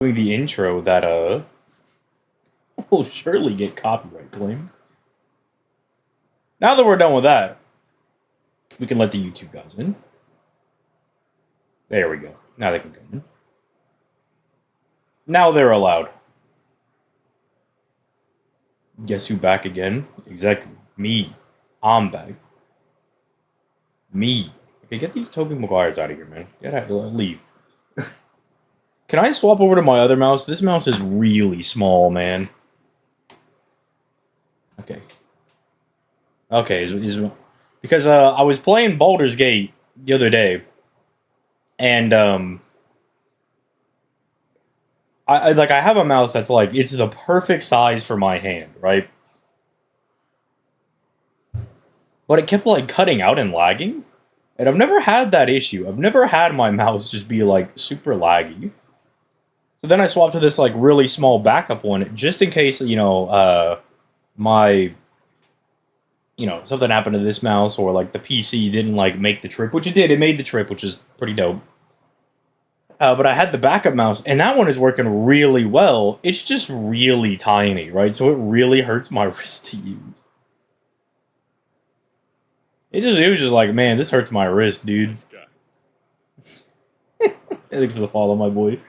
doing the intro that will surely get copyright claimed. Now that we're done with that, we can let the YouTube guys in. There we go. Now they can come in. Now they're allowed. Guess who back again? Exactly. Me. I'm back. Me. Okay, get these Tobey Maguires out of here, man. Get out. Leave. Can I swap over to my other mouse? This mouse is really small, man. Okay. Okay, because I was playing Baldur's Gate the other day, and I have a mouse that's like, it's the perfect size for my hand, right? But it kept like cutting out and lagging, and I've never had that issue. I've never had my mouse just be like super laggy. So then I swapped to this like really small backup one, just in case, you know, something happened to this mouse, or like the PC didn't like make the trip, which it did. It made the trip, which is pretty dope. But I had the backup mouse, and that one is working really well. It's just really tiny, right? So it really hurts my wrist to use. It was just like, man, this hurts my wrist, dude. Thanks for the follow, my boy.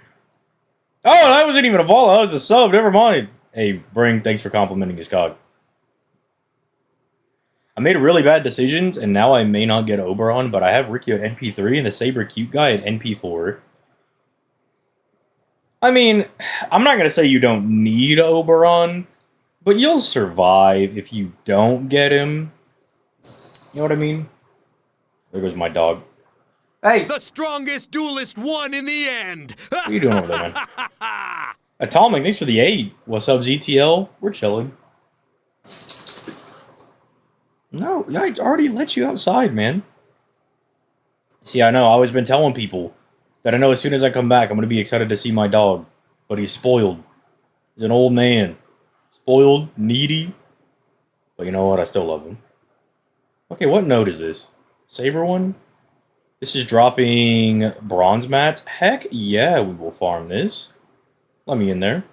Oh, that wasn't even a follow. That was a sub. Never mind. Hey, Bring, thanks for complimenting his cog. I made really bad decisions, and now I may not get Oberon, but I have Rikyu at NP3 and the Saber Cute guy at NP4. I mean, I'm not going to say you don't need Oberon, but you'll survive if you don't get him. You know what I mean? There goes my dog. Hey! The strongest duelist won in the end! What are you doing over there, man? Atomic, thanks for the 8. What's up, ZTL? We're chilling. No, I already let you outside, man. See, I know, I've always been telling people that I know as soon as I come back, I'm going to be excited to see my dog. But he's spoiled. He's an old man. Spoiled, needy. But you know what? I still love him. Okay, what node is this? Saber one? This is dropping bronze mats. Heck yeah, we will farm this. Let me in there.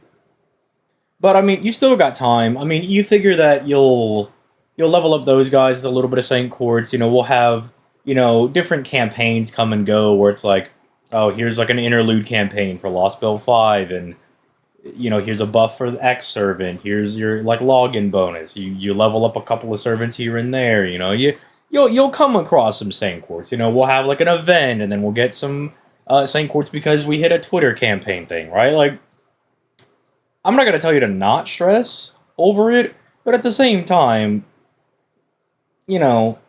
But, I mean, you still got time. I mean, you figure that you'll level up those guys with a little bit of Saint Quartz. You know, we'll have, you know, different campaigns come and go where it's like, oh, here's like an interlude campaign for Lostbelt 5, and, you know, here's a buff for the X servant. Here's your, like, login bonus. You level up a couple of servants here and there, you know. You'll come across some Saint Quartz. You know, we'll have, like, an event, and then we'll get some Saint Quartz because we hit a Twitter campaign thing, right? Like, I'm not going to tell you to not stress over it, but at the same time, you know,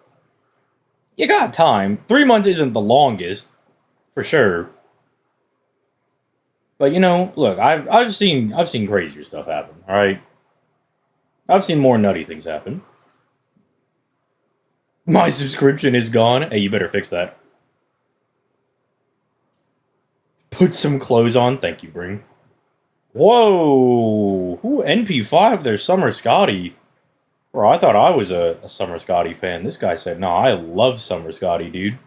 you got time. 3 months isn't the longest, for sure. But you know, look, I've seen crazier stuff happen. All right, I've seen more nutty things happen. My subscription is gone. Hey, you better fix that. Put some clothes on. Thank you, Bring. Whoa, who NP5? There's Summer Scotty. Bro, I thought I was a Summer Scotty fan. This guy said, no, I love Summer Scotty, dude.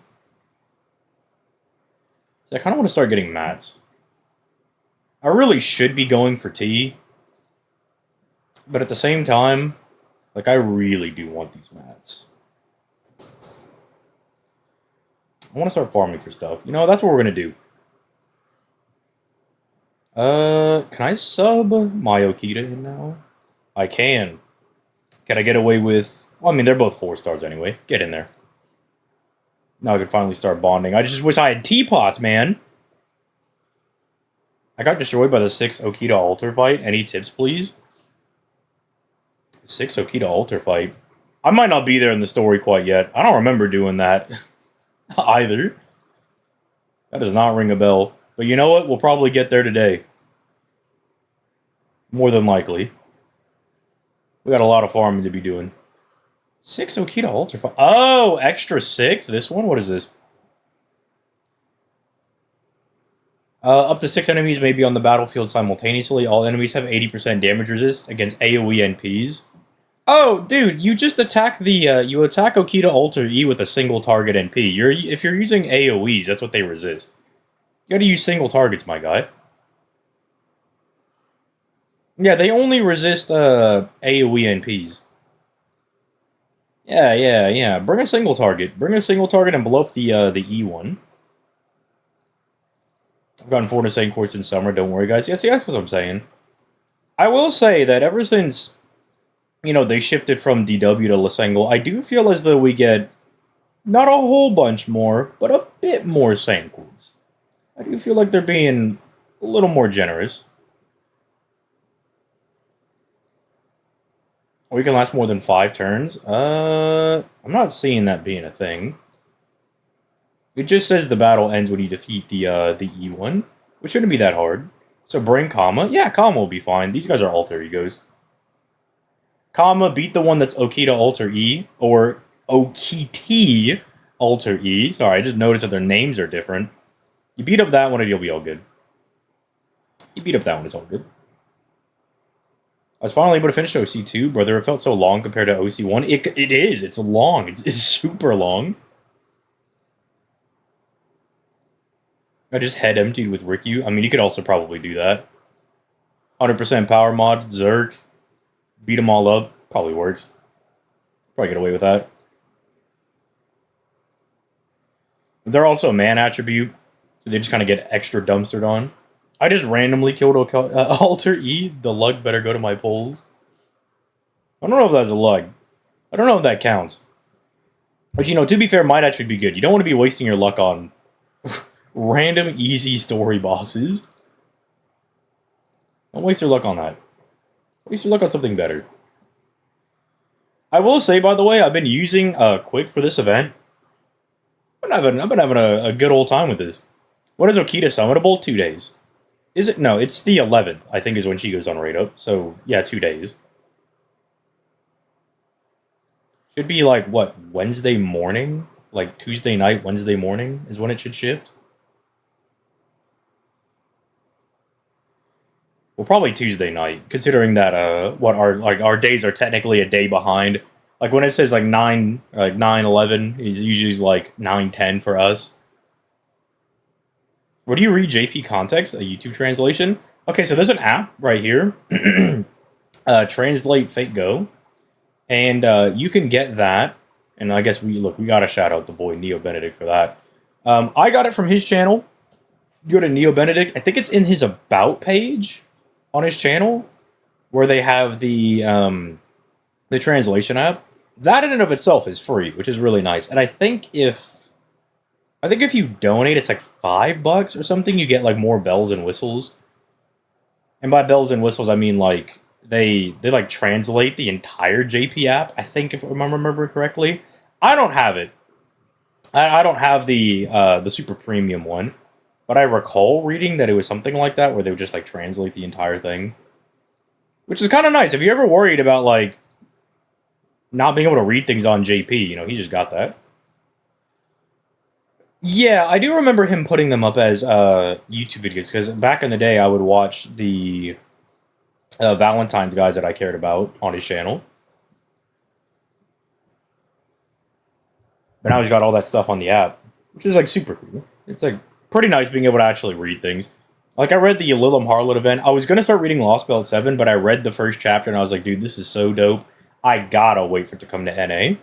So I kind of want to start getting mats. I really should be going for T. But at the same time, like, I really do want these mats. I want to start farming for stuff. You know, that's what we're going to do. Can I sub my Okita in now? I can. Can I get away with... Well, I mean, they're both 4 stars anyway. Get in there. Now I can finally start bonding. I just wish I had teapots, man. I got destroyed by the 6 Okita Alter fight. Any tips, please? 6 Okita Alter fight. I might not be there in the story quite yet. I don't remember doing that either. That does not ring a bell. But you know what? We'll probably get there today. More than likely. We got a lot of farming to be doing. 6 Okita Alter fight. Oh, extra 6? This one? What is this? Up to 6 enemies may be on the battlefield simultaneously. All enemies have 80% damage resist against AoE NPs. Oh, dude, you just attack the, you attack Okita Alter E with a single target NP. If you're using AoEs, that's what they resist. You gotta use single targets, my guy. Yeah, they only resist AoE NPs. Yeah. Bring a single target. Bring a single target and blow up the E one. I've gotten 4 insane quartz in summer, don't worry, guys. Yeah, see, that's what I'm saying. I will say that ever since, you know, they shifted from DW to Lasengle, I do feel as though we get not a whole bunch more, but a bit more sand quartz. I do feel like they're being a little more generous. Or you can last more than 5 turns. I'm not seeing that being a thing. It just says the battle ends when you defeat the E1, which shouldn't be that hard. So bring Kama. Yeah, Kama will be fine. These guys are alter egos. Kama beat the one that's Okita Alter E, or Okita Alter E. Sorry, I just noticed that their names are different. You beat up that one and you'll be all good. You beat up that one, it's all good. I was finally able to finish OC2, brother. It felt so long compared to OC1. It is. It's long. It's super long. I just head emptied with Rikyu. I mean, you could also probably do that. 100% power mod, Zerg. Beat them all up. Probably works. Probably get away with that. They're also a man attribute. So they just kind of get extra dumpstered on. I just randomly killed Alter E. The lug better go to my polls. I don't know if that's a lug. I don't know if that counts. But, you know, to be fair, might actually be good. You don't want to be wasting your luck on random easy story bosses. Don't waste your luck on that. Waste your luck on something better. I will say, by the way, I've been using Quick for this event. I've been having a good old time with this. When is Okita summonable? 2 days. Is it? No, it's the 11th, I think, is when she goes on raid up. So, yeah, 2 days. Should be, like, what, Wednesday morning? Like, Tuesday night, Wednesday morning is when it should shift? Well, probably Tuesday night, considering that, our days are technically a day behind. Like, when it says, like, 9/11, it's usually, like, 9/10 for us. Where do you read JP context? A YouTube translation? Okay, so there's an app right here. Translate Fate Go. And you can get that. And I guess we gotta shout out the boy Neo Benedict for that. I got it from his channel. You go to Neo Benedict. I think it's in his About page on his channel, where they have the translation app. That in and of itself is free, which is really nice. And I think if you donate, it's like $5 or something, you get like more bells and whistles. And by bells and whistles, I mean like they like translate the entire JP app. I think, if I remember correctly, I don't have it. I don't have the super premium one, but I recall reading that it was something like that, where they would just like translate the entire thing, which is kind of nice. If you're ever worried about like not being able to read things on JP, you know, he just got that. Yeah, I do remember him putting them up as YouTube videos, because back in the day I would watch the Valentine's guys that I cared about on his channel. But now he's got all that stuff on the app, which is like super cool. It's like pretty nice being able to actually read things. Like, I read the Lilum Harlot event. I was going to start reading Lostbelt 7, but I read the first chapter and I was like, dude, this is so dope. I gotta wait for it to come to NA.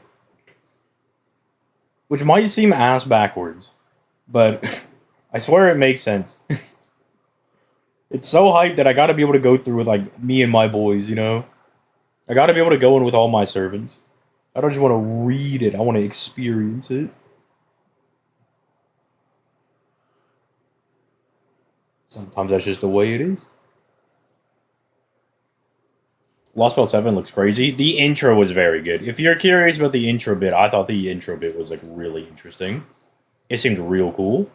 Which might seem ass backwards, but I swear it makes sense. It's so hyped that I gotta be able to go through with, like, me and my boys, you know? I gotta be able to go in with all my servants. I don't just want to read it, I want to experience it. Sometimes that's just the way it is. Lostbelt 7 looks crazy. The intro was very good. If you're curious about the intro bit, I thought the intro bit was, like, really interesting. It seemed real cool.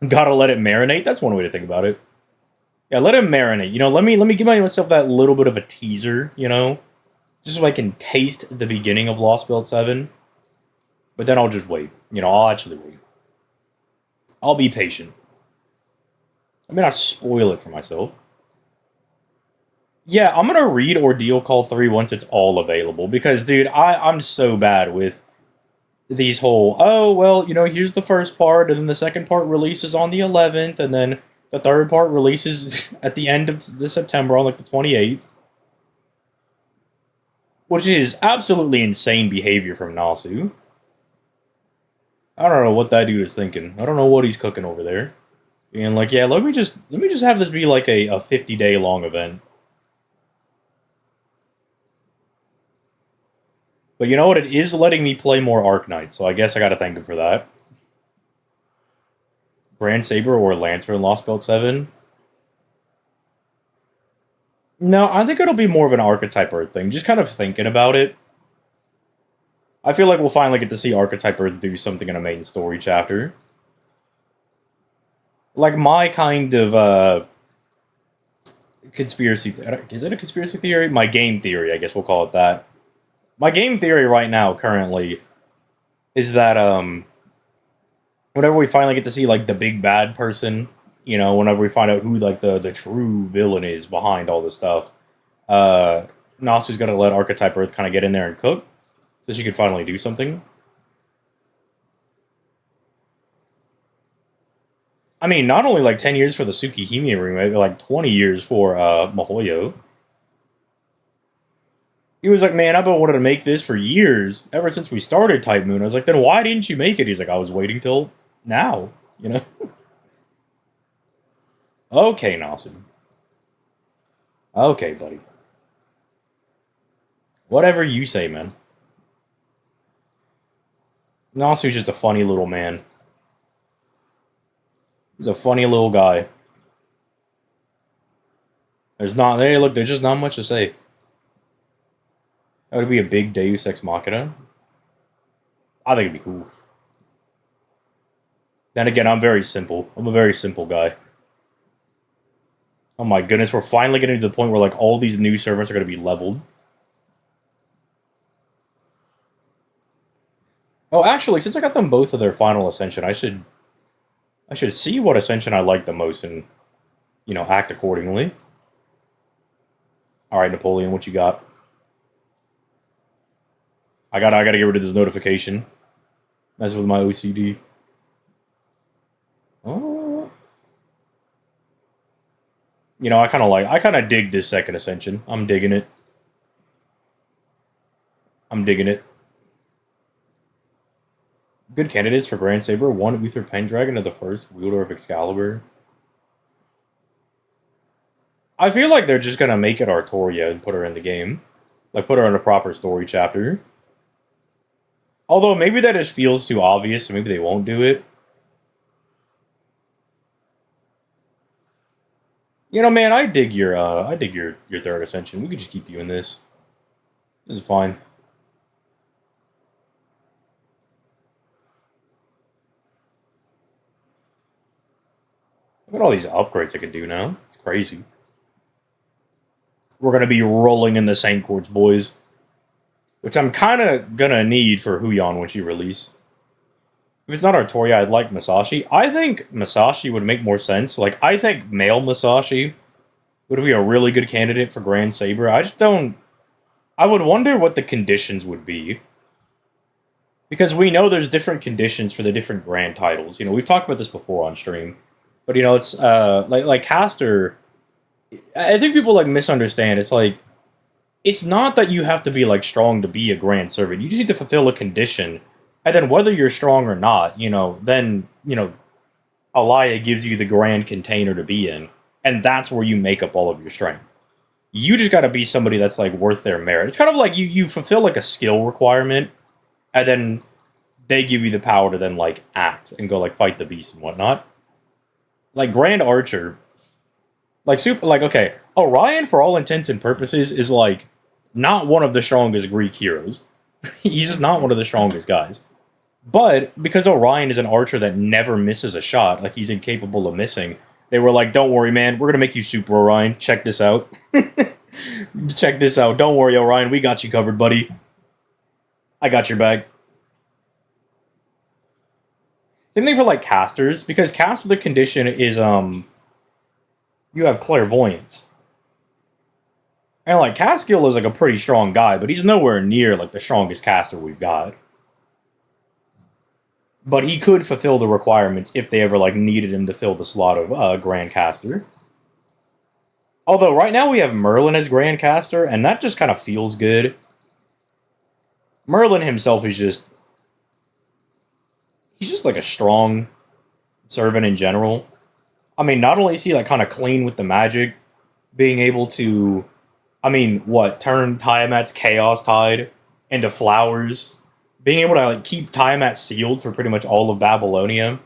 Gotta let it marinate. That's one way to think about it. Yeah, let it marinate. You know, let me give myself that little bit of a teaser, you know? Just so I can taste the beginning of Lostbelt 7. But then I'll just wait. You know, I'll actually wait. I'll be patient. I may not spoil it for myself. Yeah, I'm gonna read Ordeal Call 3 once it's all available, because, dude, I'm so bad with these whole, oh, well, you know, here's the first part, and then the second part releases on the 11th, and then The third part releases at the end of the September on like the 28th. Which is absolutely insane behavior from Nasu. I don't know what that dude is thinking. I don't know what he's cooking over there. Being like, yeah, let me just have this be like a 50-day long event. But you know what? It is letting me play more Arknight, so I guess I gotta thank him for that. Grand Saber or Lancer in Lostbelt 7? No, I think it'll be more of an Archetype Earth thing. Just kind of thinking about it. I feel like we'll finally get to see Archetype Earth do something in a main story chapter. Like my kind of, conspiracy... Is it a conspiracy theory? My game theory, I guess we'll call it that. My game theory right now, currently, is that, whenever we finally get to see, like, the big bad person, you know, whenever we find out who, like, the true villain is behind all this stuff, Nasu's gonna let Archetype Earth kind of get in there and cook, so she can finally do something. I mean, not only, like, 10 years for the Tsukihime remake, but, like, 20 years for, Mihoyo. He was like, man, I've been wanting to make this for years, ever since we started Type Moon. I was like, then why didn't you make it? He's like, I was waiting till now, you know? Okay, Nasu. Okay, buddy. Whatever you say, man. Nasu's just a funny little man. He's a funny little guy. There's just not much to say. That would be a big Deus Ex Machina. I think it'd be cool. Then again, I'm very simple. I'm a very simple guy. Oh my goodness, we're finally getting to the point where, like, all these new servers are going to be leveled. Oh, actually, since I got them both of their final ascension, I should see what ascension I like the most and, you know, act accordingly. Alright, Napoleon, what you got? I gotta get rid of this notification. Mess with my OCD. Oh. You know, I kind of dig this second ascension. I'm digging it. I'm digging it. Good candidates for Grand Saber. One Uther Pendragon of the first wielder of Excalibur. I feel like they're just gonna make it Artoria and put her in the game. Like, put her in a proper story chapter. Although, maybe that just feels too obvious, so maybe they won't do it. You know, man, I dig your third ascension. We could just keep you in this. This is fine. Look at all these upgrades I can do now. It's crazy. We're gonna be rolling in the Saint Quartz, boys. Which I'm kind of gonna need for Huyon when she release. If it's not Artoria, I'd like Masashi. I think Masashi would make more sense. Like, I think male Masashi would be a really good candidate for Grand Saber. I just don't... I would wonder what the conditions would be. Because we know there's different conditions for the different Grand titles. You know, we've talked about this before on stream. But, you know, it's, like Caster... I think people, like, misunderstand. It's like... It's not that you have to be, like, strong to be a Grand Servant. You just need to fulfill a condition. And then whether you're strong or not, you know, then, you know, Alaya gives you the Grand Container to be in. And that's where you make up all of your strength. You just gotta be somebody that's, like, worth their merit. It's kind of like you fulfill, like, a skill requirement. And then they give you the power to then, like, act and go, like, fight the beast and whatnot. Like, Grand Archer... okay, Orion, for all intents and purposes, is, like, not one of the strongest Greek heroes. He's just not one of the strongest guys. But, because Orion is an archer that never misses a shot, like, he's incapable of missing, they were like, don't worry, man, we're gonna make you Super Orion. Check this out. Check this out. Don't worry, Orion, we got you covered, buddy. I got your back. Same thing for, like, casters, because caster, the condition is, you have clairvoyance. And, like, Caskill is, like, a pretty strong guy, but he's nowhere near, like, the strongest caster we've got. But he could fulfill the requirements if they ever, like, needed him to fill the slot of Grandcaster. Although, right now we have Merlin as Grandcaster, and that just kind of feels good. Merlin himself is just... He's just, like, a strong servant in general. I mean, not only is he, like, kind of clean with the magic, being able to... I mean, what? Turn Tiamat's Chaos Tide into flowers. Being able to, like, keep Tiamat sealed for pretty much all of Babylonia.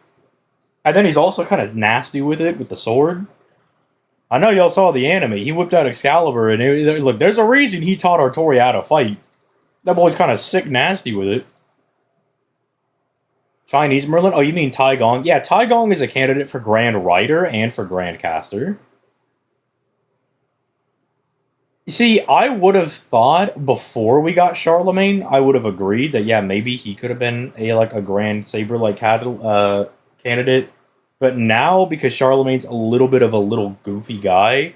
And then he's also kind of nasty with it, with the sword. I know y'all saw the anime. He whipped out Excalibur, and look, there's a reason he taught Artoria how to fight. That boy's kind of sick nasty with it. Chinese Merlin? Oh, you mean Tai Gong? Yeah, Tai Gong is a candidate for Grand Rider and for Grandcaster. You see, I would have thought before we got Charlemagne, I would have agreed that, yeah, maybe he could have been a Grand Saber-like candidate. But now, because Charlemagne's a little bit of a little goofy guy,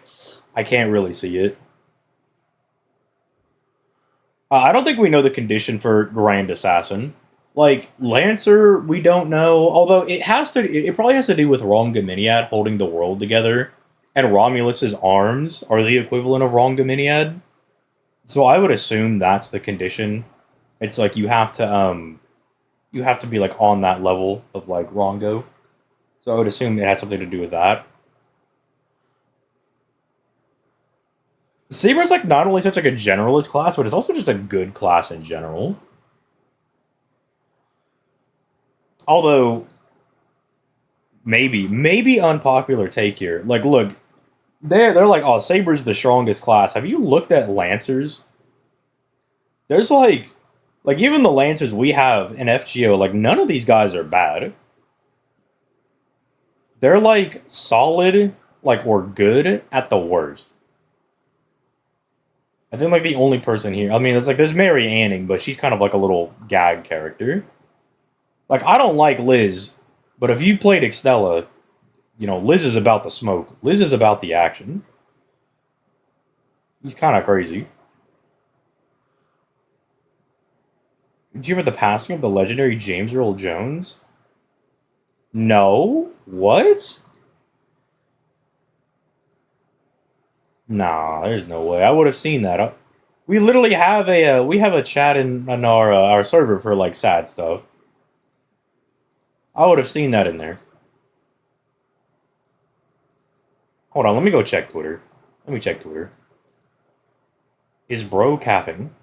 I can't really see it. I don't think we know the condition for Grand Assassin. Like, Lancer, we don't know. Although, it probably has to do with Rongominiad holding the world together. And Romulus's arms are the equivalent of Rongominiad. So I would assume that's the condition. It's like you have to be like on that level of like Rongo. So I would assume it has something to do with that. Saber's like not only such like a generalist class, but it's also just a good class in general. Although maybe unpopular take here. Like, look, they're like, oh, Saber's the strongest class. Have you looked at Lancers? There's like even the Lancers we have in FGO, like none of these guys are bad. They're like solid, like or good at the worst. I think like the only person here, I mean, it's like there's Mary Anning, but she's kind of like a little gag character. Like I don't like Liz, but if you played Extella, you know, Liz is about the smoke. Liz is about the action. He's kind of crazy. Did you hear about the passing of the legendary James Earl Jones? No? What? Nah, there's no way. I would have seen that. We literally have a chat in our server for like sad stuff. I would have seen that in there. Hold on, let me go check Twitter. Let me check Twitter. Is bro capping?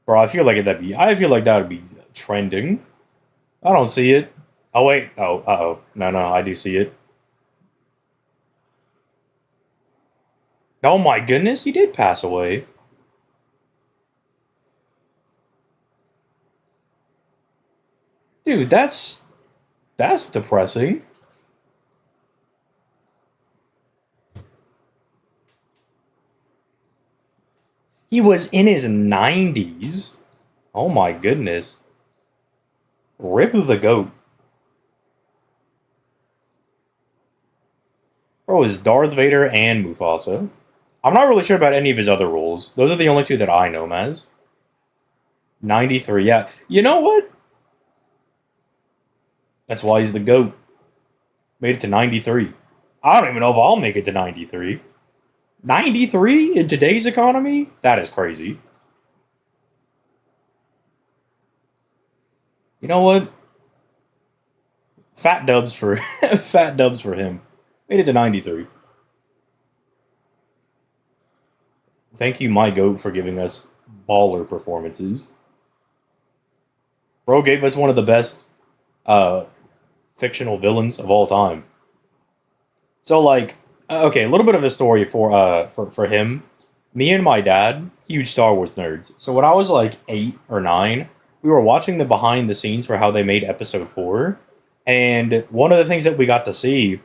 Bro, I feel like that would be trending. I don't see it. Oh wait. Oh, uh-oh. No, I do see it. Oh my goodness, he did pass away. Dude, that's depressing. He was in his 90s. Oh my goodness. Rip the goat. Bro, is Darth Vader and Mufasa. I'm not really sure about any of his other roles. Those are the only two that I know him as. 93, yeah. You know what? That's why he's the GOAT. Made it to 93. I don't even know if I'll make it to 93. 93 in today's economy? That is crazy. You know what? Fat dubs for him. Made it to 93. Thank you, my GOAT, for giving us baller performances. Bro gave us one of the best fictional villains of all time. So, like, okay, a little bit of a story for him. Me and my dad, huge Star Wars nerds. So when I was like 8 or 9, we were watching the behind the scenes for how they made Episode 4, and one of the things that we got to see,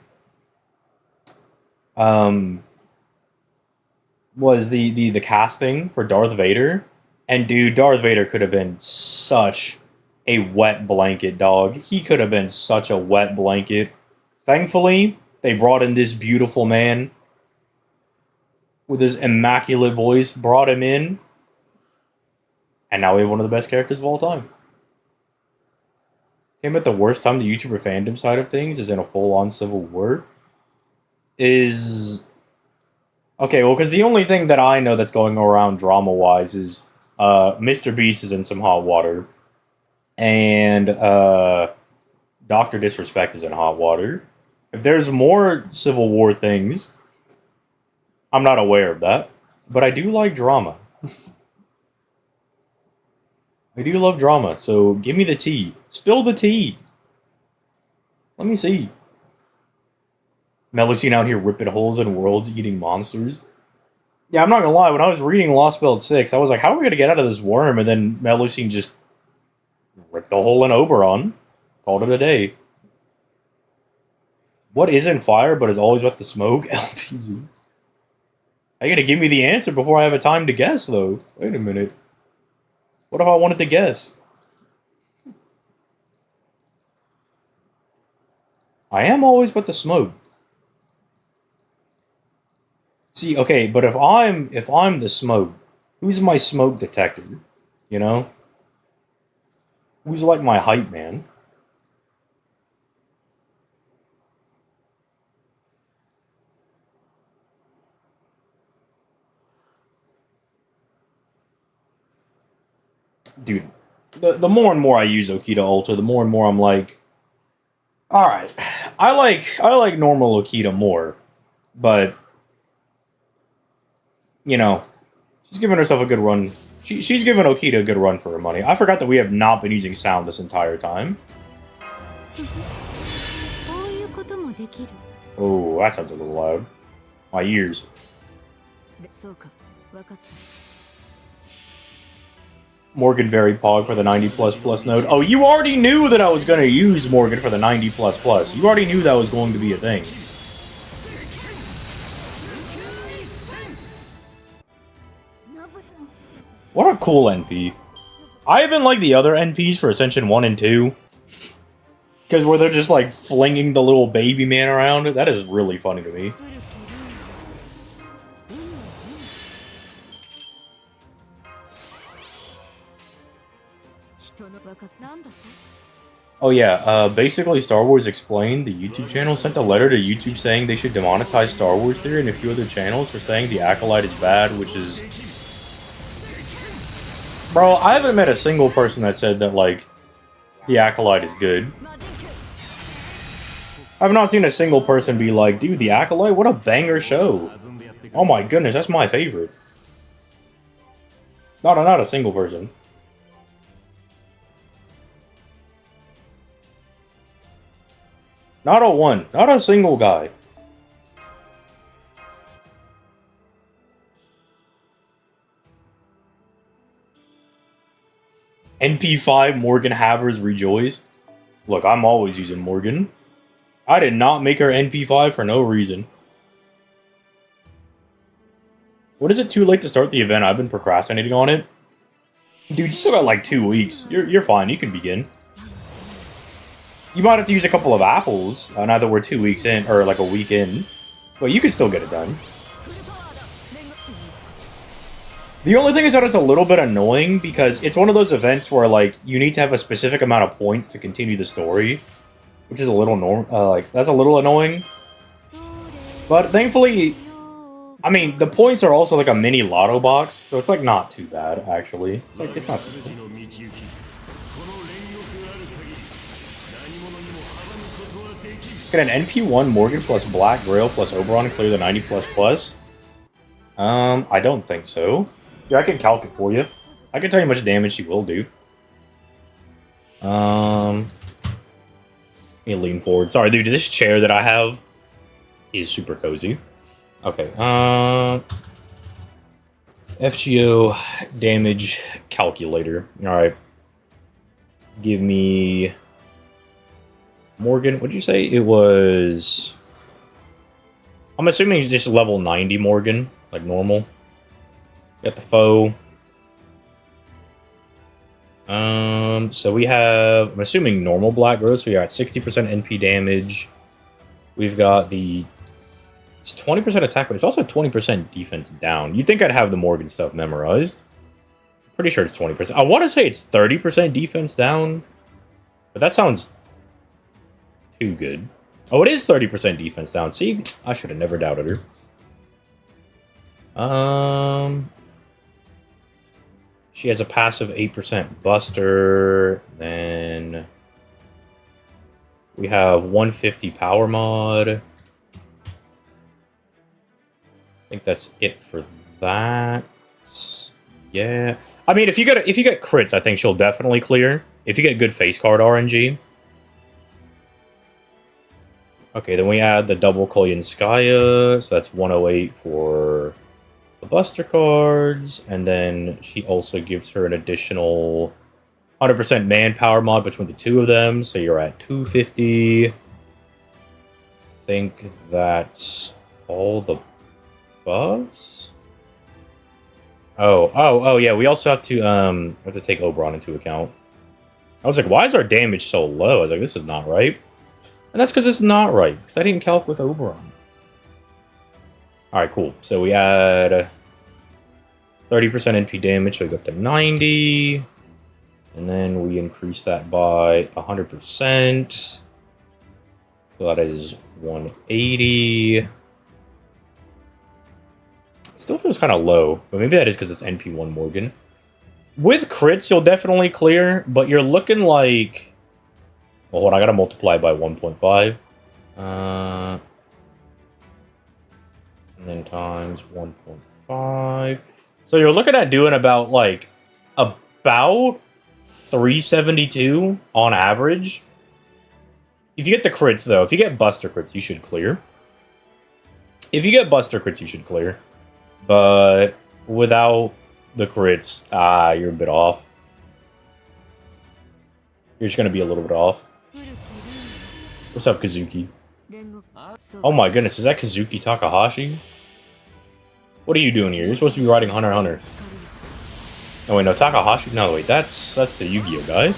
was the casting for Darth Vader. And dude, Darth Vader could have been such a wet blanket, dog. He could have been such a wet blanket. Thankfully, they brought in this beautiful man with his immaculate voice, brought him in, and now we have one of the best characters of all time. Came at the worst time the YouTuber fandom side of things is in a full-on civil war. Okay, well, because the only thing that I know that's going around drama-wise is Mr. Beast is in some hot water, and Dr. Disrespect is in hot water. If there's more Civil War things, I'm not aware of that, but I do like drama. I do love drama, so give me the tea. Spill the tea. Let me see. Melusine out here ripping holes in worlds, eating monsters. Yeah, I'm not gonna lie, when I was reading Lostbelt 6, I was like, how are we gonna get out of this worm? And then Melusine just ripped a hole in Oberon. Called it a day. What isn't fire but is always about the smoke? LTZ. How you gonna give me the answer before I have a time to guess, though? Wait a minute. What if I wanted to guess? I am always but the smoke. See, okay, but if I'm the smoke, who's my smoke detector? You know? Who's like my hype man? Dude, the more and more I use Okita Alter, the more and more I'm like, alright, I like normal Okita more, but, you know, she's giving herself a good run. She's giving Okita a good run for her money. I forgot that we have not been using sound this entire time. Oh, that sounds a little loud. My ears. Morgan very pog for the 90++ node. Oh, you already knew that I was going to use Morgan for the 90++. You already knew that was going to be a thing. What a cool NP. I even like the other NPs for Ascension 1 and 2. Because where they're just like flinging the little baby man around. That is really funny to me. Oh yeah, basically Star Wars Explained, the YouTube channel, sent a letter to YouTube saying they should demonetize Star Wars Theory and a few other channels for saying the Acolyte is bad, which is... Bro, I haven't met a single person that said that, like, the Acolyte is good. I've not seen a single person be like, dude, the Acolyte? What a banger show. Oh my goodness, that's my favorite. Not a single person. Not a one. Not a single guy. NP5 Morgan Havers rejoice. Look, I'm always using Morgan. I did not make her NP5 for no reason. What is it too late to start the event? I've been procrastinating on it. Dude, you still got like 2 weeks. You're fine. You can begin. You might have to use a couple of apples now that we're 2 weeks in, or like a week in. But you can still get it done. The only thing is that it's a little bit annoying because it's one of those events where like you need to have a specific amount of points to continue the story, which is a little that's a little annoying. But thankfully, I mean, the points are also like a mini lotto box, so it's like not too bad actually. It's not too bad. Can an NP1 Morgan plus Black Grail plus Oberon clear the 90++? I don't think so. Yeah, I can calc it for you. I can tell you how much damage she will do. Let me lean forward. Sorry, dude, this chair that I have is super cozy. Okay, FGO damage calculator. Alright. Give me... Morgan, what'd you say? It was... I'm assuming it's just level 90 Morgan, like normal. Got the foe. So we have, I'm assuming normal black growth, so we got 60% NP damage. We've got the, it's 20% attack, but it's also 20% defense down. You'd think I'd have the Morgan stuff memorized. Pretty sure it's 20%. I want to say it's 30% defense down, but that sounds too good. Oh, it is 30% defense down. See, I should have never doubted her. She has a passive 8% Buster. Then we have 150 Power Mod. I think that's it for that. Yeah. I mean, if you get crits, I think she'll definitely clear. If you get good face card RNG. Okay, then we add the double Kolyanskaya, so that's 108 for the Buster cards, and then she also gives her an additional 100% manpower mod between the two of them, so you're at 250. I think that's all the buffs? Oh, yeah, we also have to take Oberon into account. I was like, why is our damage so low? I was like, this is not right. And that's because it's not right, because I didn't calc with Oberon. Alright, cool. So we add 30% NP damage, so we go up to 90. And then we increase that by 100%. So that is 180. Still feels kind of low, but maybe that is because it's NP1 Morgan. With crits, you'll definitely clear, but you're looking like... Well, hold on, I gotta multiply by 1.5. And then times 1.5. So you're looking at doing about 372 on average. If you get the crits, though, if you get Buster crits, you should clear. If you get Buster crits, you should clear. But without the crits, you're a bit off. You're just gonna be a little bit off. What's up, Kazuki? Oh my goodness, is that Kazuki Takahashi? What are you doing here? You're supposed to be riding Hunter x Hunter. Oh wait, no, Takahashi? No, wait, that's the Yu-Gi-Oh guy.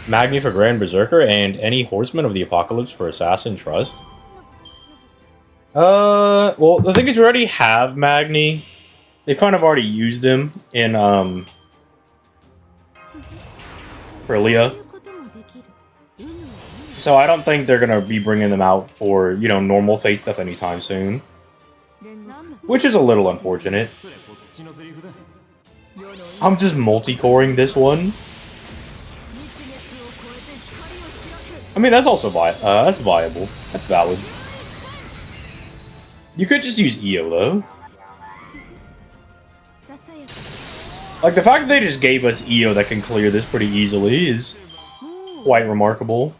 Magni for Grand Berserker, and any Horseman of the Apocalypse for Assassin Trust. Well, the thing is, we already have Magni. They've kind of already used him in, Leah. So I don't think they're gonna be bringing them out for, you know, normal Fate stuff anytime soon. Which is a little unfortunate. I'm just multi-coring this one. I mean, that's also that's viable. That's valid. You could just use Yugioh, though. Like, the fact that they just gave us Yugioh that can clear this pretty easily is quite remarkable.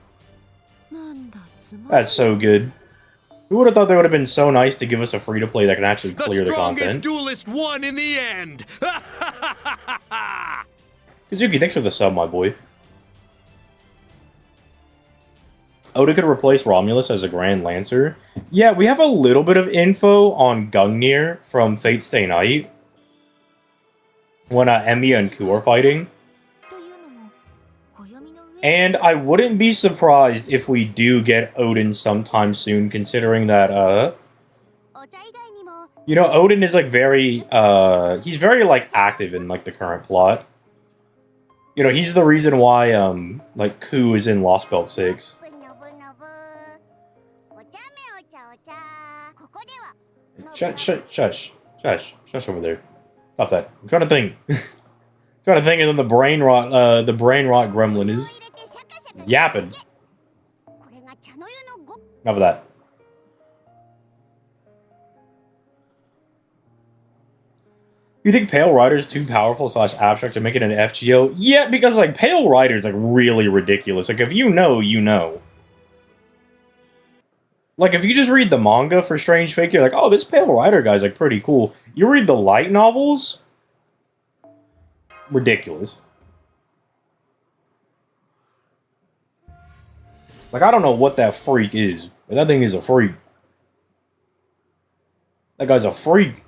That's so good. Who would have thought they would have been so nice to give us a free-to-play that can actually clear the content? The strongest duelist won in the end! Kazuki, thanks for the sub, my boy. Oda could replace Romulus as a Grand Lancer. Yeah, we have a little bit of info on Gungnir from Fate Stay Night. When Emiya and Ku are fighting. And I wouldn't be surprised if we do get Odin sometime soon, considering that, you know, Odin is, like, very, he's very, like, active in, like, the current plot. You know, he's the reason why, like, Ku is in Lostbelt 6. Shush over there. Stop that. I'm trying to think. Trying to think, and then the brain rot gremlin is yapping. Enough of that. You think Pale Rider is too powerful / abstract to make it an FGO? Yeah, because, like, Pale Rider is, like, really ridiculous. Like, if you know, you know. Like, if you just read the manga for Strange Fate, you're like, oh, this Pale Rider guy's, like, pretty cool. You read the light novels? Ridiculous. Like, I don't know what that freak is, but that thing is a freak. That guy's a freak.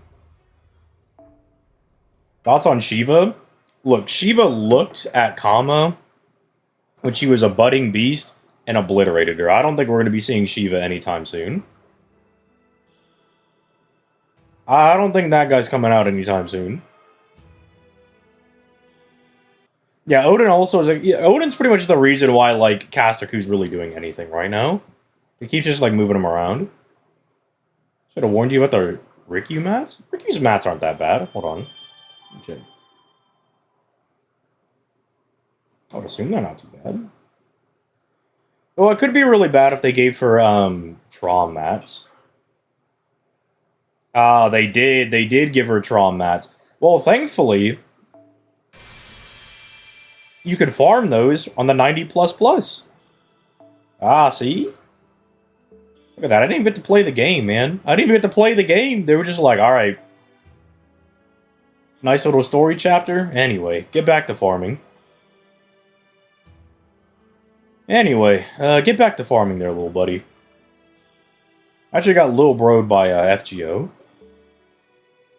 Thoughts on Shiva? Look, Shiva looked at Kama when she was a budding beast and obliterated her. I don't think we're going to be seeing Shiva anytime soon. I don't think that guy's coming out anytime soon. Yeah, Odin also is like... Yeah, Odin's pretty much the reason why, like, Casterku's really doing anything right now. He keeps just, like, moving him around. Should have warned you about the Rikyu mats? Rikyu's mats aren't that bad. Hold on. Okay. I would assume they're not too bad. Well, it could be really bad if they gave her, Trom mats. Ah, they did. They did give her Trom mats. Well, thankfully... you could farm those on the 90++. Ah, see? Look at that. I didn't even get to play the game, man. I didn't even get to play the game. They were just like, alright. Nice little story chapter. Anyway, get back to farming. Anyway, get back to farming there, little buddy. I actually got Lil Broed by FGO.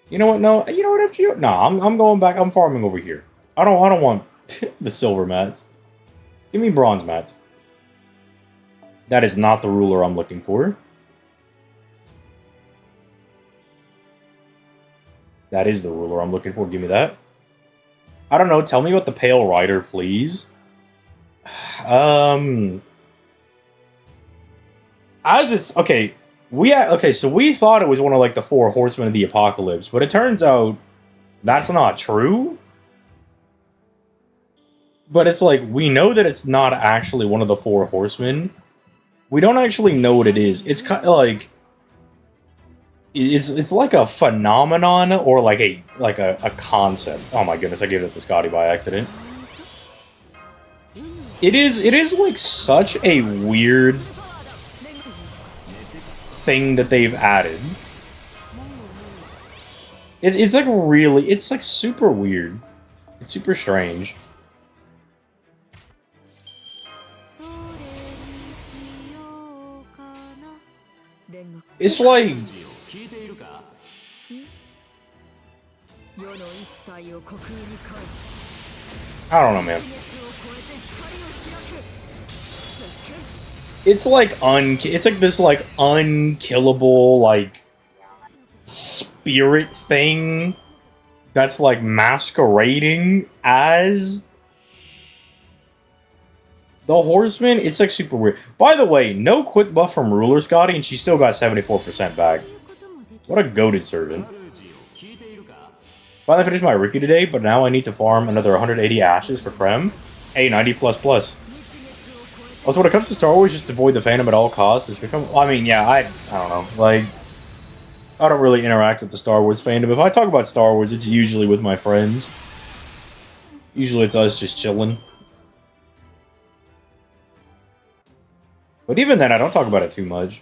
You know what? No, you know what, FGO? Nah, I'm going back. I'm farming over here. I don't want the silver mats. Give me bronze mats. That is not the ruler I'm looking for. That is the ruler I'm looking for. Give me that. I don't know. Tell me about the Pale Rider, please. As it's... Okay. So we thought it was one of, like, the 4 Horsemen of the Apocalypse, but it turns out that's not true. But it's like, we know that it's not actually one of the 4 Horsemen. We don't actually know what it is. It's kind of like... It's like a phenomenon or like a concept. Oh my goodness, I gave it to Scotty by accident. It is like such a weird thing that they've added. It's like really, it's like super weird. It's super strange. It's like... I don't know, man. It's like it's like this like unkillable like spirit thing that's like masquerading as the Horseman. It's like super weird. By the way, no quick buff from Ruler Scotty, and she still got 74% back. What a goated servant. Finally finished my Rikyu today, but now I need to farm another 180 ashes for Krem. Hey, 90++. Also, when it comes to Star Wars, just avoid the fandom at all costs. It's become... I mean, yeah, I don't know. Like, I don't really interact with the Star Wars fandom. If I talk about Star Wars, it's usually with my friends. Usually it's us just chilling. But even then, I don't talk about it too much.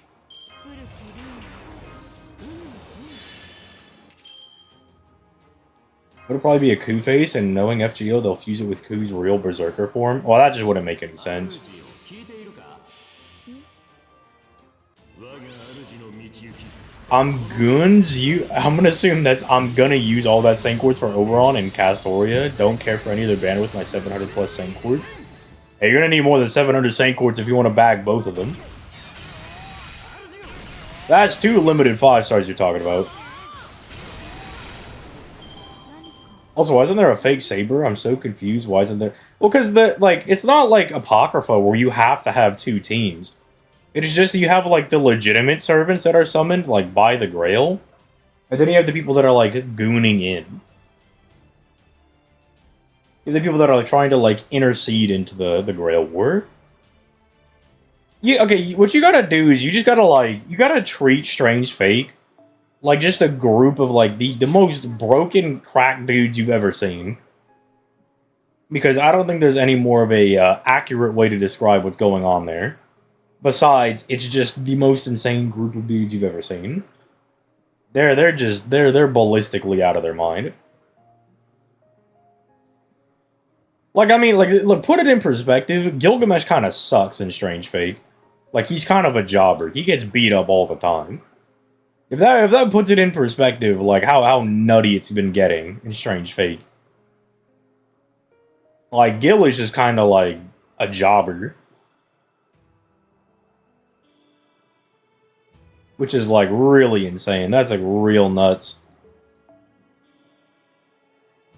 It'll probably be a Ku face, and knowing FGO, they'll fuse it with Ku's real Berserker form. Well, that just wouldn't make any sense. I'm gonna assume that's I'm gonna use all that Saint Quartz for Oberon and Castoria. Don't care for any other banner with my 700 plus Saint Quartz. Hey, you're gonna need more than 700 Saint Quartz if you want to bag both of them. That's 2 limited 5 stars you're talking about. Also, why isn't there a fake saber? I'm so confused. Why isn't there? Well, because it's not like Apocrypha where you have to have 2 teams. It is just that you have like the legitimate servants that are summoned like by the Grail, and then you have the people that are like gooning in. You have the people that are like trying to like intercede into the Grail War. Yeah, okay. What you gotta do is you just gotta treat Strange Fake like just a group of like the most broken crack dudes you've ever seen. Because I don't think there's any more of a accurate way to describe what's going on there. Besides, it's just the most insane group of dudes you've ever seen. They're ballistically out of their mind. Like, I mean, like, look, put it in perspective. Gilgamesh kind of sucks in Strange Fate. Like, he's kind of a jobber. He gets beat up all the time. If that puts it in perspective, like how nutty it's been getting in Strange Fate. Like, Gil is just kind of like a jobber. Which is like really insane. That's like real nuts.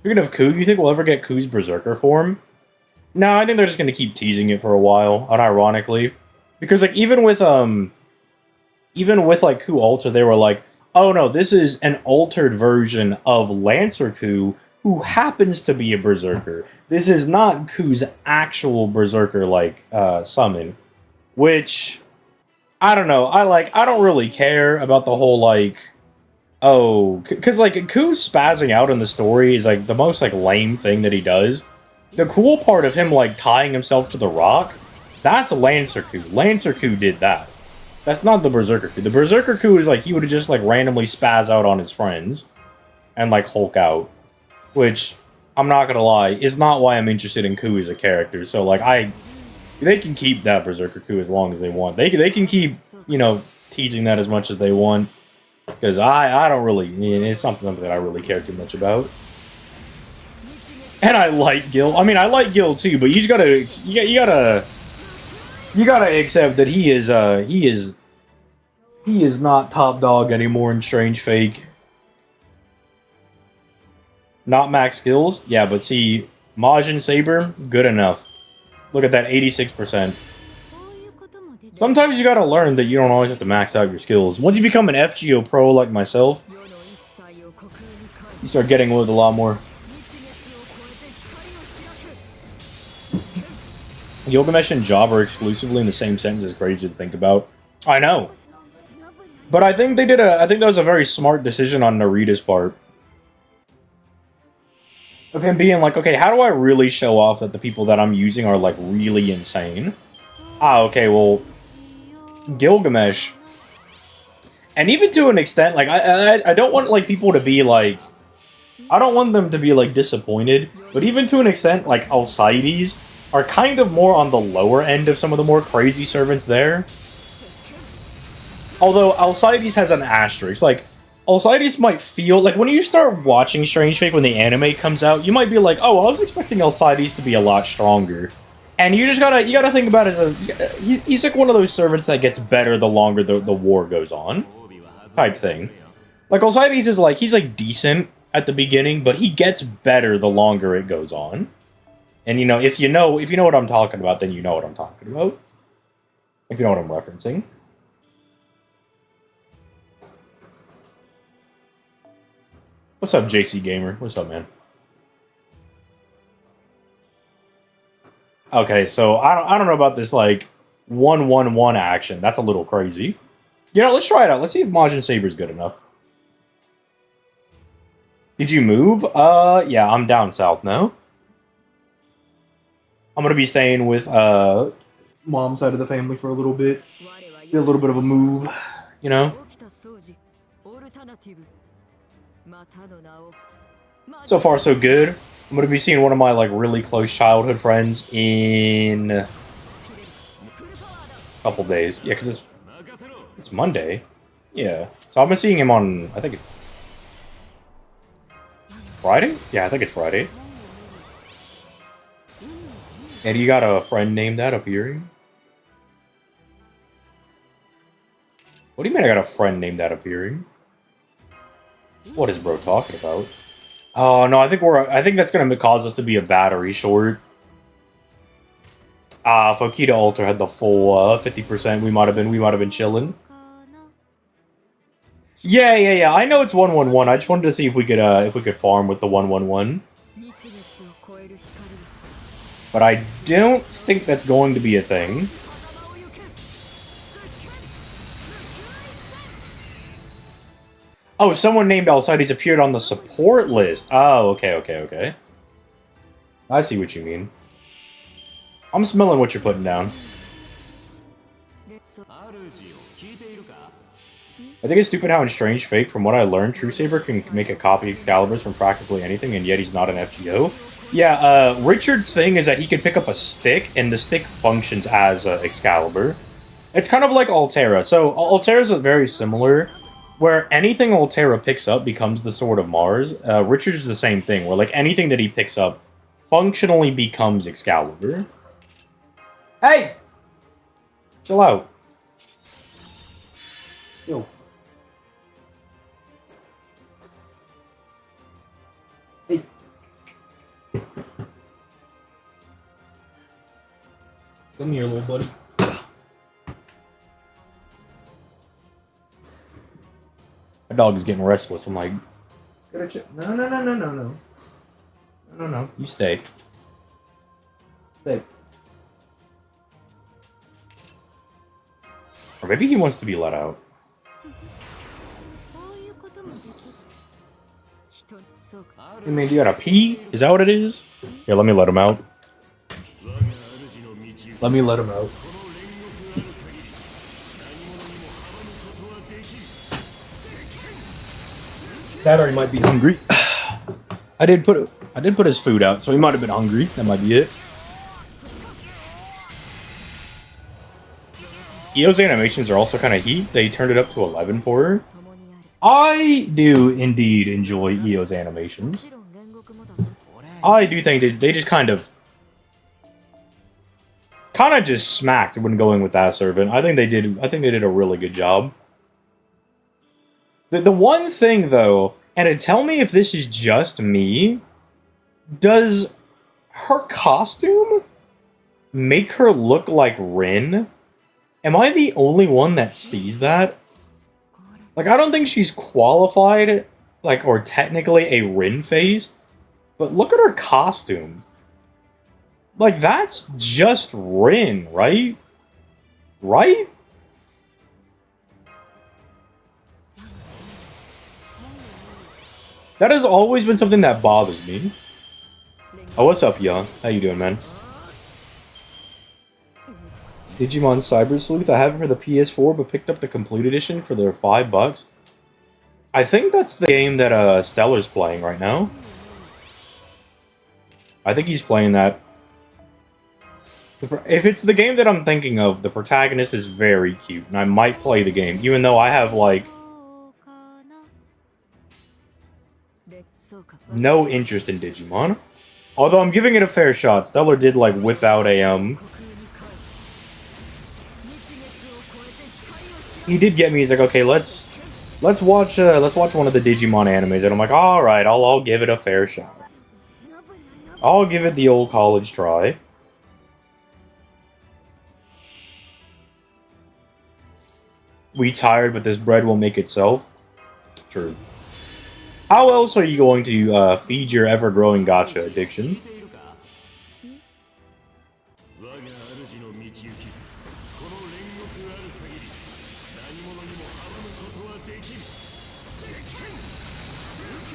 Speaking of Ku, you think we'll ever get Ku's Berserker form? No, I think they're just gonna keep teasing it for a while, unironically. Because like even with like Ku Alter, they were like, oh no, this is an altered version of Lancer Ku, who happens to be a Berserker. This is not Ku's actual Berserker, like, summon. Which, I don't know, I don't really care about the whole, like, oh, because, like, Ku spazzing out in the story is, like, the most, like, lame thing that he does. The cool part of him, like, tying himself to the rock, that's Lancer Ku. Lancer Ku did that. That's not the Berserker Ku. The Berserker Ku is, like, he would have just, like, randomly spaz out on his friends and, like, Hulk out. Which, I'm not gonna lie, is not why I'm interested in Ku as a character. So, like, they can keep that Berserker Ku as long as they want. They can keep, you know, teasing that as much as they want. Because I don't really, I mean, it's not something that I really care too much about. And I like Gil. I mean, I like Gil too, but you gotta accept that he is not top dog anymore in Strange Fake. Not max skills? Yeah, but see, Majin Saber, good enough. Look at that, 86%. Sometimes you gotta learn that you don't always have to max out your skills. Once you become an FGO pro like myself, you start getting away with a lot more. Gilgamesh and Job are exclusively in the same sentence is crazy to think about. I know. But I think I think that was a very smart decision on Narita's part. Of him being like, okay, how do I really show off that the people that I'm using are, like, really insane? Ah, okay, well, Gilgamesh. And even to an extent, like, I don't want, like, people to be, like... I don't want them to be, like, disappointed. But even to an extent, like, Alcides are kind of more on the lower end of some of the more crazy servants there. Although, Alcides has an asterisk. Like, Alcides might feel... Like, when you start watching Strange Fake when the anime comes out, you might be like, oh, I was expecting Alcides to be a lot stronger. And you just gotta think about it as he's like one of those servants that gets better the longer the war goes on. Type thing. Like, Alcides is like, he's like decent at the beginning, but he gets better the longer it goes on. And you know, if you know what I'm talking about, then you know what I'm talking about. If you know what I'm referencing. What's up, JC Gamer? What's up, man? Okay, so I don't know about this, like, 1-1-1 action. That's a little crazy. You know, let's try it out. Let's see if Majin Saber's good enough. Did you move? Yeah, I'm down south now. I'm gonna be staying with, mom's side of the family for a little bit. Get a little bit of a move, you know? So far, so good. I'm gonna be seeing one of my, like, really close childhood friends in a couple days. Yeah, because it's Monday. Yeah. So I've been seeing him on, I think it's Friday? Yeah, I think it's Friday. And you got a friend named that appearing? What do you mean I got a friend named that appearing? What is bro talking about? Oh no, I think that's gonna cause us to be a battery short. If Okita Alter had the full 50%, we might have been chilling. Yeah. I know it's 1-1-1. I just wanted to see if we could farm with the 1-1-1. But I don't think that's going to be a thing. Oh, someone named Alcides appeared on the support list. Oh, okay. I see what you mean. I'm smelling what you're putting down. I think it's stupid how in Strange Fake, from what I learned, True Saber can make a copy Excalibur's from practically anything, and yet he's not an FGO. Yeah, Richard's thing is that he can pick up a stick, and the stick functions as Excalibur. It's kind of like Altera. So, Altera's very similar where anything Altera picks up becomes the Sword of Mars. Richard's is the same thing, where like anything that he picks up functionally becomes Excalibur. Hey! Chill out. Yo. Hey. Come here, little buddy. My dog is getting restless. I'm like, no. No. You stay. Stay. Or maybe he wants to be let out. Hey man, do you gotta pee? Is that what it is? Here, let me let him out. Let me let him out. That or he might be hungry. I did put his food out, so he might have been hungry. That might be it. Io's animations are also kind of heat. They turned it up to 11 for her. I do indeed enjoy Io's animations. I do think they just kind of just smacked when going with that servant. I think they did a really good job. The one thing though, and tell me if this is just me, does her costume make her look like Rin? Am I the only one that sees that? Like, I don't think she's qualified, like, or technically a Rin face, but look at her costume. Like, that's just Rin, right? Right? That has always been something that bothers me. Oh, what's up, Young? How you doing, man? Digimon Cyber Sleuth. I have it for the PS4, but picked up the complete edition for their $5. I think that's the game that Stellar's playing right now. I think he's playing that. If it's the game that I'm thinking of, the protagonist is very cute, and I might play the game, even though I have, like, no interest in Digimon. Although I'm giving it a fair shot. Stellar did, like, whip out a, he did get me. He's like, okay, let's watch one of the Digimon animes, and I'm like, all right, I'll give it a fair shot. I'll give it the old college try. We tired, but this bread will make itself. True. How else are you going to feed your ever-growing gacha addiction?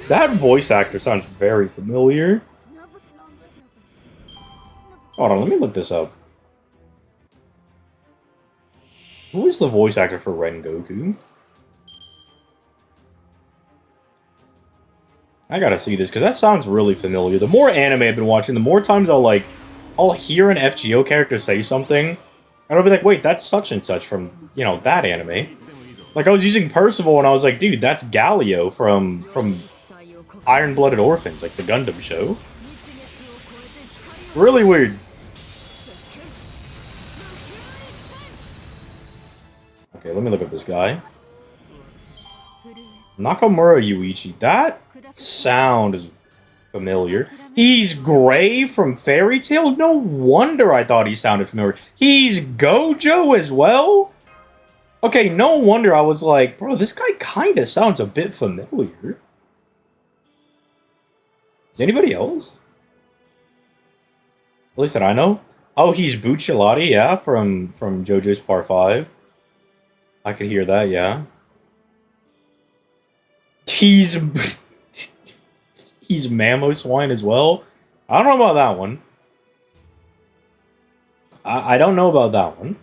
That voice actor sounds very familiar. Hold on, let me look this up. Who is the voice actor for Rengoku? I gotta see this, because that sounds really familiar. The more anime I've been watching, the more times I'll hear an FGO character say something, and I'll be like, wait, that's such and such from, you know, that anime. Like, I was using Percival, and I was like, dude, that's Galio from Iron-Blooded Orphans, like the Gundam show. Really weird. Okay, let me look up this guy. Nakamura Yuichi. That sound is familiar. He's Gray from Fairy Tail? No wonder I thought he sounded familiar. He's Gojo as well? Okay, no wonder I was like, bro, this guy kinda sounds a bit familiar. Is anybody else? At least that I know. Oh, he's Bucciolati, yeah, from JoJo's Part 5. I could hear that, yeah. He's Mamoswine as well. I don't know about that one. I don't know about that one.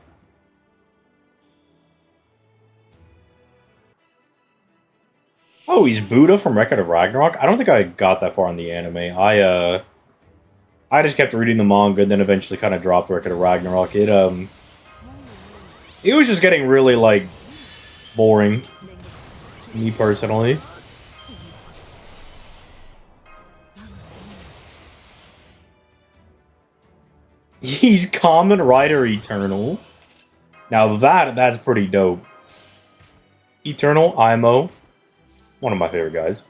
Oh, he's Buddha from Record of Ragnarok. I don't think I got that far in the anime. I just kept reading the manga and then eventually kind of dropped Record of Ragnarok. It was just getting really, like, boring. Me personally. He's Common Rider Eternal. Now that's pretty dope. Eternal, IMO. One of my favorite guys.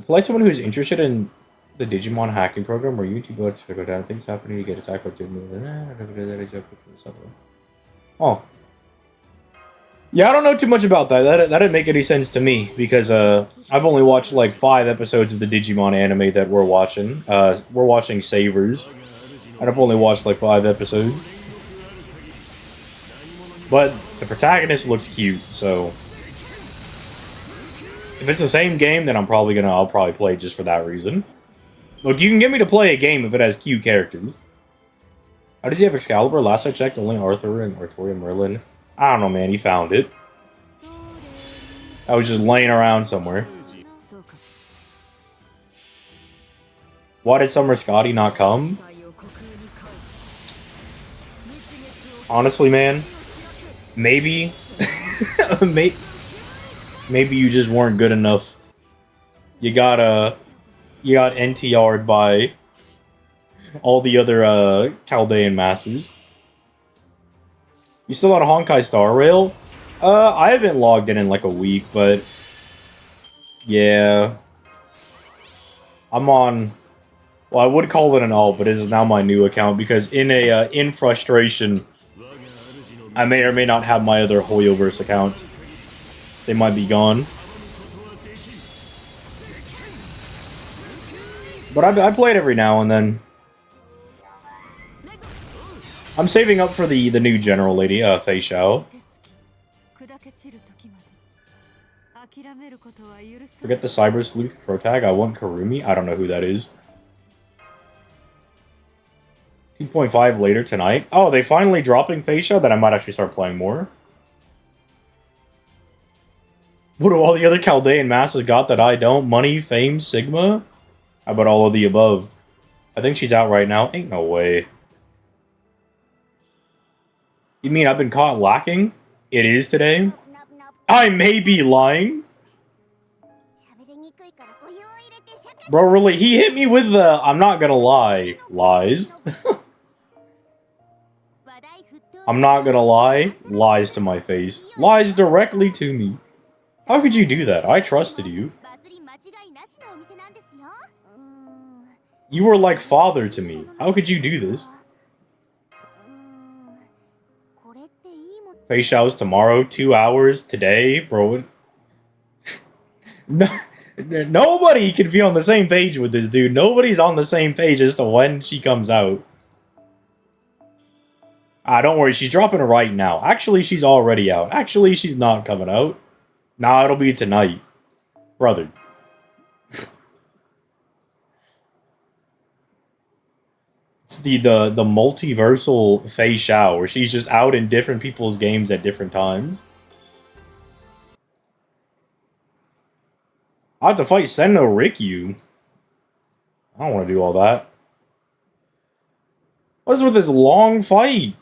Play someone who's interested in the Digimon hacking program where YouTube lets figure out things happening, you get attacked by 2 moves. Oh. Yeah, I don't know too much about that. That didn't make any sense to me, because I've only watched like 5 episodes of the Digimon anime that we're watching. We're watching Savers, and I've only watched like 5 episodes. But the protagonist looks cute, so if it's the same game, then I'll probably play it just for that reason. Look, you can get me to play a game if it has cute characters. How does he have Excalibur? Last I checked, only Arthur and Artoria Merlin. I don't know, man. He found it. I was just laying around somewhere. Why did Summer Scotty not come? Honestly, man. Maybe. Maybe you just weren't good enough. You got NTR'd by all the other Chaldean masters. You still on Honkai Star Rail? I haven't logged in like a week, but yeah. I'm on, well, I would call it an alt, but it is now my new account because in frustration, I may or may not have my other Hoyoverse accounts. They might be gone. But I play it every now and then. I'm saving up for the new general lady, Fei Xiao. Forget the Cyber Sleuth Pro Tag. I want Karumi. I don't know who that is. 2.5 later tonight. Oh, they finally dropping Fei Xiao? Then I might actually start playing more. What do all the other Chaldean masters got that I don't? Money, fame, Sigma? How about all of the above? I think she's out right now. Ain't no way. You mean I've been caught lacking? It is today? I may be lying. Bro, really, he hit me with the, I'm not gonna lie, lies. I'm not gonna lie, lies to my face. Lies directly to me. How could you do that? I trusted you. You were like father to me. How could you do this? Fei Xiao's tomorrow, 2 hours, today, bro. No, nobody can be on the same page with this dude. Nobody's on the same page as to when she comes out. Ah, don't worry, she's dropping it right now. Actually, she's already out. Actually, she's not coming out. Nah, it'll be tonight. Brother. It's the multiversal Fei Xiao, where she's just out in different people's games at different times. I have to fight Senno Rikyu. I don't want to do all that. What is with this long fight?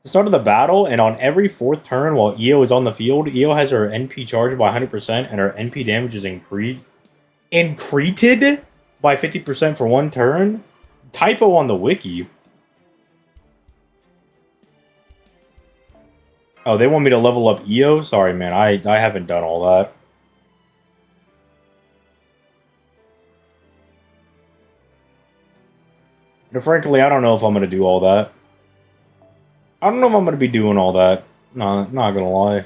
The start of the battle, and on every 4th turn while Yugioh is on the field, Yugioh has her NP charged by 100%, and her NP damage is increased by 50% for 1 turn? Typo on the wiki. Oh, they want me to level up Yugioh? Sorry, man. I haven't done all that. But frankly, I don't know if I'm going to do all that. I don't know if I'm going to be doing all that. Nah, not going to lie.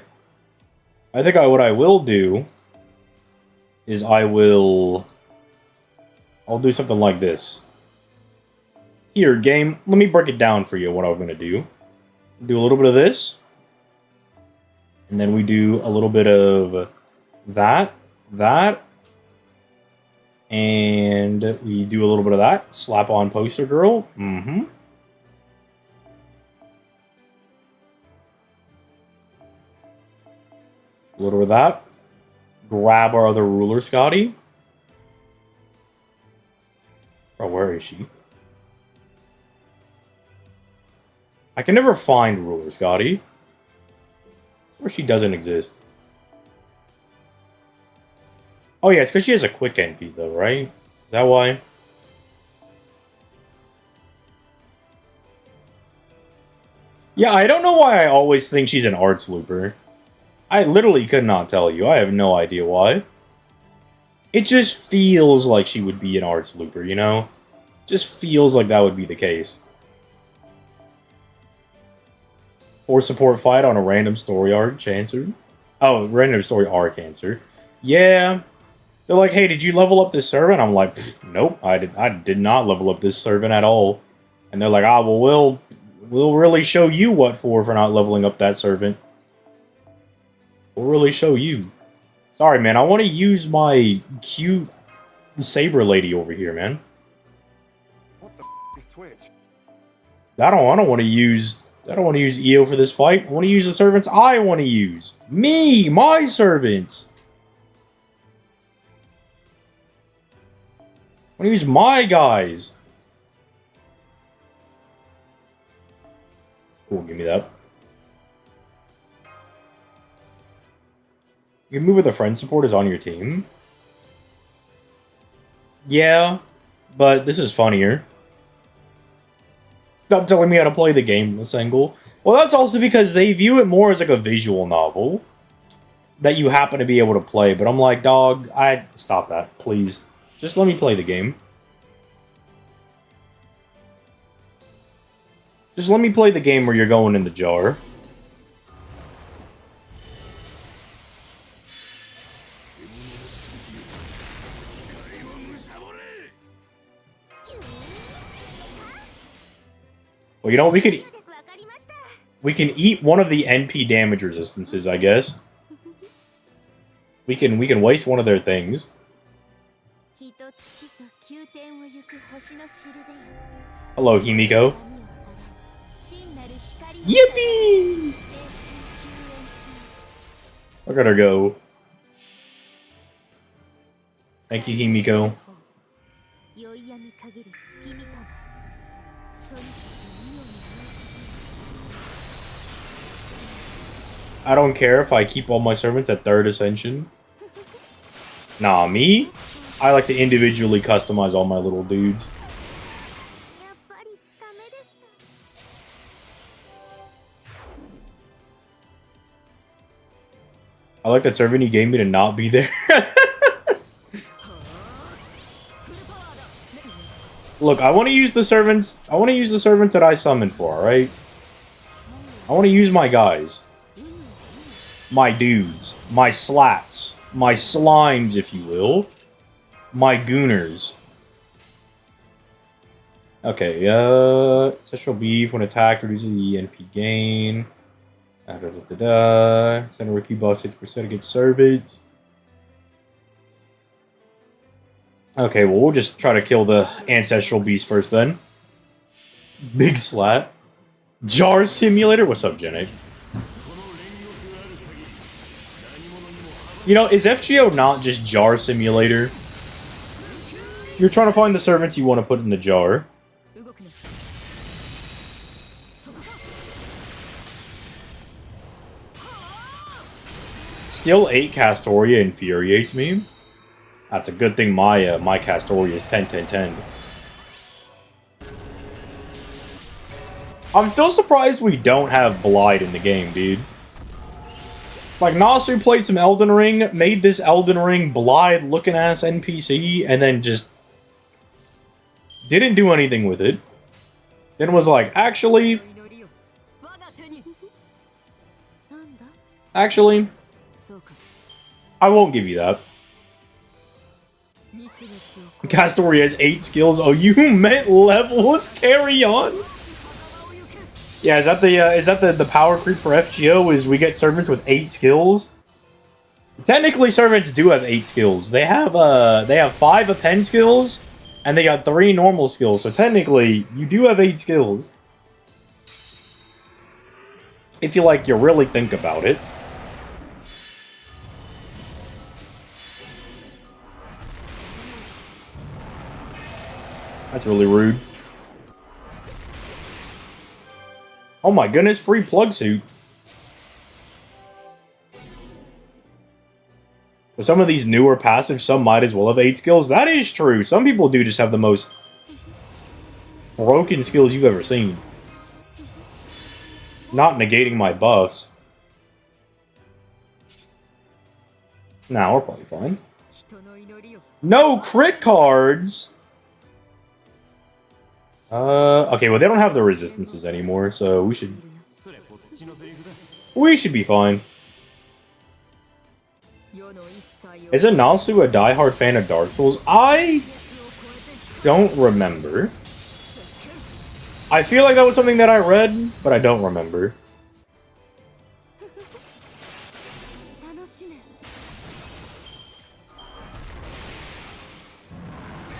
I think what I will do is I'll do something like this. Here, game, let me break it down for you what I'm going to do. Do a little bit of this. And then we do a little bit of that. And we do a little bit of that. Slap on Poster Girl. Mm-hmm. A little bit of that. Grab our other ruler, Scotty. Oh, where is she? I can never find ruler, Scotty. Or she doesn't exist. Oh yeah, it's because she has a quick NP though, right? Is that why? Yeah, I don't know why I always think she's an arts looper. I literally could not tell you. I have no idea why. It just feels like she would be an arts looper, you know? Just feels like that would be the case. Or support fight on a random story arc answer. Oh, random story arc answer. Yeah. They're like, hey, did you level up this servant? I'm like, nope, I did not level up this servant at all. And they're like, ah, well, we'll really show you what for not leveling up that servant. We'll really show you. Sorry, man, I want to use my cute saber lady over here, man. What the is Twitch? I don't want to use EO for this fight. I want to use the servants I want to use. Me, my servants. I want to use my guys. Cool, give me that. You can move with a friend support is on your team. Yeah, but this is funnier. Stop telling me how to play the game, this angle. Well, that's also because they view it more as like a visual novel that you happen to be able to play. But I'm like, dog, stop that, please. Just let me play the game. Just let me play the game where you're going in the jar. Well, you know, we can eat one of the NP damage resistances, I guess. We can waste one of their things. Hello, Himiko. Yippee! Look at her go. Thank you, Himiko. I don't care if I keep all my servants at 3rd Ascension. Nah, me? I like to individually customize all my little dudes. I like that servant he gave me to not be there. Look, I want to use the servants. I want to use the servants that I summoned for, alright? I want to use my guys. My dudes. My slats. My slimes, if you will. My gooners. Okay, Ancestral Beef, when attacked, reduces the NP gain. Center Q buffs 50% against servants. Okay, well, we'll just try to kill the Ancestral Beast first then. Big slat. Jar Simulator? What's up, Jenny? You know, is FGO not just Jar Simulator? You're trying to find the servants you want to put in the jar. Skill 8 Castoria infuriates me. That's a good thing my my Castoria is 10-10-10. I'm still surprised we don't have Blide in the game, dude. Like, Nasu played some Elden Ring, made this Elden Ring Blide-looking-ass NPC, and then just didn't do anything with it. Then was like, actually, I won't give you that. Castoria has 8 skills. Oh, you meant levels? Carry on. Yeah, is that the power creep for FGO? Is we get servants with 8 skills? Technically, servants do have 8 skills. They have 5 append skills, and they got 3 normal skills. So technically, you do have 8 skills. If you really think about it. That's really rude. Oh my goodness, free plug suit. With some of these newer passives, some might as well have 8 skills. That is true. Some people do just have the most broken skills you've ever seen. Not negating my buffs. Nah, we're probably fine. No crit cards! Okay, well they don't have the resistances anymore, so we should be fine. Isn't Nasu a diehard fan of Dark Souls? I don't remember. I feel like that was something that I read, but I don't remember.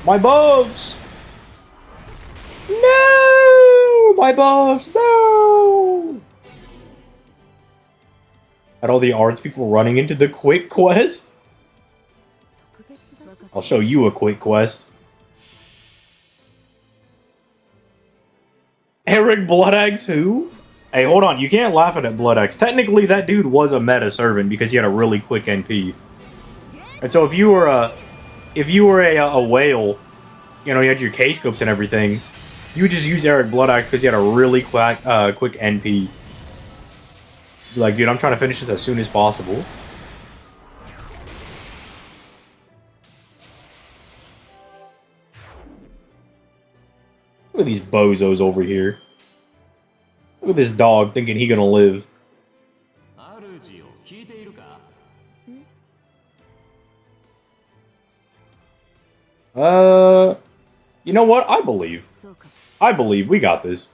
My buffs! No! My buffs! No! At all the arts people running into the quick quest? I'll show you a quick quest. Eric Bloodaxe who? Hey, hold on. You can't laugh at Bloodaxe. Technically, that dude was a meta servant because he had a really quick NP. And so if you were a whale, you know, you had your K-scopes and everything, you would just use Eric Bloodaxe because he had a really quick NP. Be like, dude, I'm trying to finish this as soon as possible. Look at these bozos over here. Look at this dog thinking he gonna live. You know what? I believe we got this.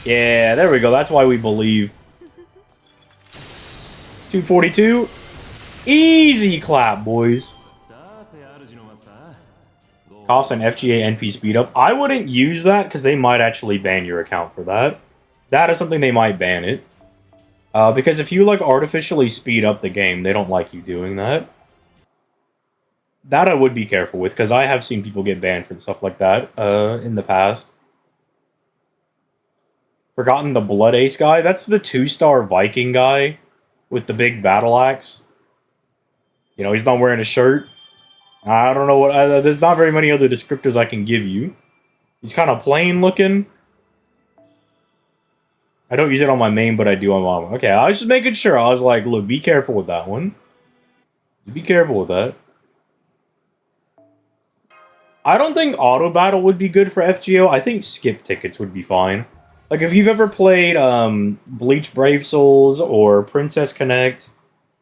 Yeah, there we go. That's why we believe. 242. Easy clap, boys. Costs an FGA NP speed up. I wouldn't use that because they might actually ban your account for that. That is something they might ban it. Because if you like artificially speed up the game, they don't like you doing that. That I would be careful with because I have seen people get banned for stuff like that in the past. Forgotten the Blood Ace guy? That's the 2-star Viking guy with the big battle axe. You know, he's not wearing a shirt. I don't know what... there's not very many other descriptors I can give you. He's kind of plain looking. I don't use it on my main, but I do on my... Okay, I was just making sure. I was like, look, be careful with that one. Be careful with that. I don't think auto battle would be good for FGO. I think skip tickets would be fine. Like, if you've ever played Bleach Brave Souls or Princess Connect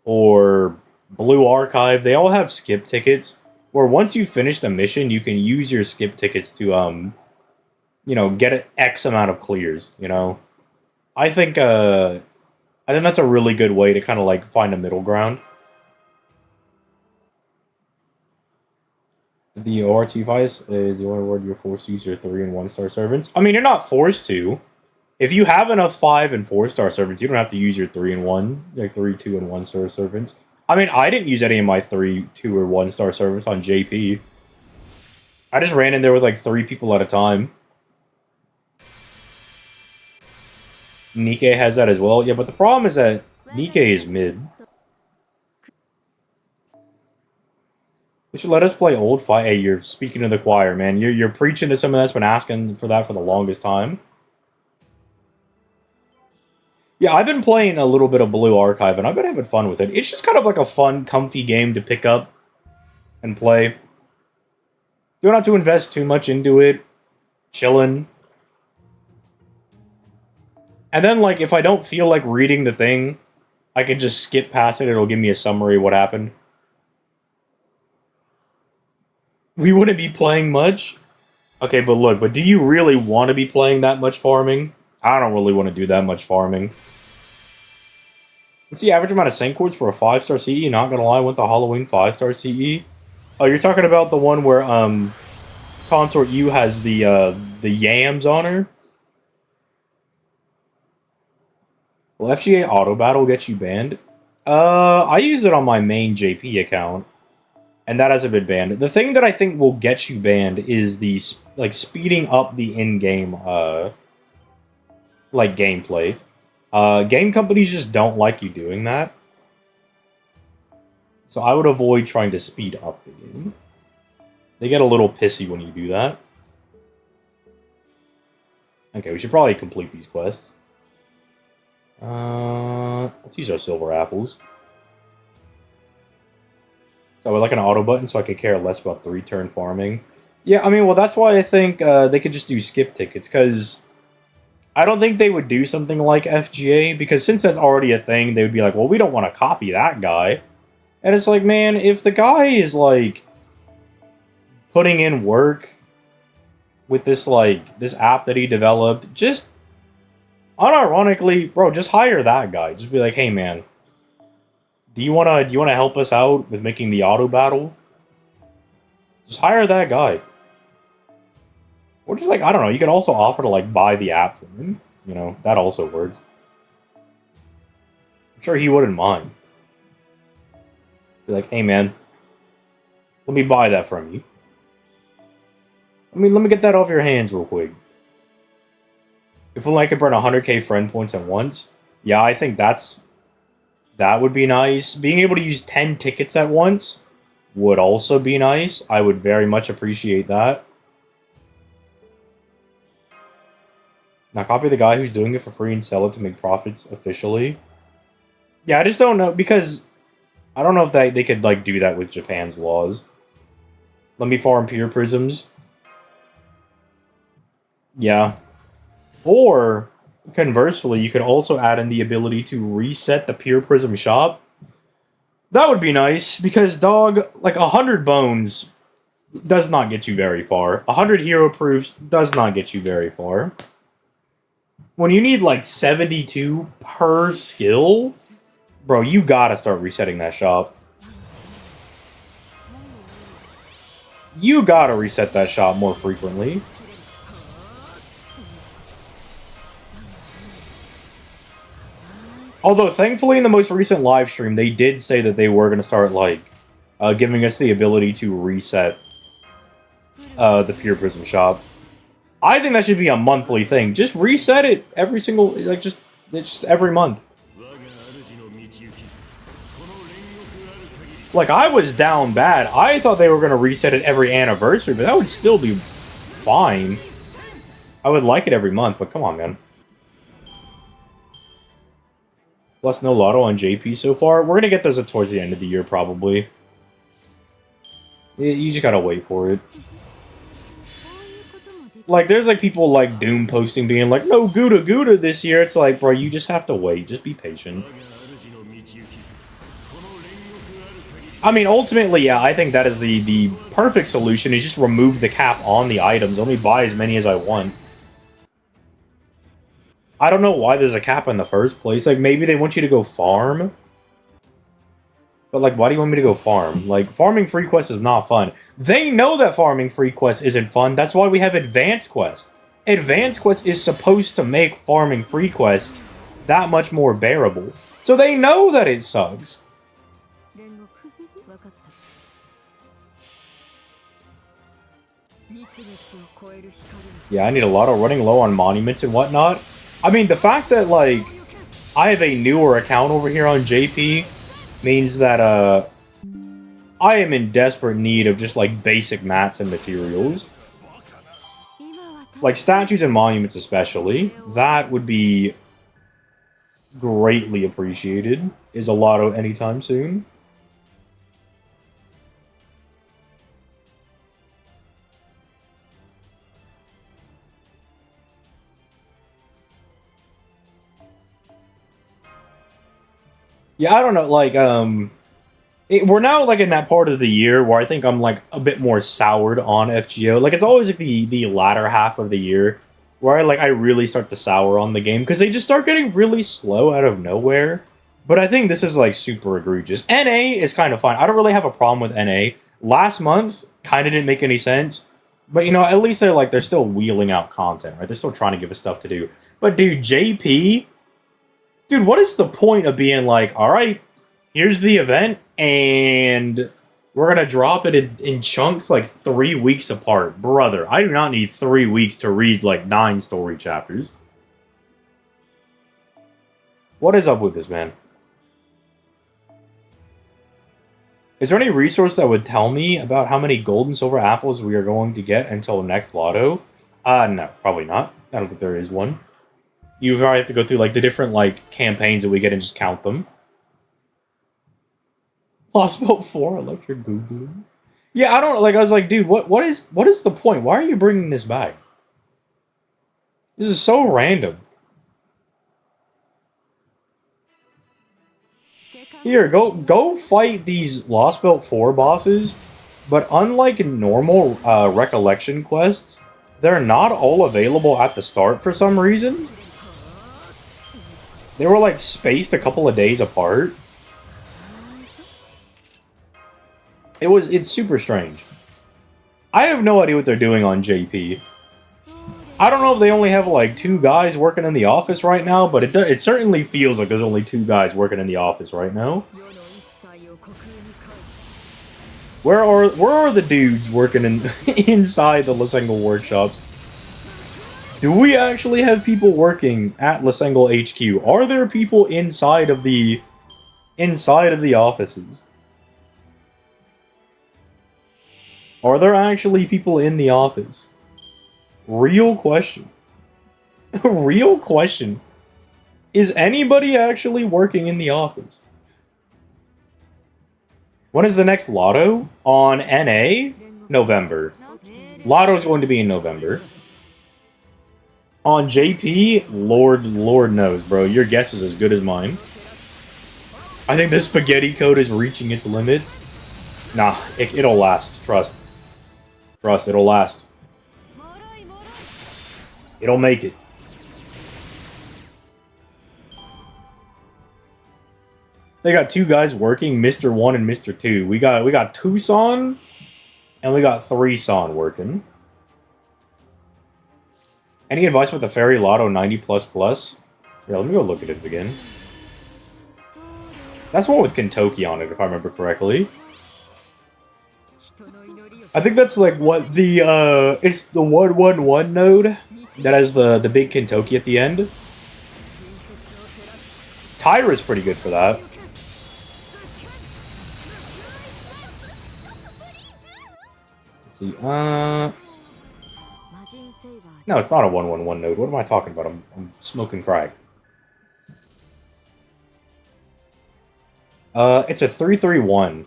or Blue Archive, they all have skip tickets. Where once you finish the mission, you can use your skip tickets to, you know, get an X amount of clears, you know? I think that's a really good way to kind of, like, find a middle ground. The ORT vice is the only word you're forced to use your 3- and 1-star servants. I mean, you're not forced to. If you have enough 5- and 4-star servants, you don't have to use your 3 and 1, like 3, 2, and 1-star servants. I mean, I didn't use any of my 3, 2, or 1-star servants on JP. I just ran in there with like 3 people at a time. Nikkei has that as well. Yeah, but the problem is that Nikkei is mid. You should let us play old fight. Hey, you're speaking to the choir, man. You're preaching to someone that's been asking for that for the longest time. Yeah, I've been playing a little bit of Blue Archive, and I've been having fun with it. It's just kind of like a fun, comfy game to pick up and play. You don't have to invest too much into it. Chilling. And then, like, if I don't feel like reading the thing, I can just skip past it. It'll give me a summary of what happened. We wouldn't be playing much. Okay, but look, but do you really want to be playing that much farming? I don't really want to do that much farming. What's the average amount of sync cords for a 5-star CE? Not gonna lie, I went the Halloween 5-star CE. Oh, you're talking about the one where Consort U has the yams on her? Will FGA auto battle get you banned? I use it on my main JP account. And that hasn't been banned. The thing that I think will get you banned is the, like, speeding up the in-game, like, gameplay. Game companies just don't like you doing that. So I would avoid trying to speed up the game. They get a little pissy when you do that. Okay, we should probably complete these quests. Let's use our silver apples. So I would like an auto button so I could care less about the return farming. Yeah, I mean, well, that's why I think they could just do skip tickets, because I don't think they would do something like FGA, because since that's already a thing, they would be like, well, we don't want to copy that guy. And it's like, man, if the guy is, like, putting in work with this, like, this app that he developed, just, unironically, bro, just hire that guy. Just be like, hey, man, do you wanna help us out with making the auto battle? Just hire that guy. Or just, like, I don't know, you could also offer to, like, buy the app from him. You know, that also works. I'm sure he wouldn't mind. Be like, hey, man, let me buy that from you. I mean, let me get that off your hands real quick. If only I could burn 100k friend points at once. Yeah, I think that would be nice. Being able to use 10 tickets at once would also be nice. I would very much appreciate that. Now copy the guy who's doing it for free and sell it to make profits officially. Yeah, I just don't know, because I don't know if they could, like, do that with Japan's laws. Let me farm pure prisms. Yeah. Or, conversely, you could also add in the ability to reset the pure prism shop. That would be nice, because, dog, like, 100 bones does not get you very far. 100 hero proofs does not get you very far. When you need, like, 72 per skill, bro, you gotta start resetting that shop. You gotta reset that shop more frequently. Although, thankfully, in the most recent live stream, they did say that they were going to start, like, giving us the ability to reset the Pure Prism shop. I think that should be a monthly thing. Just reset it every single, like, just every month. Like, I was down bad. I thought they were going to reset it every anniversary, but that would still be fine. I would like it every month, but come on, man. Plus no Lotto on JP so far. We're going to get those towards the end of the year, probably. You just gotta wait for it. Like, there's, like, people, like, Doom posting being like, no Gouda this year. It's like, bro, you just have to wait. Just be patient. I mean, ultimately, yeah, I think that is the perfect solution, is just remove the cap on the items. Only buy as many as I want. I don't know why there's a cap in the first place. Like, maybe they want you to go farm. But, like, why do you want me to go farm? Like, farming free quests is not fun. They know that farming free quests isn't fun. That's why we have Advanced Quest. Advanced Quest is supposed to make farming free quests that much more bearable. So they know that it sucks. Yeah, I need a lot of running low on monuments and whatnot. I mean, the fact that, like, I have a newer account over here on JP means that, I am in desperate need of just, like, basic mats and materials. Like, statues and monuments especially. That would be greatly appreciated. Is a Lotto anytime soon? Yeah, I don't know, like, we're now, like, in that part of the year where I think I'm, like, a bit more soured on FGO. Like, it's always, like, the latter half of the year where, I really start to sour on the game, because they just start getting really slow out of nowhere. But I think this is, like, super egregious. NA is kind of fine. I don't really have a problem with NA. Last month, kind of didn't make any sense. But, you know, at least they're still wheeling out content, right? They're still trying to give us stuff to do. But, dude, JP... Dude, what is the point of being like, alright, here's the event, and we're gonna drop it in chunks, like, 3 weeks apart? Brother, I do not need 3 weeks to read, like, 9 story chapters. What is up with this, man? Is there any resource that would tell me about how many gold and silver apples we are going to get until next Lotto? No, probably not. I don't think there is one. You probably have to go through, like, the different, like, campaigns that we get and just count them. Lostbelt 4, electric boo-boo. Yeah, I don't, like, I was like, dude, what is the point? Why are you bringing this back? This is so random. Here, go fight these Lostbelt 4 bosses, but unlike normal recollection quests, they're not all available at the start for some reason. They were, like, spaced a couple of days apart. It's super strange. I have no idea what they're doing on JP. I don't know if they only have, like, 2 guys working in the office right now, but it certainly feels like there's only 2 guys working in the office right now. Where are the dudes working inside the Lasengal workshops? Do we actually have people working at Lasengal HQ? Are there people inside of the offices? Are there actually people in the office? Real question. Real question. Is anybody actually working in the office? When is the next Lotto? On NA? November. Lotto's going to be in November. On JP? Lord knows, bro. Your guess is as good as mine. I think the spaghetti code is reaching its limits. Nah, it'll last. Trust. Trust, it'll last. It'll make it. They got 2 guys working, Mr. 1 and Mr. 2. We got Tucson and we got 3son working. Any advice with the Fairy Lotto 90++? Yeah, let me go look at it again. That's one with Kentucky on it, if I remember correctly. I think that's like what the it's the 111 node that has the big Kentucky at the end. Tyra's pretty good for that. Let's see, no, it's not a 111 node. What am I talking about? I'm smoking crack. It's a 331.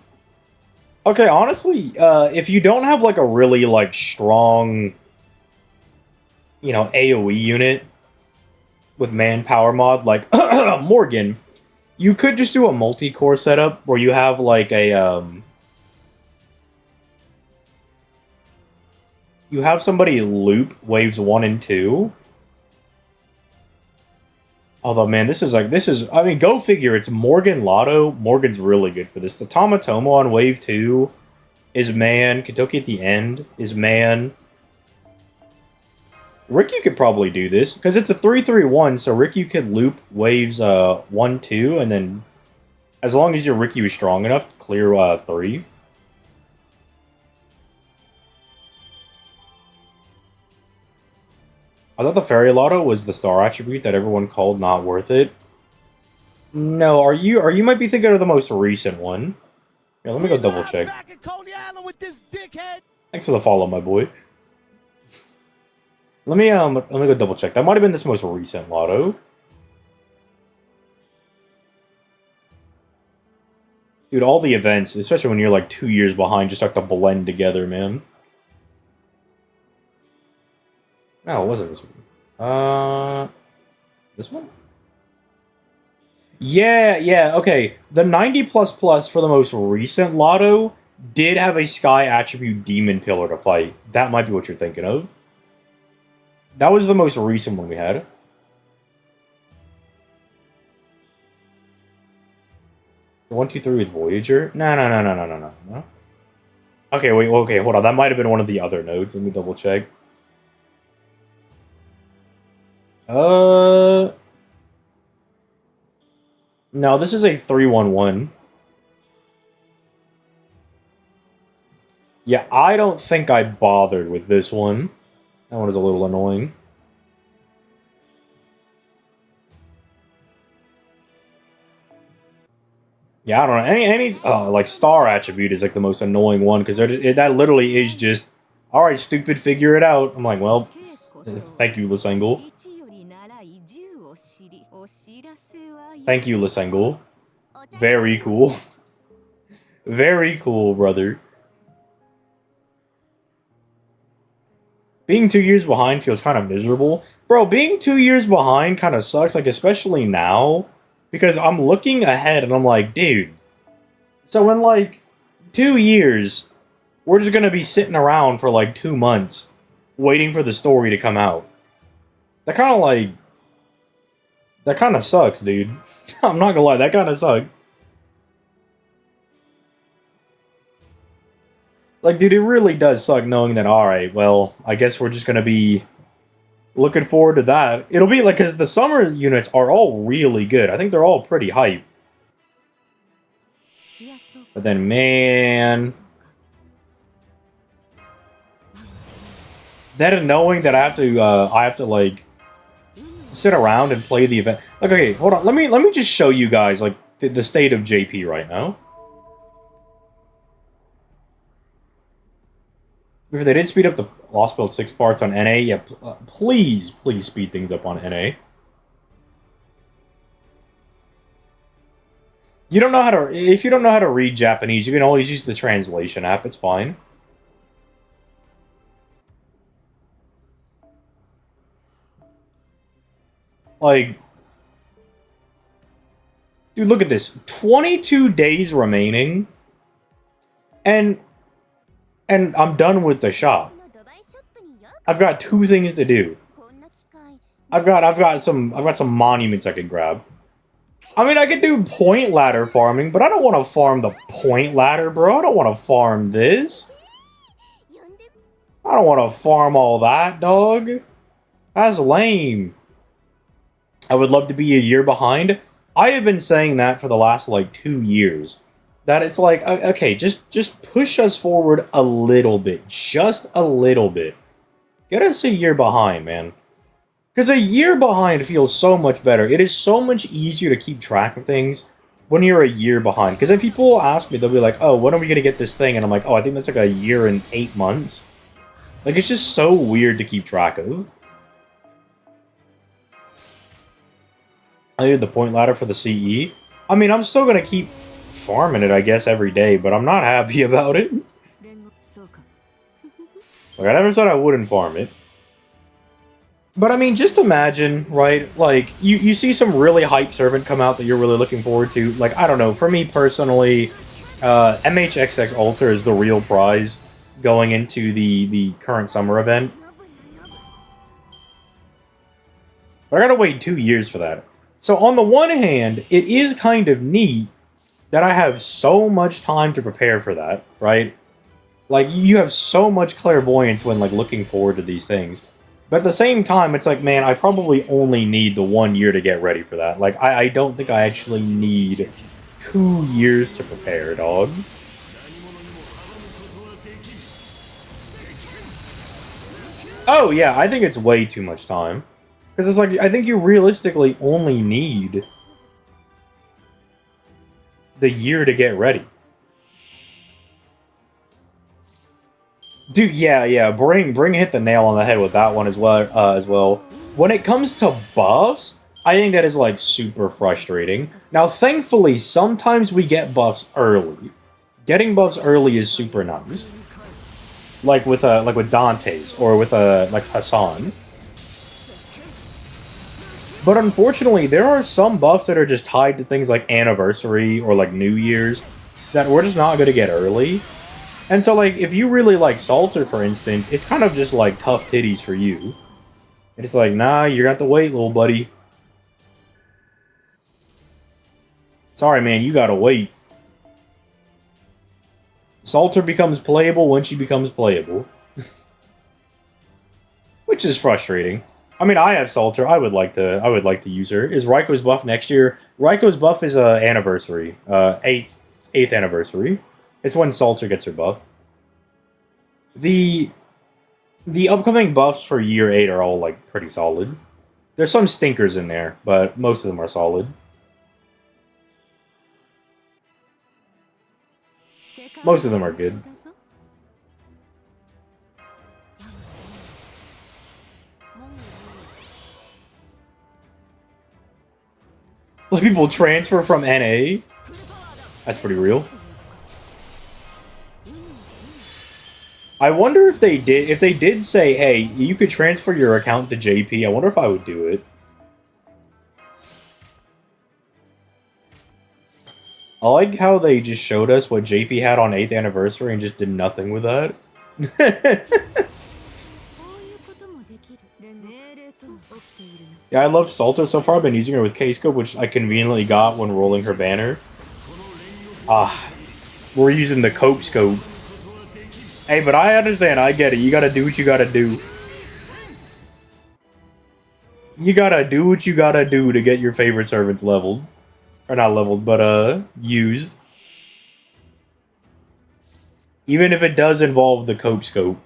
Okay, honestly, if you don't have, like, a really, like, strong, you know, AoE unit with manpower mod, like Morgan, you could just do a multi-core setup where you have, like, a, you have somebody loop waves 1 and 2. Although, man, this is, I mean, go figure, it's Morgan Lotto. Morgan's really good for this. The Tamatomo on wave 2 is man. Kentucky at the end is man. Rick, could probably do this, because it's a 3-3-1, so Rick, could loop waves 1, 2, and then, as long as your Ricky is strong enough, clear 3. I thought the Fairy Lotto was the star attribute that everyone called not worth it. No, you might be thinking of the most recent one. Yeah, let me go double check. Thanks for the follow, my boy. Let me go double check. That might have been this most recent Lotto. Dude, all the events, especially when you're like 2 years behind, just have to blend together, man. No, it wasn't this one. This one? Yeah, okay. The 90++ for the most recent Lotto did have a Sky Attribute Demon Pillar to fight. That might be what you're thinking of. That was the most recent one we had. The 1, 2, 3 with Voyager? No. Okay, wait, okay, hold on. That might have been one of the other nodes. Let me double check. No, this is a 3-1-1. Yeah, I don't think I bothered with this one. That one is a little annoying. Yeah, I don't know. Any like star attribute is like the most annoying one because that literally is just, all right, stupid, figure it out. I'm like, well, thank you, Lisangle. Thank you, Lisangle. Very cool. Very cool, brother. Being 2 years behind feels kind of miserable. Bro, being 2 years behind kind of sucks, like, especially now. Because I'm looking ahead and I'm like, dude. So in, like, 2 years, we're just gonna be sitting around for, like, 2 months. Waiting for the story to come out. That kind of, like... That kind of sucks, dude. I'm not gonna lie, that kind of sucks. Like, dude, it really does suck knowing that, alright, well, I guess we're just gonna be looking forward to that. It'll be like, because the summer units are all really good. I think they're all pretty hype. But then, man... Then knowing that I have to, like, sit around and play the event. Like, okay, hold on. Let me just show you guys, like, the state of JP right now. If they did speed up the Lostbelt 6 parts on NA, yeah, please speed things up on NA. You don't know how to... If you don't know how to read Japanese, you can always use the translation app. It's fine. Like... Dude, look at this. 22 days remaining. And I'm done with the shop. I've got 2 things to do. I've got some monuments I can grab. I mean, I could do point ladder farming, but I don't want to farm the point ladder, bro. I don't want to farm this. I don't want to farm all that, dog. That's lame. I would love to be a year behind. I have been saying that for the last, like, 2 years. That it's like, okay, just push us forward a little bit. Just a little bit. Get us a year behind, man. Because a year behind feels so much better. It is so much easier to keep track of things when you're a year behind. Because if people ask me, they'll be like, oh, when are we going to get this thing? And I'm like, oh, I think that's like a year and 8 months. Like, it's just so weird to keep track of. I did the point ladder for the CE. I mean, I'm still going to keep farming it, I guess, every day, but I'm not happy about it. Like, I never said I wouldn't farm it. But I mean, just imagine, right, like, you see some really hype servant come out that you're really looking forward to. Like, I don't know, for me personally, MHXX Alter is the real prize going into the current summer event. But I gotta wait 2 years for that. So on the one hand, it is kind of neat that I have so much time to prepare for that, right? Like, you have so much clairvoyance when, like, looking forward to these things. But at the same time, it's like, man, I probably only need the 1 year to get ready for that. Like, I don't think I actually need 2 years to prepare, dog. Oh, yeah, I think it's way too much time. Because it's like, I think you realistically only need the year to get ready. Dude, yeah, Bring hit the nail on the head with that one as well. When it comes to buffs, I think that is, like, super frustrating. Now, thankfully, sometimes we get buffs early. Getting buffs early is super nice. Like with Dante's, or with, like, Hassan. But unfortunately, there are some buffs that are just tied to things like Anniversary or, like, New Year's that we're just not going to get early. And so, like, if you really like Salter, for instance, it's kind of just, like, tough titties for you. And it's like, nah, you're gonna have to wait, little buddy. Sorry, man, you gotta wait. Salter becomes playable when she becomes playable. Which is frustrating. I mean, I have Salter. I would like to use her. Is Raiko's buff next year? Raiko's buff is anniversary. 8th anniversary. It's when Salter gets her buff. The upcoming buffs for year 8 are all, like, pretty solid. There's some stinkers in there, but most of them are solid. Most of them are good. Let people transfer from NA? That's pretty real. I wonder if they did say, hey, you could transfer your account to JP, I wonder if I would do it. I like how they just showed us what JP had on 8th anniversary and just did nothing with that. Yeah, I love Salter so far. I've been using her with K-Scope, which I conveniently got when rolling her banner. We're using the Cope Scope. Hey, but I understand. I get it. You gotta do what you gotta do. You gotta do what you gotta do to get your favorite servants leveled. Or not leveled, but, used. Even if it does involve the Cope Scope.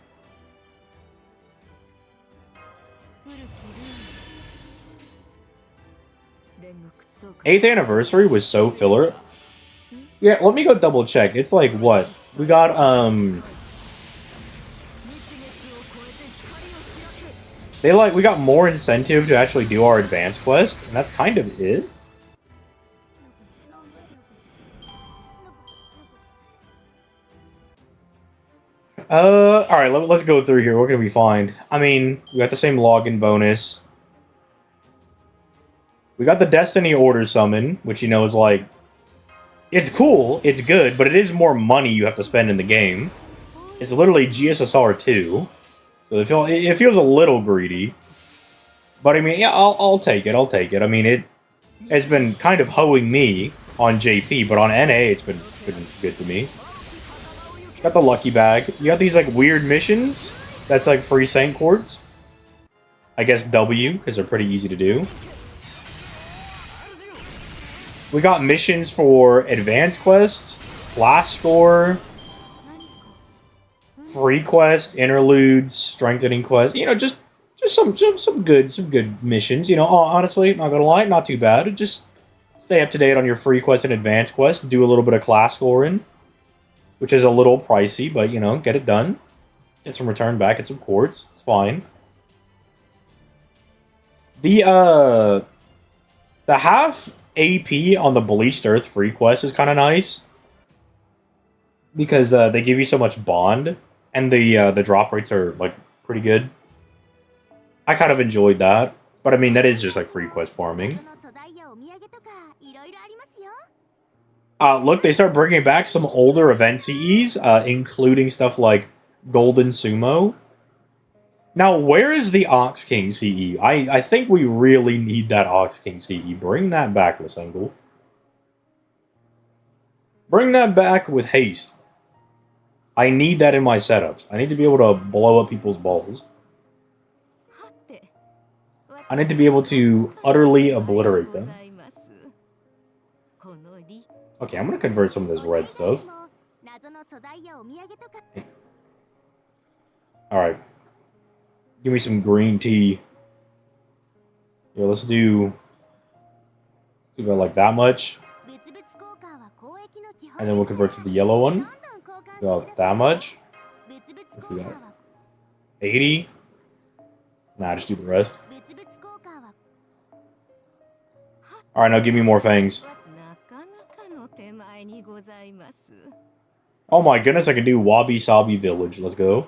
8th anniversary was so filler. Yeah, let me go double check. It's like, what? We got, we got more incentive to actually do our advanced quest, and that's kind of it. Alright, let's go through here. What can we find? I mean, we got the same login bonus. We got the Destiny Order Summon, which, you know, is like... It's cool, it's good, but it is more money you have to spend in the game. It's literally GSSR 2. So it feels a little greedy. But, I mean, yeah, I'll take it, I'll take it. I mean, it's been kind of hoeing me on JP, but on NA, it's been good to me. Got the Lucky Bag. You got these, like, weird missions. That's, like, free Saint Quartz. I guess W, because they're pretty easy to do. We got missions for Advanced Quest, Class Score, Free Quest, Interludes, Strengthening Quest. You know, just some good missions. You know, honestly, not gonna lie, not too bad. Just stay up to date on your Free Quest and Advanced Quest. Do a little bit of Class Scoring, which is a little pricey, but, you know, get it done. Get some return back, get some quartz. It's fine. The half AP on the Bleached Earth free quest is kind of nice. Because they give you so much bond, and the drop rates are, like, pretty good. I kind of enjoyed that. But, I mean, that is just, like, free quest farming. Look, they start bringing back some older event CEs, including stuff like Golden Sumo. Now, where is the Ox King CE? I think we really need that Ox King CE. Bring that back, Lisengal. Bring that back with haste. I need that in my setups. I need to be able to blow up people's balls. I need to be able to utterly obliterate them. Okay, I'm gonna convert some of this red stuff. Alright. Give me some green tea. Yeah, let's do about like that much. And then we'll convert to the yellow one. About that much. What we got? 80? Nah, just do the rest. Alright, now give me more fangs. Oh my goodness, I can do Wabi Sabi Village. Let's go.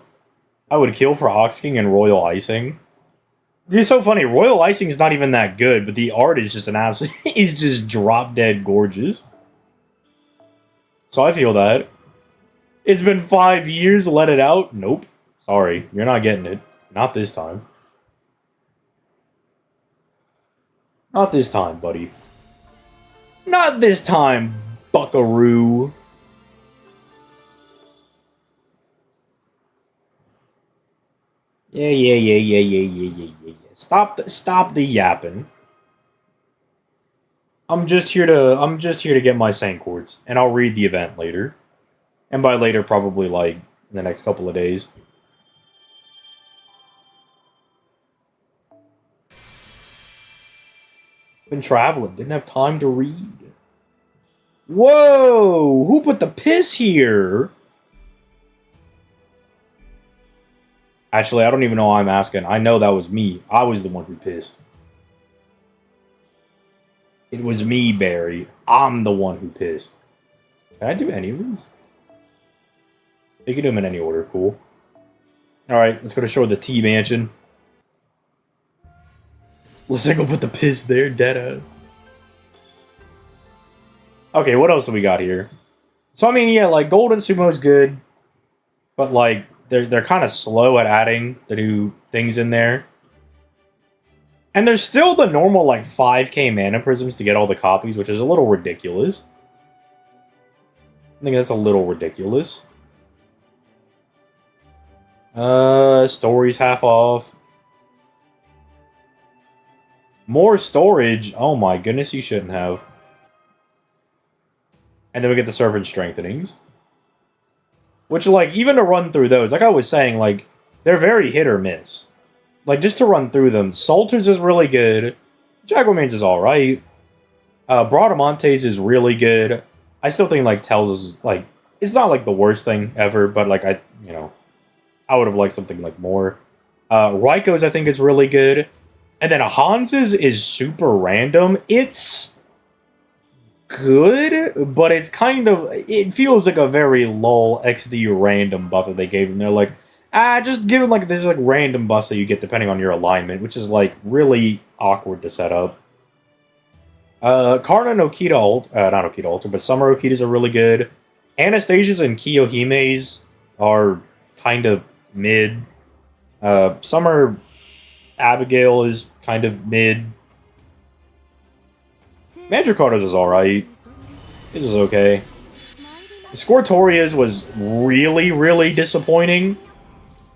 I would kill for Ox King and Royal Icing. Dude, it's so funny. Royal Icing is not even that good, but the art is just an absolute... is just drop-dead gorgeous. So I feel that. It's been 5 years, let it out? Nope. Sorry, you're not getting it. Not this time. Not this time, buddy. Not this time, buckaroo. Yeah. Stop the yapping. I'm just here to get my Saint Quartz, and I'll read the event later. And by later, probably like in the next couple of days. Been traveling, didn't have time to read. Whoa! Who put the piss here? Actually, I don't even know why I'm asking. I know that was me. I was the one who pissed. It was me, Barry. I'm the one who pissed. Can I do any of these? You can do them in any order. Cool. Alright, let's go to show the T mansion. Let's go put the piss there, deadass. Okay, what else do we got here? So, I mean, yeah, like, Golden Sumo is good. But, like, they're kind of slow at adding the new things in there. And there's still the normal, like, 5k mana prisms to get all the copies, which is a little ridiculous. I think that's a little ridiculous. Story's half off. More storage? Oh my goodness, you shouldn't have. And then we get the servant strengthenings. Which, like, even to run through those, like I was saying, like, they're very hit or miss. Like, just to run through them, Salters is really good. Jaguarman's is alright. Bradamantes is really good. I still think, like, Tells is, like, it's not, like, the worst thing ever, but, like, I would have liked something, like, more. Raiko's, I think, is really good. And then Hans's is super random. It's good, but it's kind of... It feels like a very lol XD random buff that they gave him. They're like, just give him, like, there's, like, random buffs that you get depending on your alignment, which is, like, really awkward to set up. Karna and Okita Alter, not Okita Alter, but Summer Okitas are really good. Anastasia's and Kiyohime's are kind of mid. Summer Abigail is kind of mid. Mandricarta's is alright. This is okay. Scortoria's was really, really disappointing.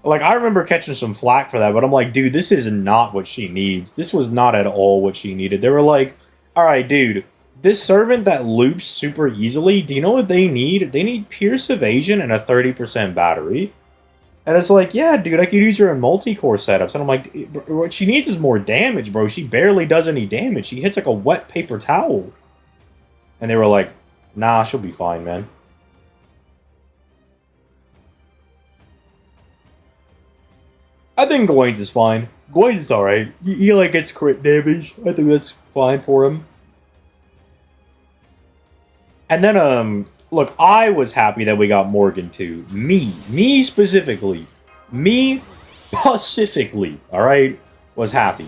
Like, I remember catching some flack for that, but I'm like, dude, this is not what she needs. This was not at all what she needed. They were like, alright, dude, this servant that loops super easily, do you know what they need? They need Pierce Evasion and a 30% battery. And it's like, yeah, dude, I could use her in multi-core setups. And I'm like, what she needs is more damage, bro. She barely does any damage. She hits like a wet paper towel. And they were like, nah, she'll be fine, man. I think Gawain's is fine. Gawain's is alright. He like gets crit damage. I think that's fine for him. And then, look, I was happy that we got Morgan too. Me specifically, alright, was happy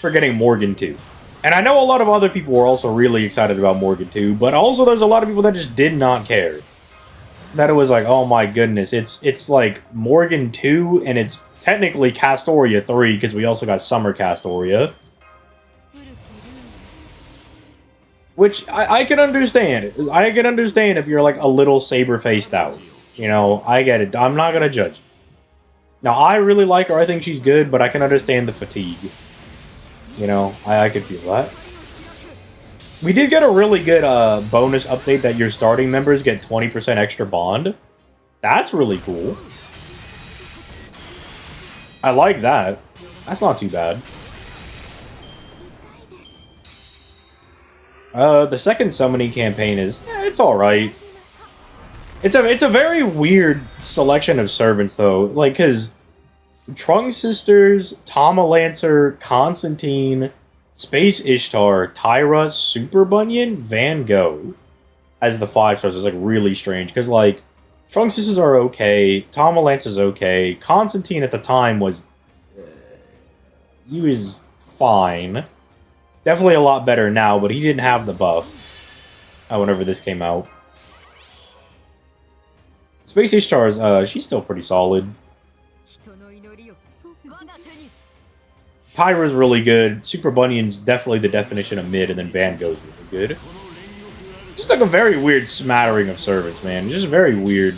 for getting Morgan too. And I know a lot of other people were also really excited about Morgan too, but also there's a lot of people that just did not care. That it was like, oh my goodness, it's like Morgan 2, and it's technically Castoria 3, because we also got Summer Castoria. Which, I can understand. I can understand if you're, like, a little saber-faced out. You know, I get it. I'm not gonna judge. Now, I really like her. I think she's good, but I can understand the fatigue. You know, I could feel that. We did get a really good bonus update that your starting members get 20% extra bond. That's really cool. I like that. That's not too bad. The second summoning campaign is, it's alright. It's a very weird selection of servants, though. Like, because Trunk Sisters, Tama Lancer, Constantine, Space Ishtar, Tyra, Super Bunyan, Van Gogh as the 5 stars is, like, really strange. Because, like, Trunk Sisters are okay, Tama Lancer's okay, Constantine at the time was... he was fine. Definitely a lot better now, but he didn't have the buff whenever this came out. Space Ishtar's, she's still pretty solid. Tyra's really good. Super Bunyan's definitely the definition of mid, and then Van Gogh's really good. Just like a very weird smattering of servants, man. Just very weird.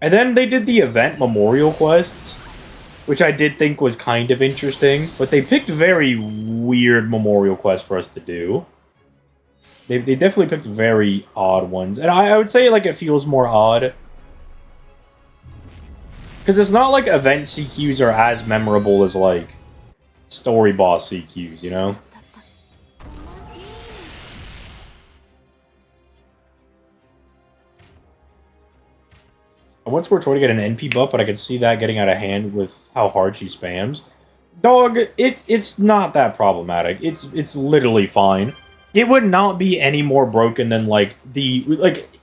And then they did the event memorial quests, which I did think was kind of interesting, but they picked very weird memorial quests for us to do. They definitely picked very odd ones, and I would say, like, it feels more odd. Because it's not like event CQs are as memorable as, like, story boss CQs, you know? once we're trying to get an NP buff, but I can see that getting out of hand with how hard she spams. Dog, it's not that problematic. It's literally fine. It would not be any more broken than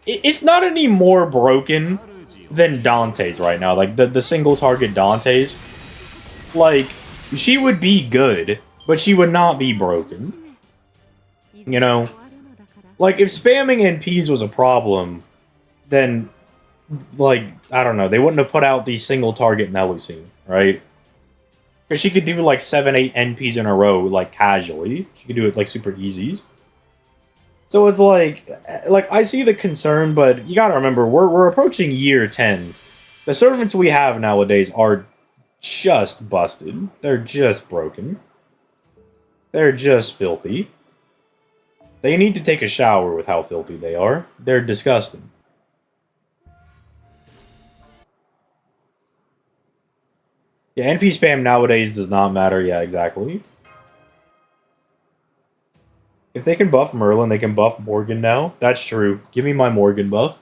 it's not any more broken than Dante's right now. Like the single target Dante's. Like, she would be good, but she would not be broken. You know? Like, if spamming NPs was a problem, then, like, I don't know, they wouldn't have put out the single target Melusine, right? Because she could do, like, 7-8 NPs in a row, like, casually. She could do it, like, super easies. So it's like, I see the concern, but you gotta remember, we're approaching year 10. The servants we have nowadays are just busted. They're just broken. They're just filthy. They need to take a shower with how filthy they are. They're disgusting. Yeah, NP spam nowadays does not matter. Yeah, exactly. If they can buff Merlin, they can buff Morgan now. That's true. Give me my Morgan buff.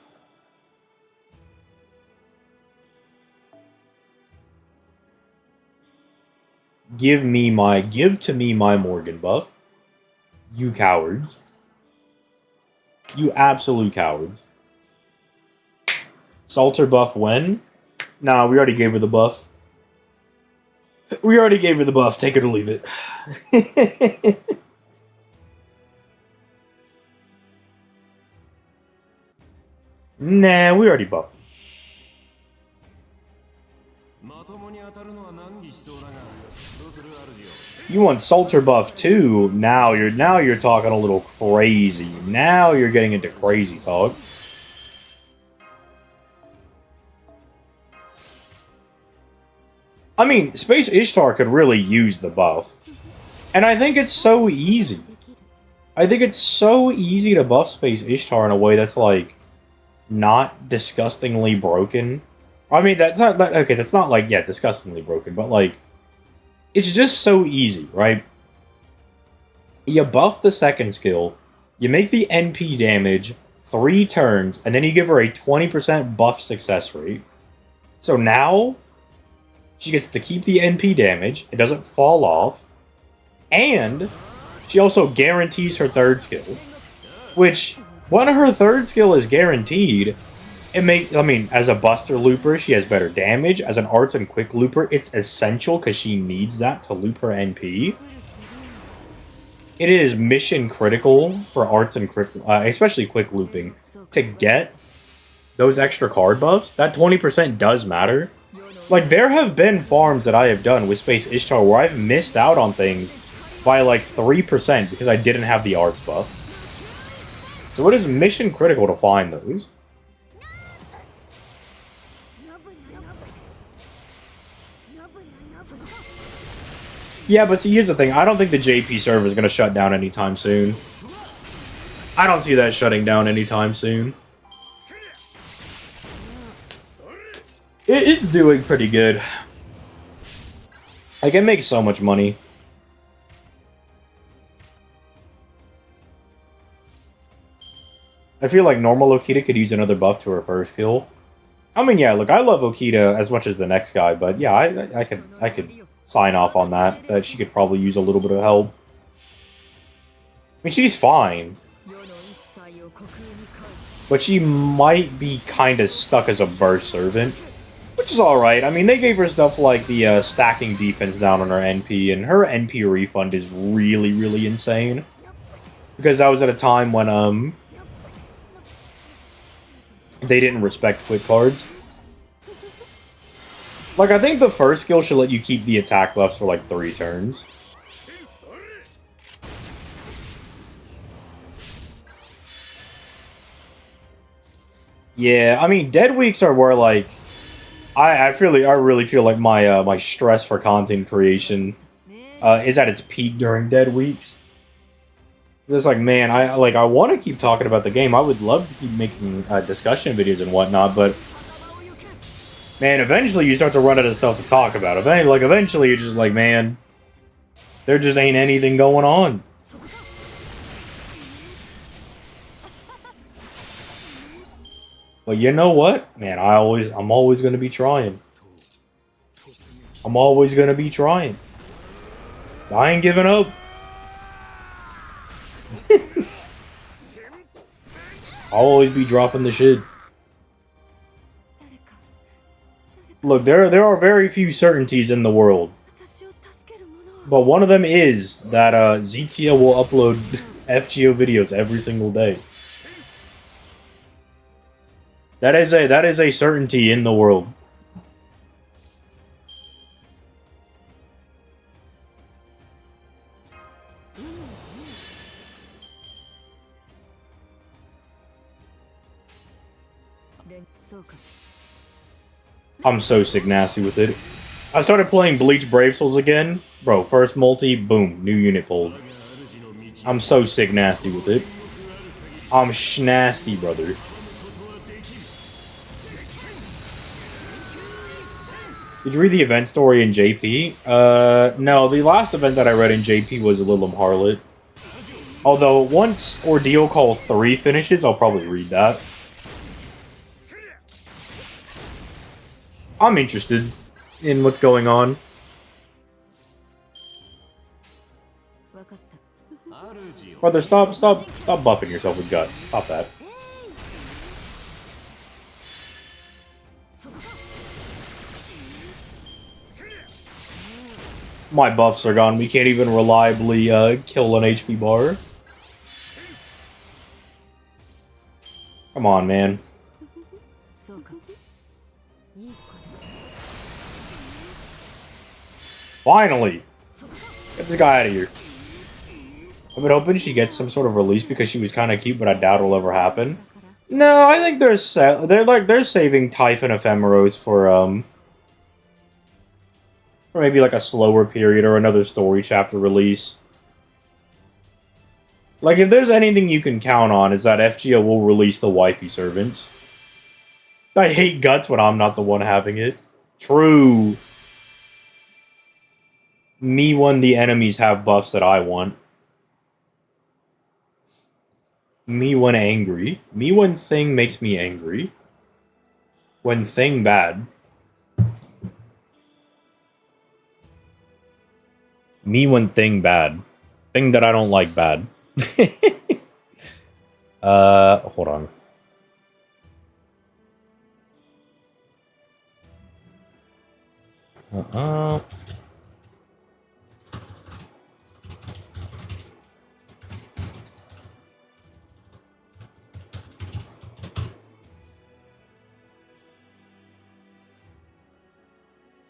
Give to me my Morgan buff. You cowards. You absolute cowards. Salter buff when? Nah, we already gave her the buff. We already gave her the buff. Take it or leave it. Nah, we already buffed. You want Salter buff too? Now you're talking a little crazy. Now you're getting into crazy talk. I mean, Space Ishtar could really use the buff. And I think it's so easy. I think it's so easy to buff Space Ishtar in a way that's, like, not disgustingly broken. I mean, that's not... Okay, that's not, like, yeah, disgustingly broken, but, like, it's just so easy, right? You buff the second skill, you make the NP damage 3 turns, and then you give her a 20% buff success rate. So now... she gets to keep the NP damage, it doesn't fall off, and she also guarantees her third skill. Which, when her third skill is guaranteed, I mean, as a Buster Looper, she has better damage. As an Arts and Quick Looper, it's essential because she needs that to loop her NP. It is mission critical for Arts and especially Quick Looping, to get those extra card buffs. That 20% does matter. Like, there have been farms that I have done with Space Ishtar where I've missed out on things by, like, 3% because I didn't have the arts buff. So it is mission critical to find those. Yeah, but see, here's the thing. I don't think the JP server is going to shut down anytime soon. I don't see that shutting down anytime soon. It's doing pretty good. I can make so much money. I feel like normal Okita could use another buff to her first skill. I mean, yeah, look, I love Okita as much as the next guy, but yeah, I could sign off on that. That she could probably use a little bit of help. I mean, she's fine. But she might be kind of stuck as a burst servant. Which is alright. I mean, they gave her stuff like the stacking defense down on her NP, and her NP refund is really, really insane. Because that was at a time when, they didn't respect quick cards. Like, I think the first skill should let you keep the attack buffs for, like, 3 turns. Yeah, I mean, dead weeks are where, like... I really feel like my my stress for content creation is at its peak during dead weeks. It's like, man, I want to keep talking about the game. I would love to keep making discussion videos and whatnot, but man, eventually you start to run out of stuff to talk about. Eventually you're just like, man, there just ain't anything going on. But you know what? Man, I'm always gonna be trying. I'm always gonna be trying. I ain't giving up. I'll always be dropping the shit. Look, there are very few certainties in the world. But one of them is that ZTL will upload FGO videos every single day. That is a certainty in the world. I'm so sick nasty with it. I started playing Bleach Brave Souls again. Bro, first multi, boom, new unit pulled. I'm so sick nasty with it. I'm schnasty, brother. Did you read the event story in JP? No, the last event that I read in JP was Lilum Harlot. Although, once Ordeal Call 3 finishes, I'll probably read that. I'm interested in what's going on. Brother, stop buffing yourself with guts. Stop that. My buffs are gone. We can't even reliably kill an HP bar. Come on, man. Finally! Get this guy out of here. I've been hoping she gets some sort of release because she was kind of cute, but I doubt it'll ever happen. No, I think they're saving Typhon Ephemeros for maybe like a slower period or another story chapter release. Like, if there's anything you can count on, is that FGO will release the wifey servants. I hate guts when I'm not the one having it. True. Me when the enemies have buffs that I want. Me when angry. Me when thing makes me angry. When thing bad. Me when thing bad. Thing that I don't like bad. Hold on.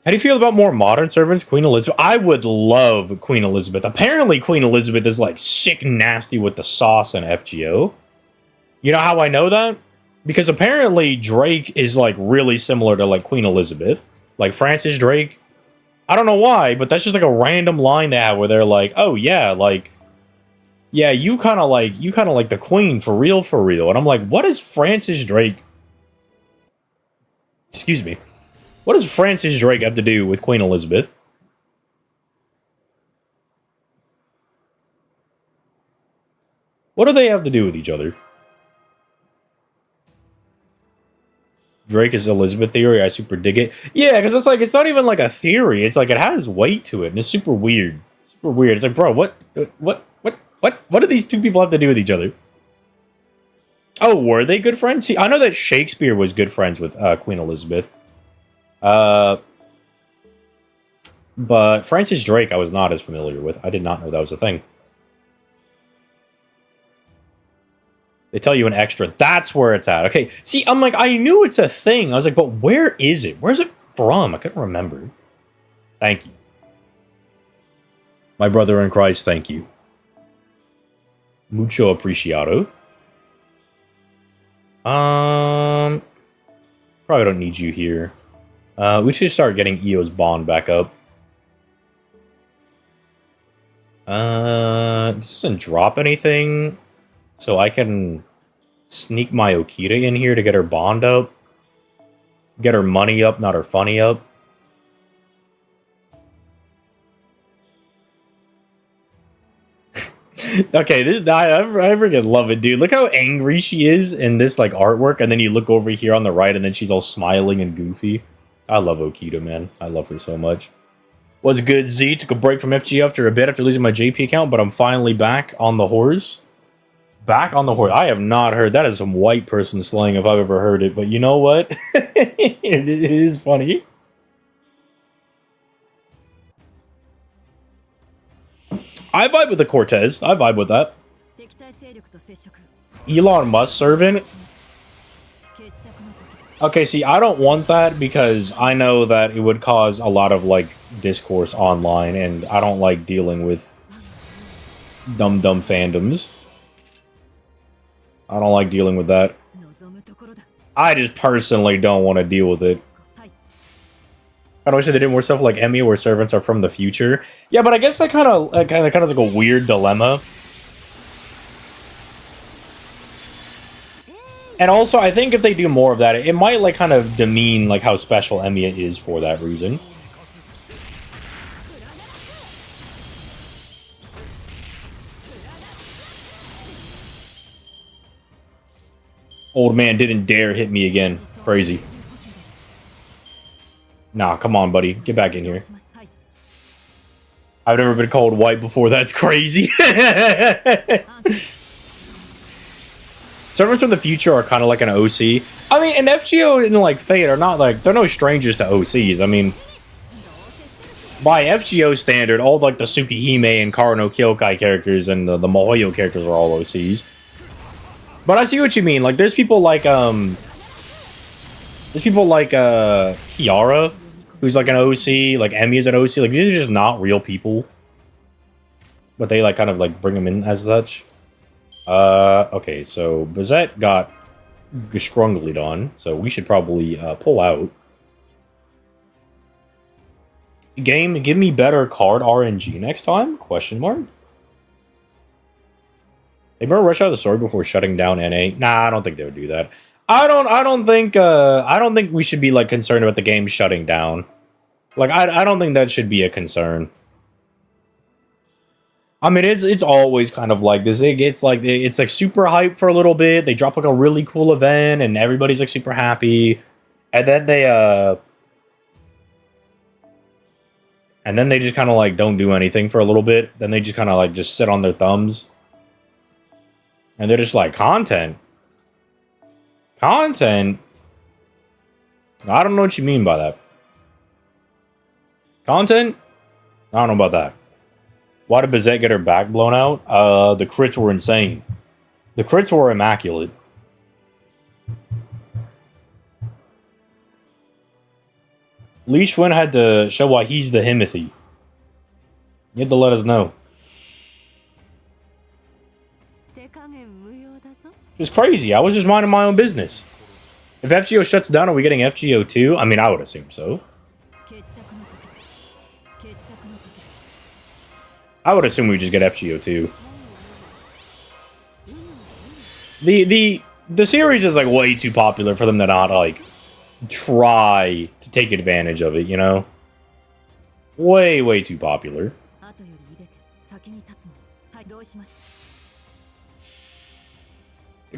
How do you feel about more modern servants, Queen Elizabeth? I would love Queen Elizabeth. Apparently, Queen Elizabeth is, like, sick nasty with the sauce and FGO. You know how I know that? Because apparently Drake is, like, really similar to, like, Queen Elizabeth. Like, Francis Drake. I don't know why, but that's just, like, a random line they have where they're like, oh, yeah, like... Yeah, you kind of like the Queen, for real, for real. And I'm like, what is Francis Drake... Excuse me. What does Francis Drake have to do with Queen Elizabeth? What do they have to do with each other? Drake is Elizabeth theory. I super dig it. Yeah, because it's like, it's not even like a theory. It's like, it has weight to it, and it's super weird. Super weird. It's like, bro, what do these two people have to do with each other? Oh, were they good friends? See, I know that Shakespeare was good friends with Queen Elizabeth. But Francis Drake, I was not as familiar with. I did not know that was a thing. They tell you an extra. That's where it's at. Okay. See, I'm like, I knew it's a thing. I was like, but where is it? Where's it from? I couldn't remember. Thank you. My brother in Christ, thank you. Mucho apreciado. Probably don't need you here. We should start getting Eo's bond back up. This doesn't drop anything. So I can sneak my Okita in here to get her bond up. Get her money up, not her funny up. Okay, I freaking love it, dude. Look how angry she is in this like artwork, and then you look over here on the right, and then she's all smiling and goofy. I love Okita, man. I love her so much. What's good, Z? Took a break from FG after a bit after losing my JP account, but I'm finally back on the horse. Back on the horse. I have not heard. That is some white person slang if I've ever heard it, but you know what? It is funny. I vibe with the Cortez. I vibe with that. Elon Musk servant. Okay, see, I don't want that because I know that it would cause a lot of, like, discourse online, and I don't like dealing with dumb fandoms. I don't like dealing with that. I just personally don't want to deal with it. I wish they did more stuff like Emmy where servants are from the future. Yeah, but I guess that kind of like a weird dilemma. And also, I think if they do more of that, it might like kind of demean like how special Emmy is for that reason. Old man didn't dare hit me again. Crazy. Nah, come on, buddy. Get back in here. I've never been called white before. That's crazy. Servants from the future are kind of like an OC. I mean, and FGO and like Fate are not like, they're no strangers to OCs. I mean, by FGO standard, all like the Tsukihime and Karo Kyokai characters and the Mihoyo characters are all OCs. But I see what you mean. Like, there's people like Kiara, who's like an OC, like Emmy is an OC. Like, these are just not real people. But they like kind of like bring them in as such. Okay, so Bazette got Geskrunglied on, so we should probably pull out. Game, give me better card RNG next time? Question mark. They better rush out of the story before shutting down NA. Nah, I don't think they would do that. I don't think we should be like concerned about the game shutting down. Like I don't think that should be a concern. I mean, it's always kind of like this. It's like super hype for a little bit. They drop like a really cool event, and everybody's like super happy, and then they just kind of like don't do anything for a little bit. Then they just kind of like just sit on their thumbs, and they're just like content. I don't know what you mean by that. Content? I don't know about that. Why did Bazette get her back blown out? The crits were insane. The crits were immaculate. Lee Schwinn had to show why he's the Himothy. You had to let us know. It's crazy. I was just minding my own business. If FGO shuts down, are we getting FGO 2? I mean, I would assume so. I would assume we just get FGO 2. The series is like way too popular for them to not like try to take advantage of it, you know? Way too popular.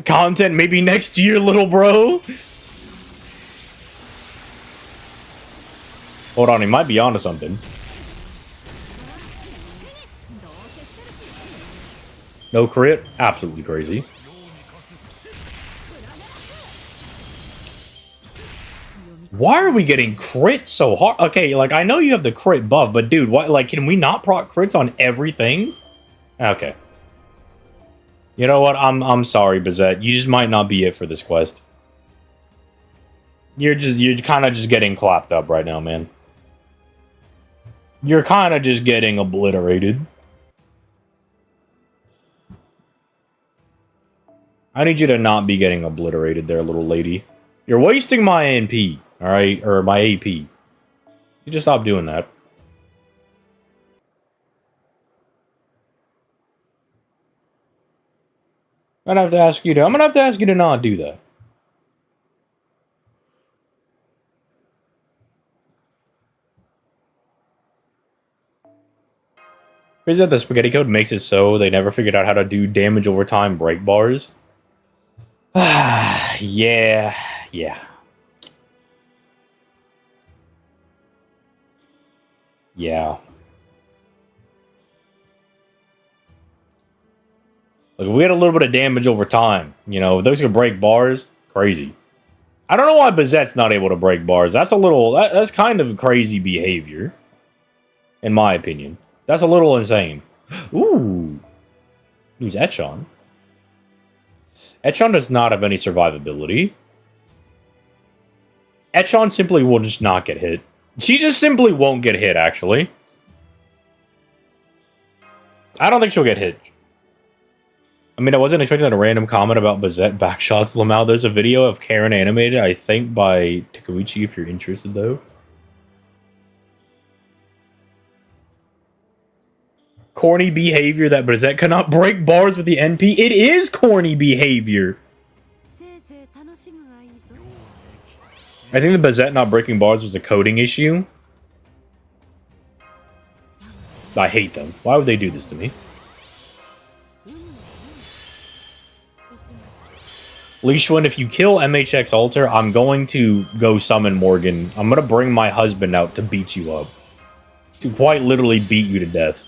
Content maybe next year, little bro. Hold on, he might be onto something. No crit? Absolutely crazy. Why are we getting crits so hard? Okay, like, I know you have the crit buff, but dude, what, like, can we not proc crits on everything? Okay. You know what? I'm sorry, Bazette. You just might not be it for this quest. You're kind of just getting clapped up right now, man. You're kind of just getting obliterated. I need you to not be getting obliterated there, little lady. You're wasting my ANP, alright? Or my AP. You just stop doing that. I'm gonna have to ask you to not do that. Is that the spaghetti code makes it so they never figured out how to do damage over time break bars? Yeah. Like, if we had a little bit of damage over time, you know, if those could break bars, crazy. I don't know why Bazette's not able to break bars. That's a little... That's kind of crazy behavior. In my opinion. That's a little insane. Ooh. Use Echon. Echon does not have any survivability. Echon simply will just not get hit. She just simply won't get hit, actually. I don't think she'll get hit. I mean, I wasn't expecting a random comment about Bazette backshots Lamau. There's a video of Karen animated, I think, by Takeuchi, if you're interested, though. Corny behavior that Bazette cannot break bars with the NP. It is corny behavior. I think the Bazette not breaking bars was a coding issue. I hate them. Why would they do this to me? Leishwin, if you kill MHX Alter, I'm going to go summon Morgan. I'm going to bring my husband out to beat you up. To quite literally beat you to death.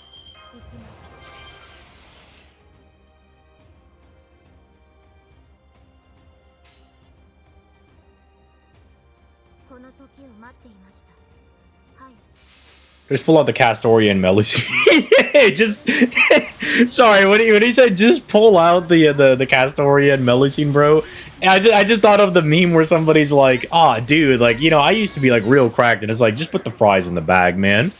Just pull out the Castorian Melusi. Just sorry, when he said just pull out the Castorian Melusine, bro. I just thought of the meme where somebody's like, "Ah, dude, like, you know, I used to be like real cracked," and it's like, just put the fries in the bag, man.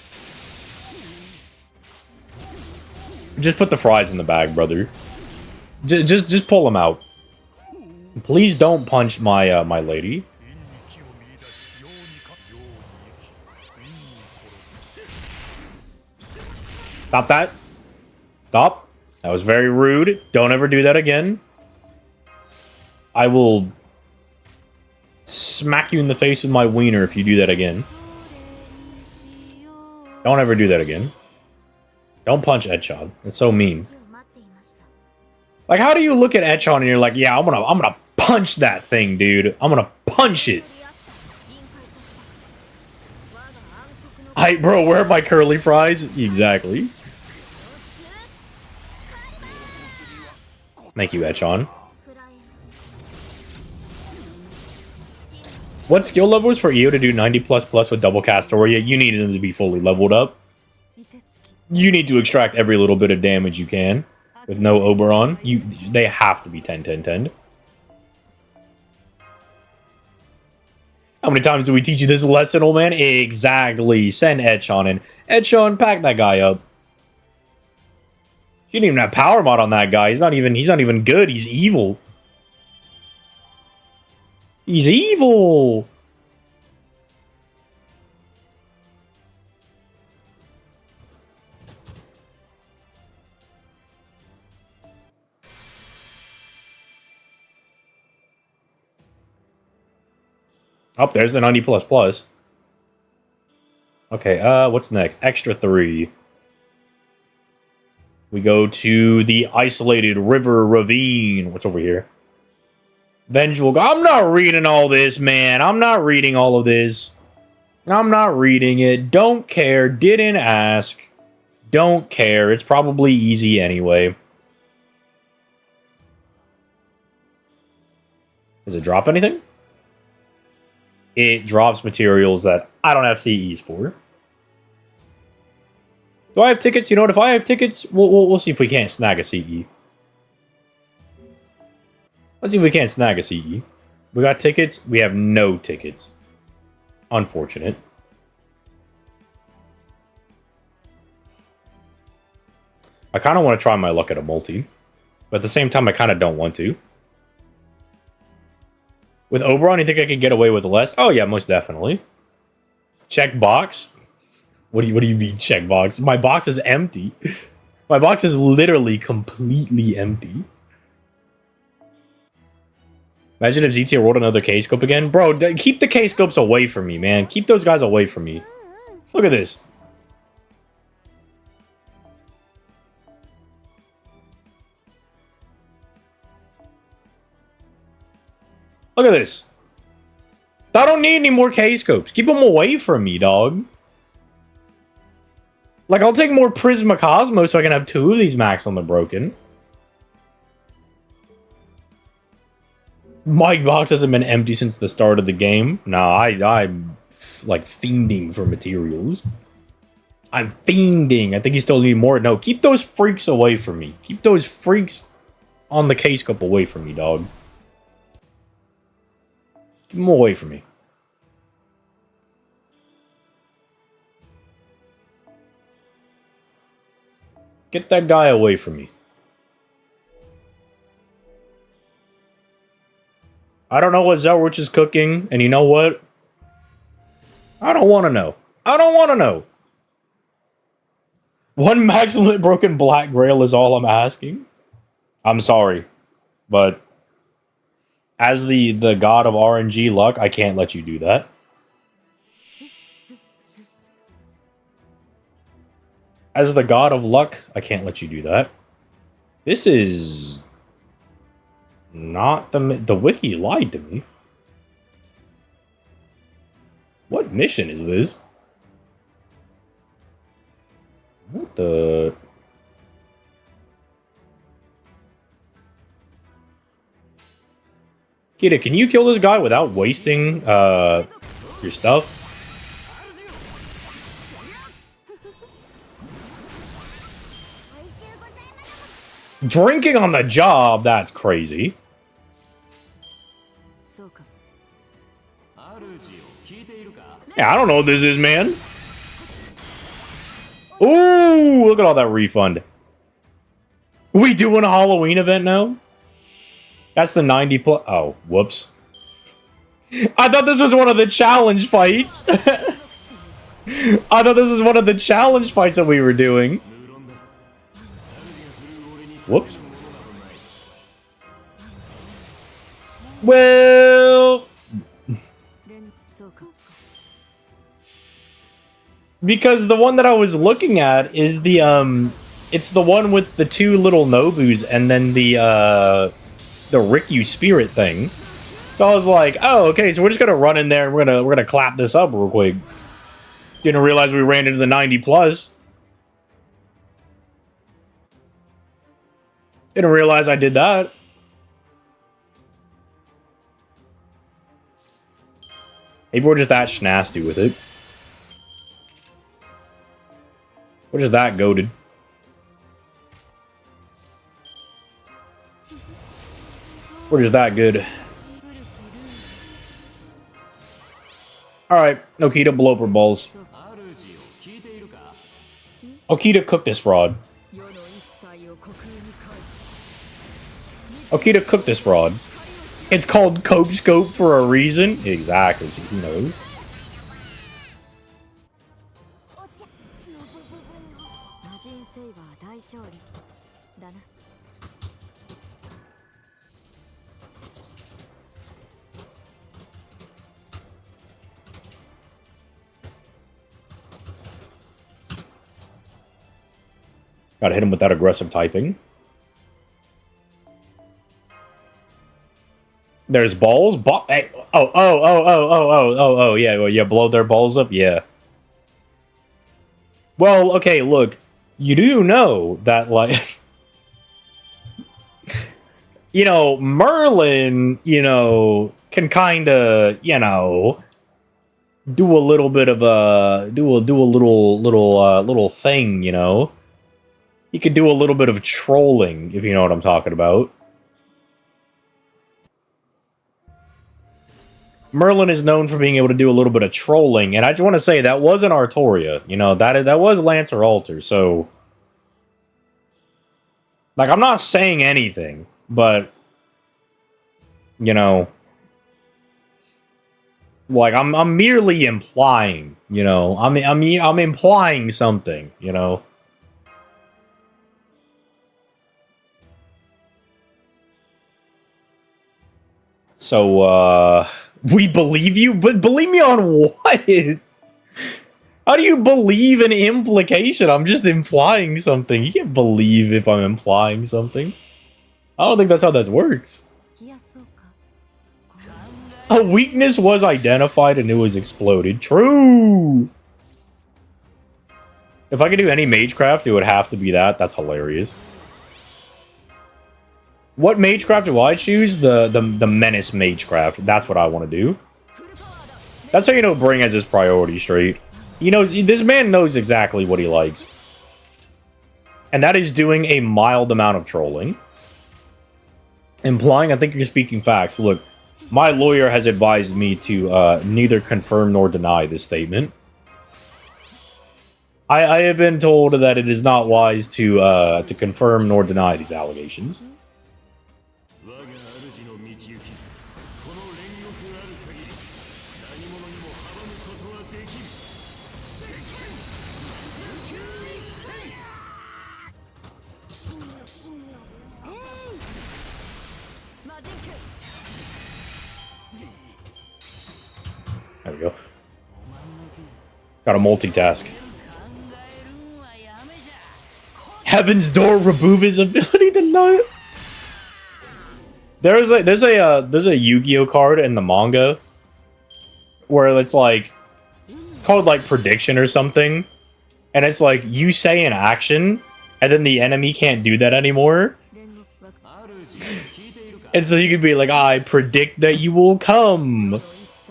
Just put the fries in the bag, brother. Just pull them out. Please don't punch my my lady. Stop that. Stop. That was very rude. Don't ever do that again. I will smack you in the face with my wiener if you do that again. Don't ever do that again. Don't punch Echon. It's so mean. Like, how do you look at Echon and you're like, yeah, I'm gonna punch that thing, dude. I'm gonna punch it. Bro, where are my curly fries? Exactly. Thank you, Echon. What skill level is for Yugioh to do 90++ with double Castoria? You need them to be fully leveled up. You need to extract every little bit of damage you can. With no Oberon. They have to be 10-10-10. How many times do we teach you this lesson, old man? Exactly. Send Echon in. Echon, pack that guy up. You didn't even have power mod on that guy. He's not even good. He's evil. He's evil. Oh, there's the 90++. Okay, what's next? Extra 3. We go to the isolated river ravine. What's over here? Vengeful. I'm not reading all this, man. I'm not reading all of this. I'm not reading it. Don't care. Didn't ask. Don't care. It's probably easy anyway. Does it drop anything? It drops materials that I don't have CEs for. Do I have tickets? You know what? If I have tickets, we'll see if we can't snag a CE. Let's see if we can't snag a CE. We got tickets. We have no tickets. Unfortunate. I kind of want to try my luck at a multi. But at the same time, I kind of don't want to. With Oberon, you think I could get away with less? Oh, yeah, most definitely. Check box. What do you mean check box? My box is empty. My box is literally completely empty. Imagine if ZTL rolled another K-scope again. Bro, keep the K-scopes away from me, man. Keep those guys away from me. Look at this. Look at this. I don't need any more K-scopes. Keep them away from me, dog. Like, I'll take more Prisma Cosmo so I can have 2 of these max on the broken. My box hasn't been empty since the start of the game. Nah, I'm like fiending for materials. I'm fiending. I think you still need more. No, keep those freaks away from me. Keep those freaks on the K-scope away from me, dog. Keep them away from me. Get that guy away from me. I don't know what Zelrich is cooking, and you know what? I don't want to know. I don't want to know. 1 max limit broken Black Grail is all I'm asking. I'm sorry, but as the god of RNG luck, I can't let you do that. As the god of luck, I can't let you do that. This is not the wiki lied to me. What mission is this? What the? Kida, can you kill this guy without wasting your stuff? Drinking on the job, that's crazy. Yeah, I don't know what this is, man. Ooh, look at all that refund. We doing a Halloween event now? That's the 90 plus. Oh, whoops. I thought this was one of the challenge fights. I thought this was one of the challenge fights that we were doing. Whoops. Well, because the one that I was looking at is the it's the one with the 2 little Nobus and then the Rikyu spirit thing. So I was like, oh, okay, so we're just gonna run in there and we're gonna clap this up real quick. Didn't realize we ran into the 90 plus. Didn't realize I did that. Maybe we're just that schnasty with it. We're just that goated. We're just that good. Alright, Okita, blow up her balls. Okita, cook this fraud. Okita, cook this fraud. It's called Cope Scope for a reason. Exactly, so who knows? Gotta hit him with that aggressive typing. There's balls? Hey, yeah, well, yeah, blow their balls up? Yeah. Well, okay, look. You do know that, like... you know, Merlin, you know, can kinda, you know... do a little bit of a... do a little thing, you know? He could do a little bit of trolling, if you know what I'm talking about. Merlin is known for being able to do a little bit of trolling, and I just want to say that wasn't Artoria. You know, that was Lancer Alter, so... like, I'm not saying anything, but... you know... like, I'm merely implying, you know? I'm implying something, you know? So, we believe you? But believe me on what? How do you believe an implication? I'm just implying something. You can't believe if I'm implying something. I don't think that's how that works. A weakness was identified and it was exploded. True! If I could do any magecraft, it would have to be that. That's hilarious. What magecraft do I choose? The menace magecraft. That's what I want to do. That's how you know Bring has his priorities straight. He knows, this man knows exactly what he likes. And that is doing a mild amount of trolling. Implying, I think you're speaking facts. Look, my lawyer has advised me to neither confirm nor deny this statement. I have been told that it is not wise to confirm nor deny these allegations. There we go. Gotta multitask. Heaven's Door remove his ability to nut. There's a Yu-Gi-Oh card in the manga where it's like, it's called like prediction or something, and it's like you say an action and then the enemy can't do that anymore. And so you could be like, I predict that you will come.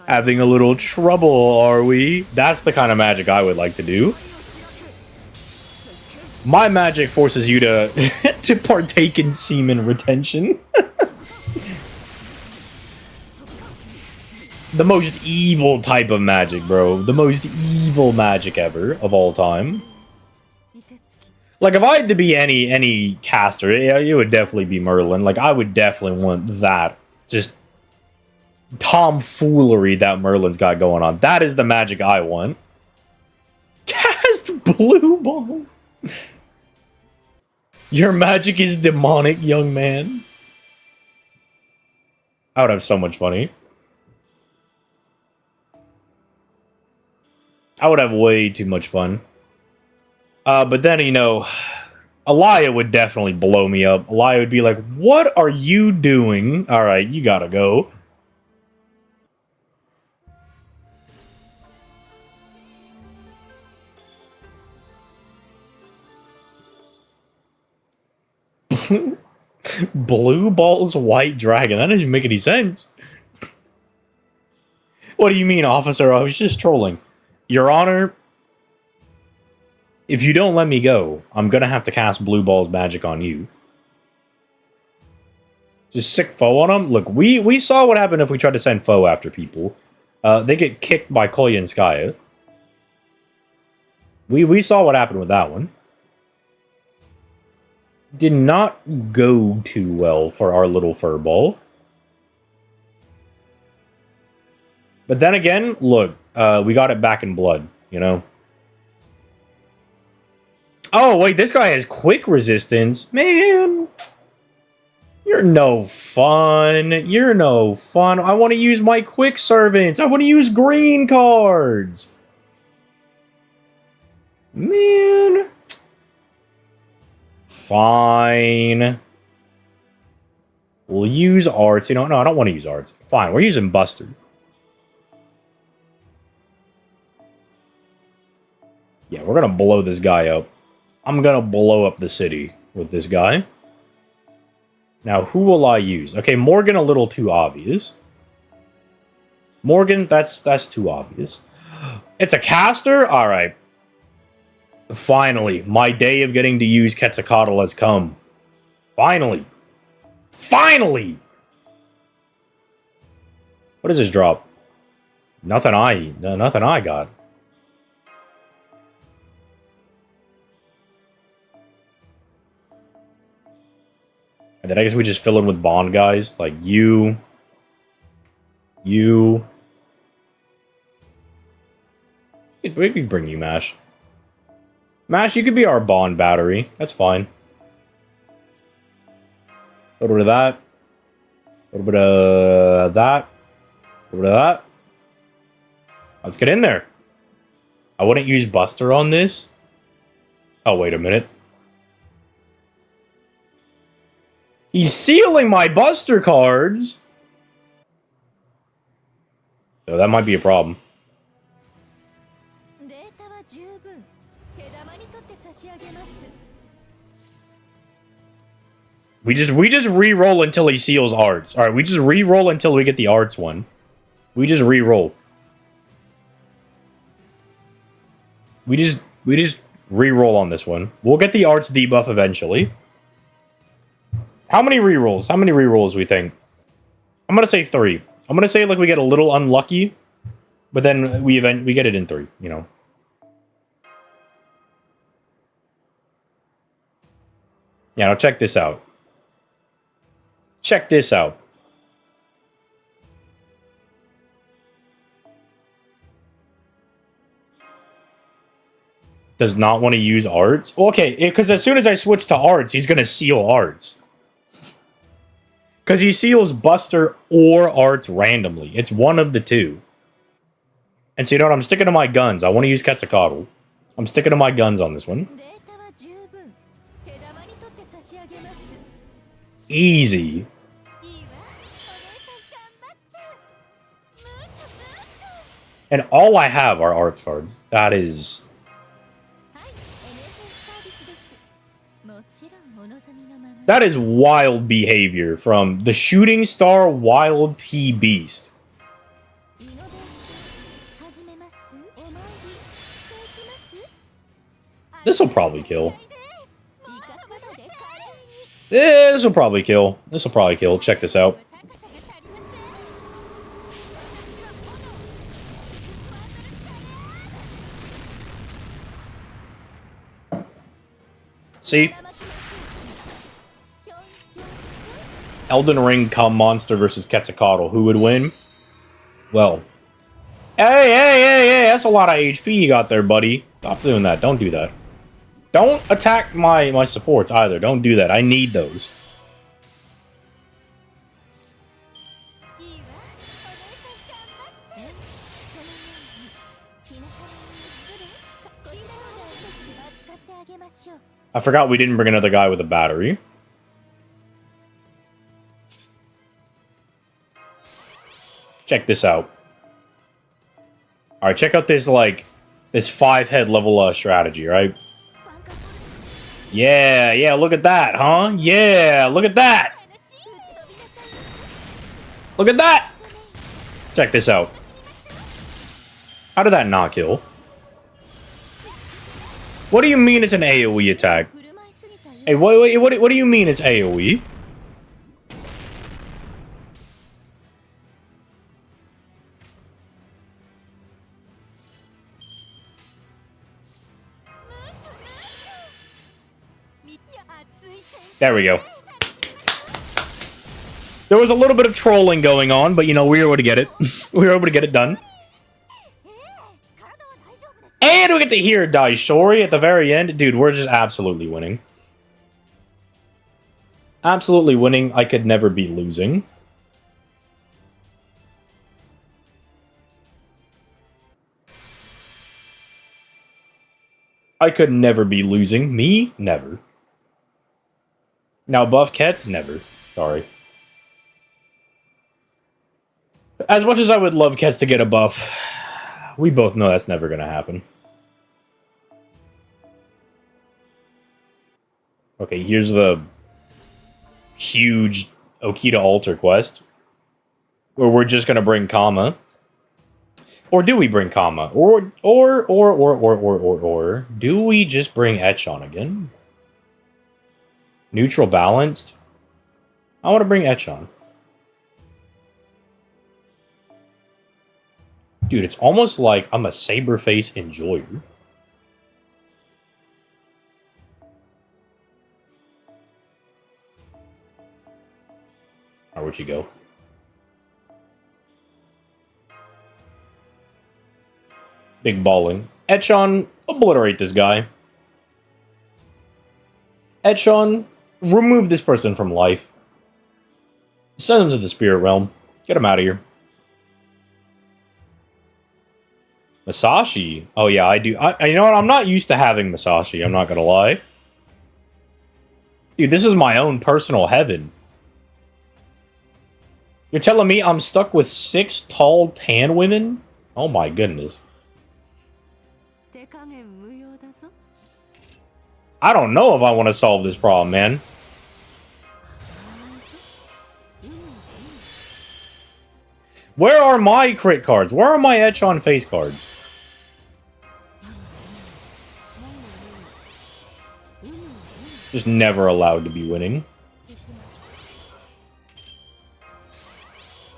Having a little trouble, are we? That's the kind of magic I would like to do. My magic forces you to to partake in semen retention. The most evil type of magic, bro. The most evil magic ever of all time. Like, if I had to be any caster, it would definitely be Merlin. Like, I would definitely want that. Just tomfoolery that Merlin's got going on. That is the magic I want. Cast blue balls. Your magic is demonic, young man. I would have so much funny. I would have way too much fun. But then, you know, Elia would definitely blow me up. Elia would be like, what are you doing? Alright, you gotta go. Blue balls, white dragon. That doesn't make any sense. What do you mean, officer? I was just trolling. Your Honor, if you don't let me go, I'm gonna have to cast blue balls magic on you. Just sick foe on them? Look, we saw what happened if we tried to send foe after people. They get kicked by Koya and Skya. We saw what happened with that one. Did not go too well for our little furball. But then again, look, we got it back in blood, you know? Oh, wait, this guy has quick resistance. Man, you're no fun. You're no fun. I want to use my quick servants. I want to use green cards. Man. Fine. We'll use arts. You know, no, I don't want to use arts. Fine, we're using Buster. Yeah, we're going to blow this guy up. I'm going to blow up the city with this guy. Now, who will I use? Okay, Morgan, a little too obvious. Morgan, that's too obvious. It's a caster? All right. Finally, my day of getting to use Quetzalcoatl has come. Finally. Finally! What does this drop? Nothing I got. And then I guess we just fill in with Bond guys. Like, you. We can bring you, Mash. Mash, you could be our Bond battery. That's fine. A little bit of that. A little bit of that. A little bit of that. Let's get in there. I wouldn't use Buster on this. Oh, wait a minute. He's sealing my Buster cards. So that might be a problem. We just re-roll until he seals arts. Alright, we just re-roll until we get the arts one. We just re-roll. We just re-roll on this one. We'll get the arts debuff eventually. How many re-rolls? How many re-rolls we think? I'm gonna say 3. I'm gonna say like we get a little unlucky, but then we get it in 3, you know. Yeah, now check this out. Check this out. Does not want to use arts? Okay, because as soon as I switch to arts, he's going to seal arts. Because he seals Buster or arts randomly. It's one of the two. And so you know what? I'm sticking to my guns. I want to use Quetzalcoatl. I'm sticking to my guns on this one. Easy. And all I have are arts cards. That is... That is wild behavior from the Shooting Star Wild T Beast. This will probably kill. This will probably kill. This will probably kill. Check this out. See? Elden Ring Cum Monster versus Quetzalcoatl. Who would win? Well. Hey, that's a lot of HP you got there, buddy. Stop doing that. Don't do that. Don't attack my supports either. Don't do that. I need those. I forgot we didn't bring another guy with a battery. Check this out. Alright, check out this, like, this 5-head level strategy, right? Yeah, look at that, huh? Yeah, look at that! Look at that! Check this out. How did that not kill? What do you mean it's an AoE attack? Hey, what do you mean it's AoE? There we go. There was a little bit of trolling going on, but you know, we were able to get it. We were able to get it done. And we get to hear Daishori at the very end. Dude, we're just absolutely winning. Absolutely winning. I could never be losing. I could never be losing. Me? Never. Now, buff Kets? Never. Sorry. As much as I would love Kets to get a buff, we both know that's never going to happen. Okay, here's the huge Okita Alter quest. Where we're just going to bring Kama. Or do we bring Kama? Or do we just bring Echon again? Neutral balanced? I want to bring Echon. Dude, it's almost like I'm a Saberface enjoyer. Alright, where'd you go? Big balling. Echon, obliterate this guy. Echon, remove this person from life. Send him to the spirit realm. Get him out of here. Masashi. Oh yeah, I do. You know what? I'm not used to having Masashi. I'm not gonna lie. Dude, this is my own personal heaven. You're telling me I'm stuck with 6 tall tan women? Oh my goodness. I don't know if I want to solve this problem, man. Where are my crit cards? Where are my Etch-on face cards? Just never allowed to be winning.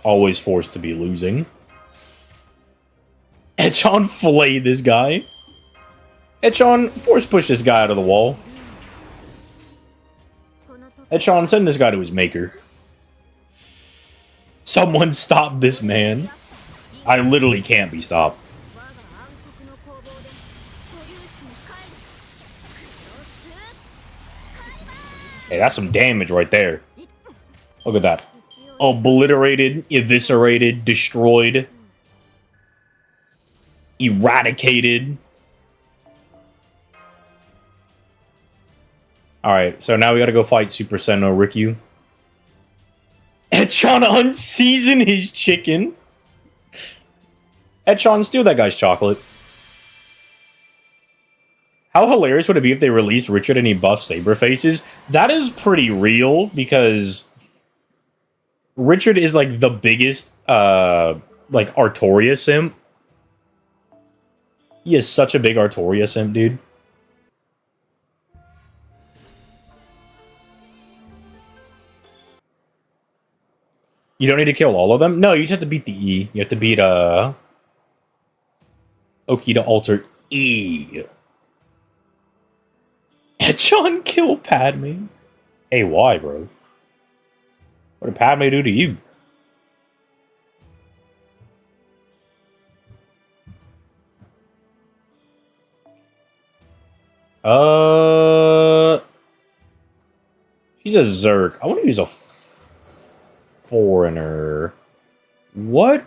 Always forced to be losing. Etch-on fillet this guy. Etch-on force push this guy out of the wall. Etch-on send this guy to his maker. Someone stop this man. I literally can't be stopped. Hey, that's some damage right there. Look at that. Obliterated, eviscerated, destroyed, eradicated. Alright, so now we gotta go fight Super Senno Rikyu. Etch-on unseason his chicken. Etch-on, steal that guy's chocolate. How hilarious would it be if they released Richard and he buffed Saberfaces? That is pretty real, because Richard is, like, the biggest, like, Artoria simp. He is such a big Artoria simp, dude. You don't need to kill all of them? No, you just have to beat the E. You have to beat, Okita Alter E. Etch-on kill Padme? Hey, why, bro? What did Padme do to you? She's a Zerk. I want to use a foreigner. What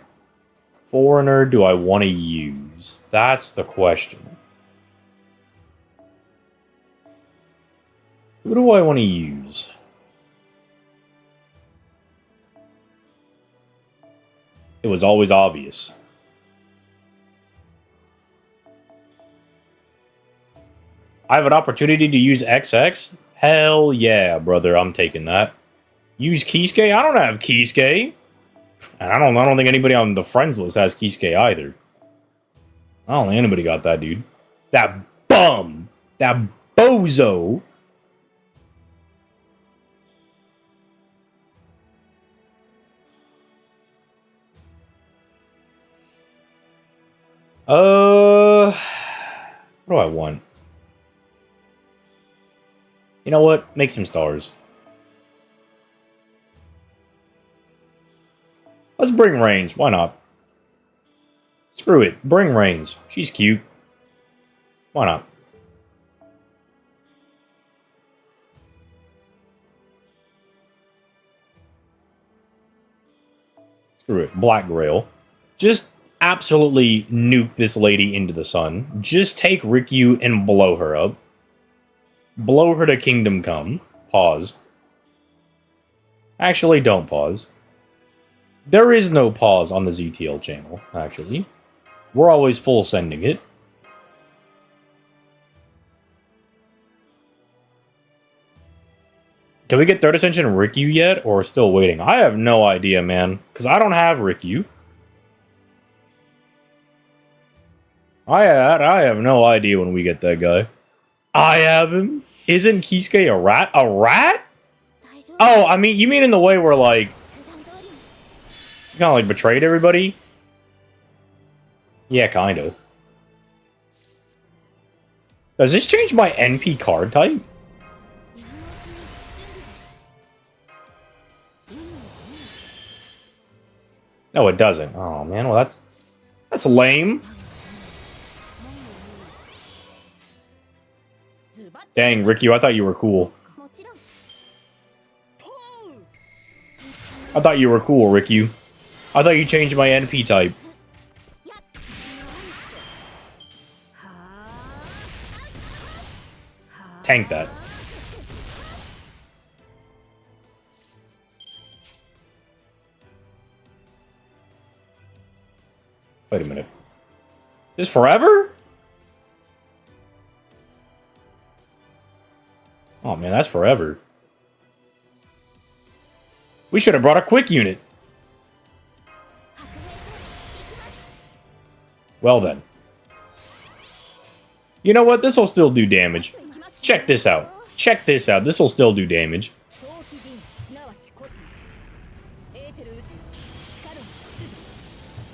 foreigner do I want to use? That's the question. Who do I want to use? It was always obvious. I have an opportunity to use XX? Hell yeah, brother, I'm taking that. Use Kisuke? I don't have Kisuke. And I don't think anybody on the friends list has Kisuke either. I don't think anybody got that, dude. That bum! That bozo! What do I want? You know what? Make some stars. Let's bring Reigns. Why not? Screw it. Bring Reigns. She's cute. Why not? Screw it. Black Grail. Just absolutely nuke this lady into the sun. Just take Rikyu and blow her up. Blow her to Kingdom Come. Pause. Actually, don't pause. There is no pause on the ZTL channel, actually. We're always full sending it. Can we get 3rd Ascension Rikyu yet, or still waiting? I have no idea, man. Because I don't have Rikyu. I have no idea when we get that guy. I have him. Isn't Kisuke a rat? A rat? Oh, I mean, you mean in the way where, like, you kind of, like, betrayed everybody? Yeah, kind of. Does this change my NP card type? No, it doesn't. Oh, man, well, that's lame. Dang, Rikyu, I thought you were cool. I thought you were cool, Rikyu. I thought you changed my NP type. Tank that. Wait a minute. This forever? Oh man, that's forever. We should have brought a quick unit. Well then. You know what? This will still do damage. Check this out. Check this out. This will still do damage.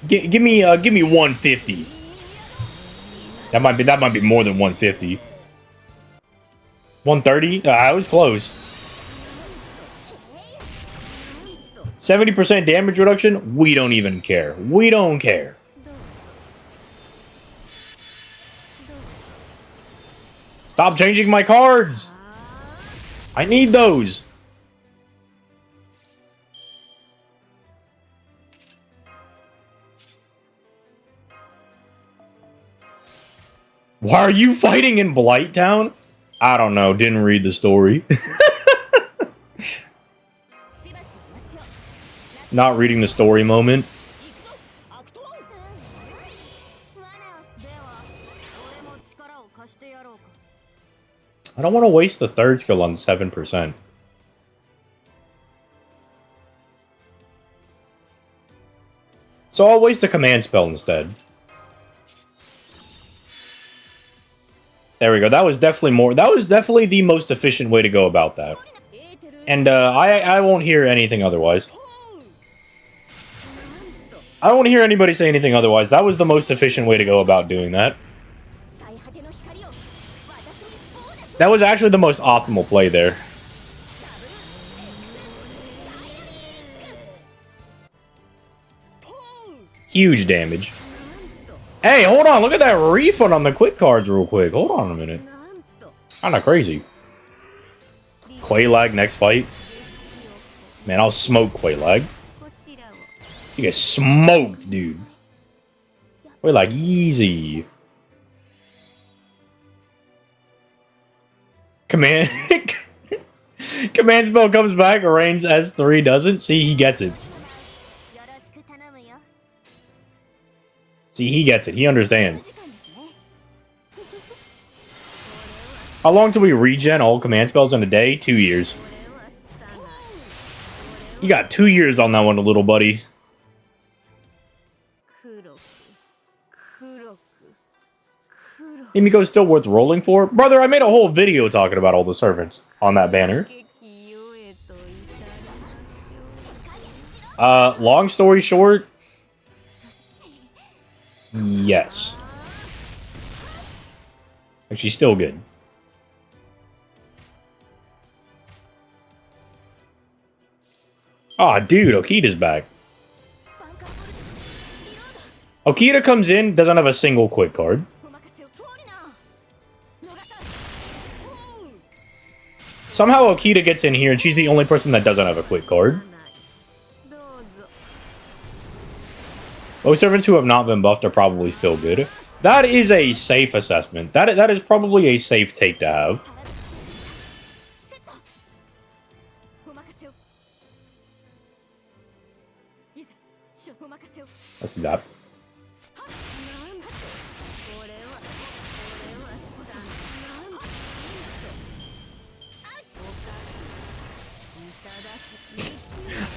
Give me 150. That might be more than 150. 130? I was close. 70% damage reduction? We don't even care. We don't care. Stop changing my cards! I need those! Why are you fighting in Blighttown? I don't know. Didn't read the story. Not reading the story moment. I don't want to waste the third skill on 7%. So I'll waste a command spell instead. There we go. That was definitely the most efficient way to go about that. And I won't hear anything otherwise. I won't hear anybody say anything otherwise. That was the most efficient way to go about doing that. That was actually the most optimal play there. Huge damage. Hey, hold on. Look at that refund on the quick cards real quick. Hold on a minute. Kinda crazy. Quaylag next fight. Man, I'll smoke Quaylag. You get smoked, dude. Quaylag easy. Command spell comes back, Reigns S3 doesn't. See, he gets it. See, he gets it. He understands. How long till we regen all command spells in a day? 2 years. You got 2 years on that one, little buddy. Himiko's still worth rolling for? Brother, I made a whole video talking about all the servants on that banner. Long story short, yes. Like, she's still good. Aw, dude, Okita's back. Okita comes in, doesn't have a single quick card. Somehow Okita gets in here, and she's the only person that doesn't have a quick card. Most servants who have not been buffed are probably still good. That is a safe assessment. That is probably a safe take to have. Let's do that.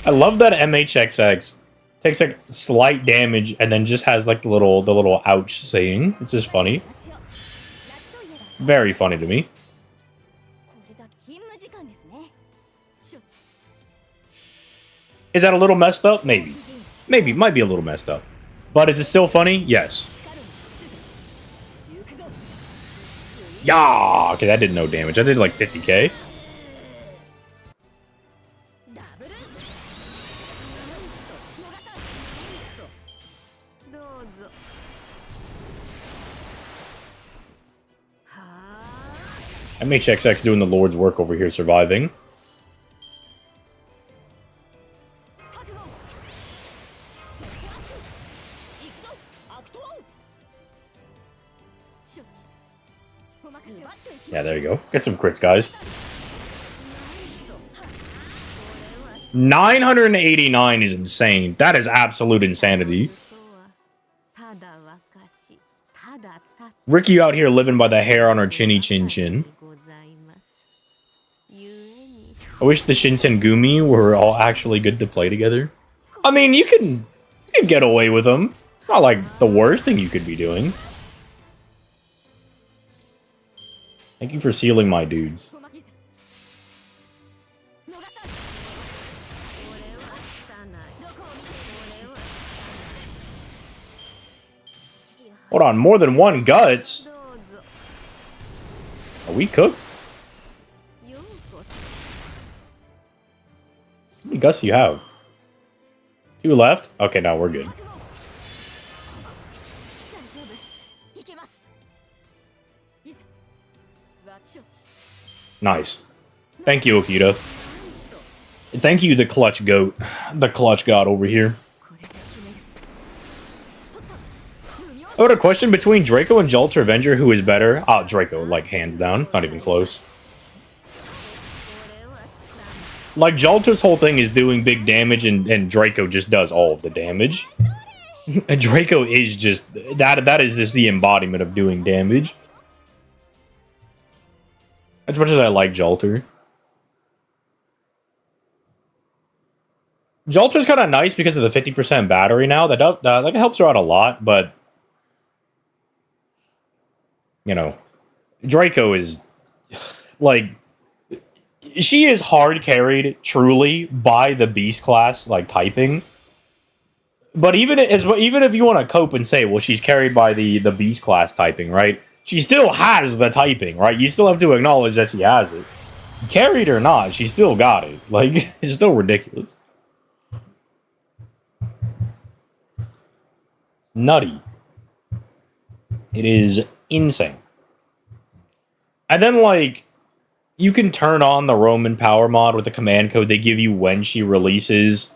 I love that MHXX takes like slight damage and then just has like the little ouch saying. It's just funny. Very funny to me. Is that a little messed up? Maybe. Maybe. Might be a little messed up. But is it still funny? Yes. Yeah. Okay, that did no damage. I did like 50k. MHXX doing the Lord's work over here, surviving. Yeah, there you go. Get some crits, guys. 989 is insane. That is absolute insanity. Ricky out here living by the hair on her chinny chin chin. I wish the Shinsengumi were all actually good to play together. I mean, you can get away with them. It's not like the worst thing you could be doing. Thank you for sealing my dudes. Hold on, more than one guts? Are we cooked? How many guts do you have? 2 left? Okay, now we're good. Nice. Thank you, Okita. Thank you, the clutch goat. The clutch god over here. Oh, a question between Draco and Jalter Avenger, who is better? Ah, Draco, like, hands down. It's not even close. Like, Jalter's whole thing is doing big damage, and Draco just does all of the damage. And Draco is just... That is just the embodiment of doing damage. As much as I like Jalter. Jalter's kind of nice because of the 50% battery now. That like, it helps her out a lot, but... You know, Draco is, like, she is hard carried, truly, by the beast class, like, typing. But even if you want to cope and say, well, she's carried by the beast class typing, right? She still has the typing, right? You still have to acknowledge that she has it. Carried or not, she still got it. Like, it's still ridiculous. Nutty. It is insane. And then, like, you can turn on the Roman power mod with the command code they give you when she releases.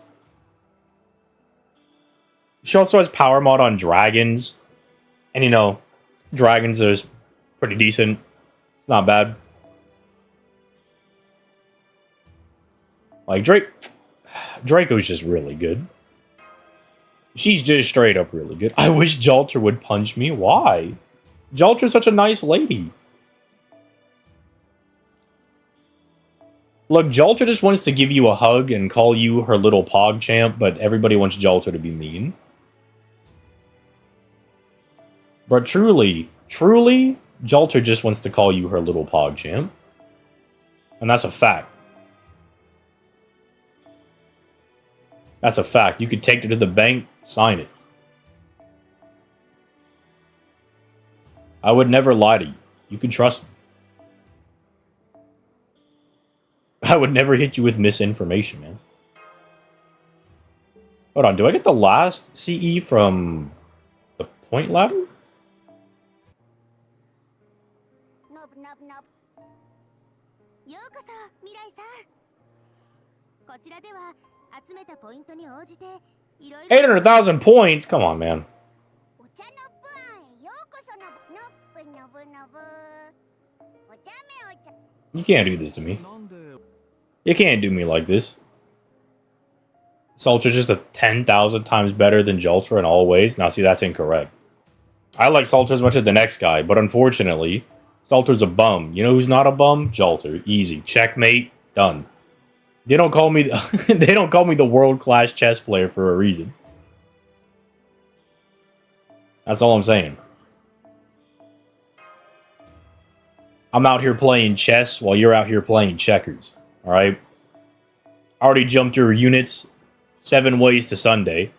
She also has power mod on dragons. And, you know, dragons are pretty decent. It's not bad. Like, Draco's just really good. She's just straight up really good. I wish Jalter would punch me. Why? Jalter's such a nice lady. Look, Jalter just wants to give you a hug and call you her little pog champ, but everybody wants Jalter to be mean. But truly, Jalter just wants to call you her little pog champ. And that's a fact. That's a fact. You could take it to the bank, sign it. I would never lie to you. You can trust me. I would never hit you with misinformation, man. Hold on, do I get the last CE from the point ladder? $800,000 points? Come on, man. You can't do this to me. You can't do me like this. Salter's just 10,000 times better than Jalter in all ways. Now, see, that's incorrect. I like Salter as much as the next guy, but unfortunately, Salter's a bum. You know who's not a bum? Jalter. Easy. Checkmate. Done. They don't call me they don't call me the world-class chess player for a reason. That's all I'm saying. I'm out here playing chess while you're out here playing checkers. Alright? I already jumped your units 7 ways to Sunday.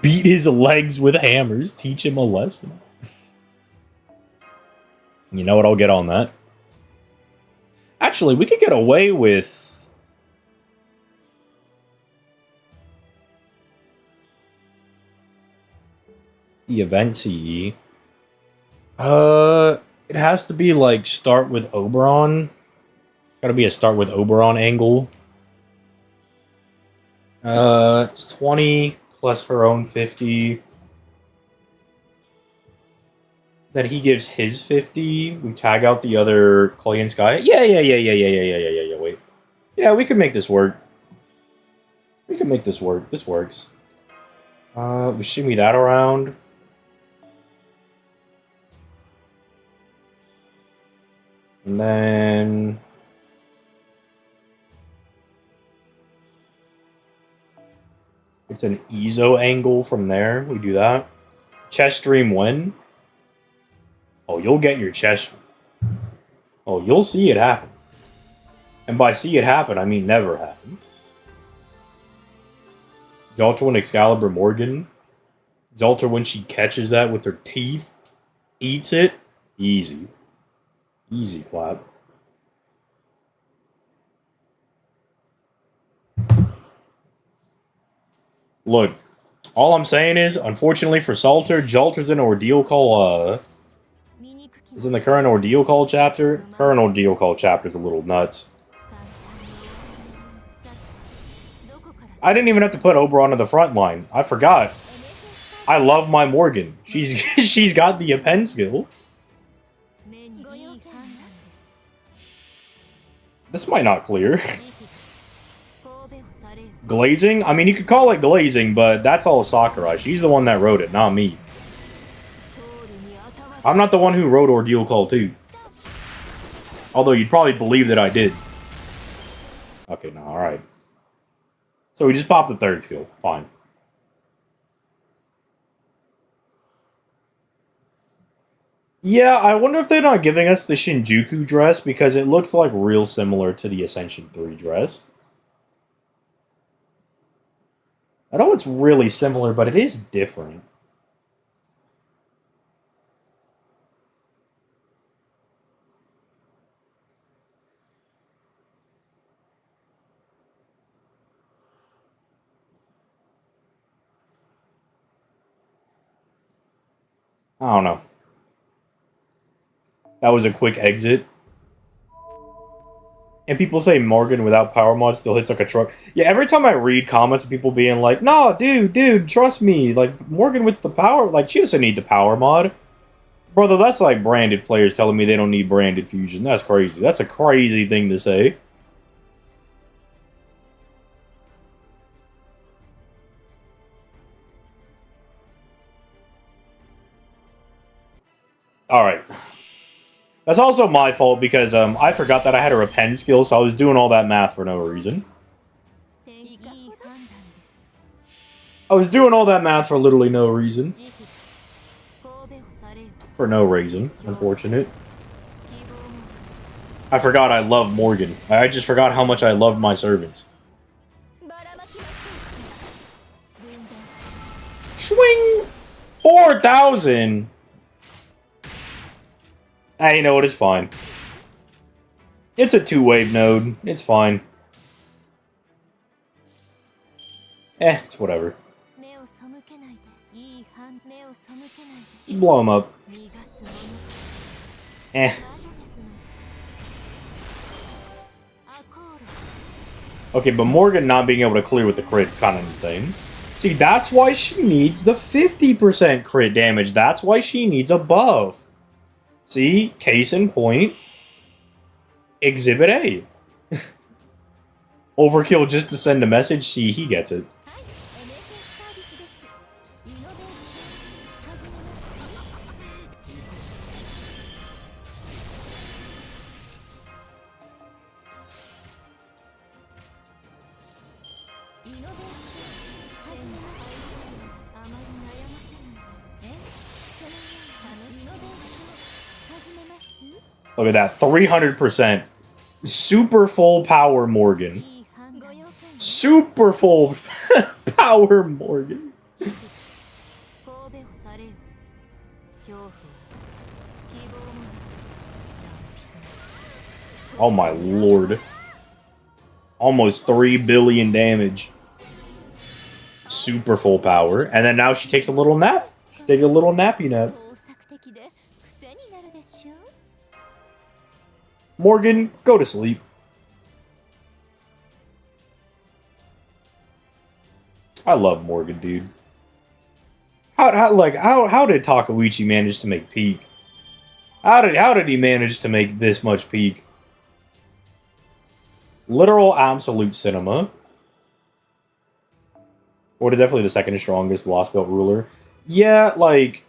Beat his legs with hammers. Teach him a lesson. You know what? I'll get on that. Actually, we could get away with... the event CE. It has to be, like, start with Oberon. It's gotta be a start with Oberon angle. It's 20 plus her own 50. Then he gives his 50. We tag out the other Korean guy. Yeah, wait. Yeah, we could make this work. We can make this work. This works. We shimmy that around. And then... it's an Ezo angle from there. We do that. Chess stream when? Oh, you'll get your chess. Oh, you'll see it happen. And by see it happen, I mean never happen. Jalter when Excalibur Morgan. Jalter when she catches that with her teeth. Eats it. Easy. Easy clap. Look, all I'm saying is, unfortunately for Salter, Jalter's in an Ordeal call, is in the current Ordeal call chapter. Current Ordeal call chapter is a little nuts. I didn't even have to put Oberon on the front line. I forgot. I love my Morgan. She's got the append skill. This might not clear. Glazing? I mean, you could call it glazing, but that's all Sakurai. She's the one that wrote it, not me. I'm not the one who wrote Ordeal Call 2. Although you'd probably believe that I did. Okay, no, alright. So we just popped the third skill. Fine. Yeah, I wonder if they're not giving us the Shinjuku dress, because it looks like real similar to the Ascension 3 dress. I know it's really similar, but it is different. I don't know. That was a quick exit. And people say Morgan without power mod still hits like a truck. Yeah, every time I read comments of people being like, "No, dude, trust me. Like, Morgan with the power, like, she doesn't need the power mod." Brother, that's like branded players telling me they don't need branded fusion. That's crazy. That's a crazy thing to say. Alright. That's also my fault because I forgot that I had a repend skill, so I was doing all that math for no reason. I was doing all that math for literally no reason. For no reason, unfortunate. I forgot I love Morgan. I just forgot how much I loved my servants. Swing! 4,000! Hey, you know what? It's fine. It's a 2-wave node. It's fine. It's whatever. Just blow him up. Okay, but Morgan not being able to clear with the crit is kind of insane. See, that's why she needs the 50% crit damage. That's why she needs a buff. See? Case in point. Exhibit A. Overkill just to send a message. See, he gets it. Look at that, 300%. Super full power Morgan. Super full power Morgan. Oh my lord. Almost 3 billion damage. Super full power. And then now she takes a little nap. She takes a little nappy nap. Morgan, go to sleep. I love Morgan, dude. How did Takeuchi manage to make peak? How did he manage to make this much peak? Literal absolute cinema. Or definitely the second strongest Lostbelt ruler. Yeah, like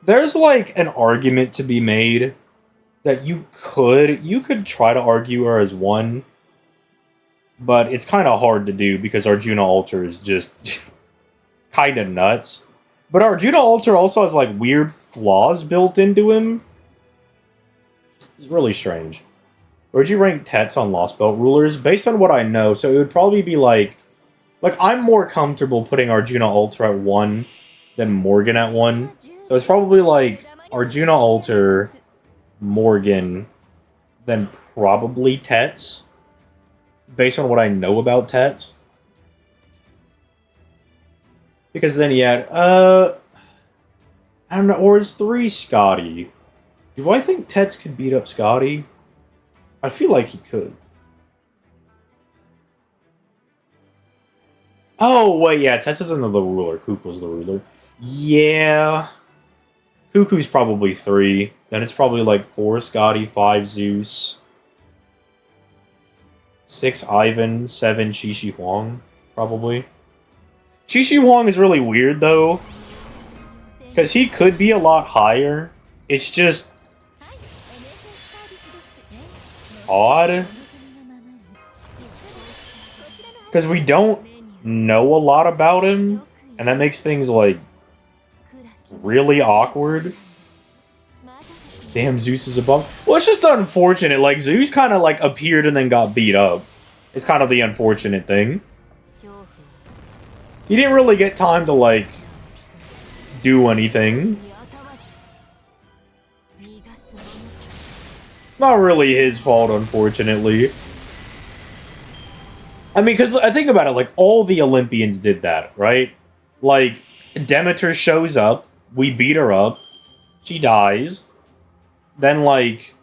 There's like an argument to be made that you could try to argue her as one, but it's kind of hard to do because Arjuna Alter is just kind of nuts. But Arjuna Alter also has like weird flaws built into him. It's really strange. Where'd you rank Tets on Lostbelt rulers? Based on what I know, so it would probably be like I'm more comfortable putting Arjuna Alter at 1 than Morgan at 1. So it's probably like Arjuna Alter, Morgan, then probably Tets. Based on what I know about Tets. Because then, yeah, I don't know, or is 3 Scotty? Do I think Tets could beat up Scotty? I feel like he could. Oh, wait, yeah, Tets isn't the ruler. Kukul's the ruler. Yeah. Cuckoo's probably 3. Then it's probably like 4 Scotty, 5 Zeus, 6 Ivan, 7 Shishi Huang, probably. Shishi Huang is really weird, though. Because he could be a lot higher. It's just odd. Because we don't know a lot about him. And that makes things, like, really awkward. Damn, Zeus is above. Well, it's just unfortunate. Like, Zeus kind of, like, appeared and then got beat up. It's kind of the unfortunate thing. He didn't really get time to, like, do anything. Not really his fault, unfortunately. I mean, because I think about it, like, all the Olympians did that, right? Like, Demeter shows up, we beat her up, she dies. Then, like,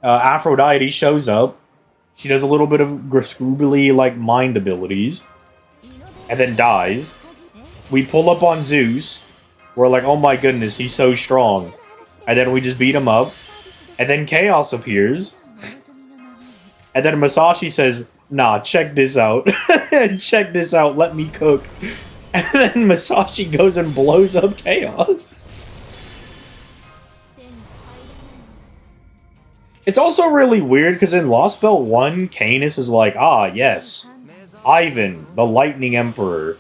Aphrodite shows up, she does a little bit of Grascubili, like, mind abilities, and then dies. We pull up on Zeus, we're like, oh my goodness, he's so strong. And then we just beat him up. And then Chaos appears. And then Masashi says, nah, check this out. Check this out, let me cook. And then Masashi goes and blows up Chaos. It's also really weird, because in Lostbelt 1, Canis is like, ah, yes. Ivan, the Lightning Emperor.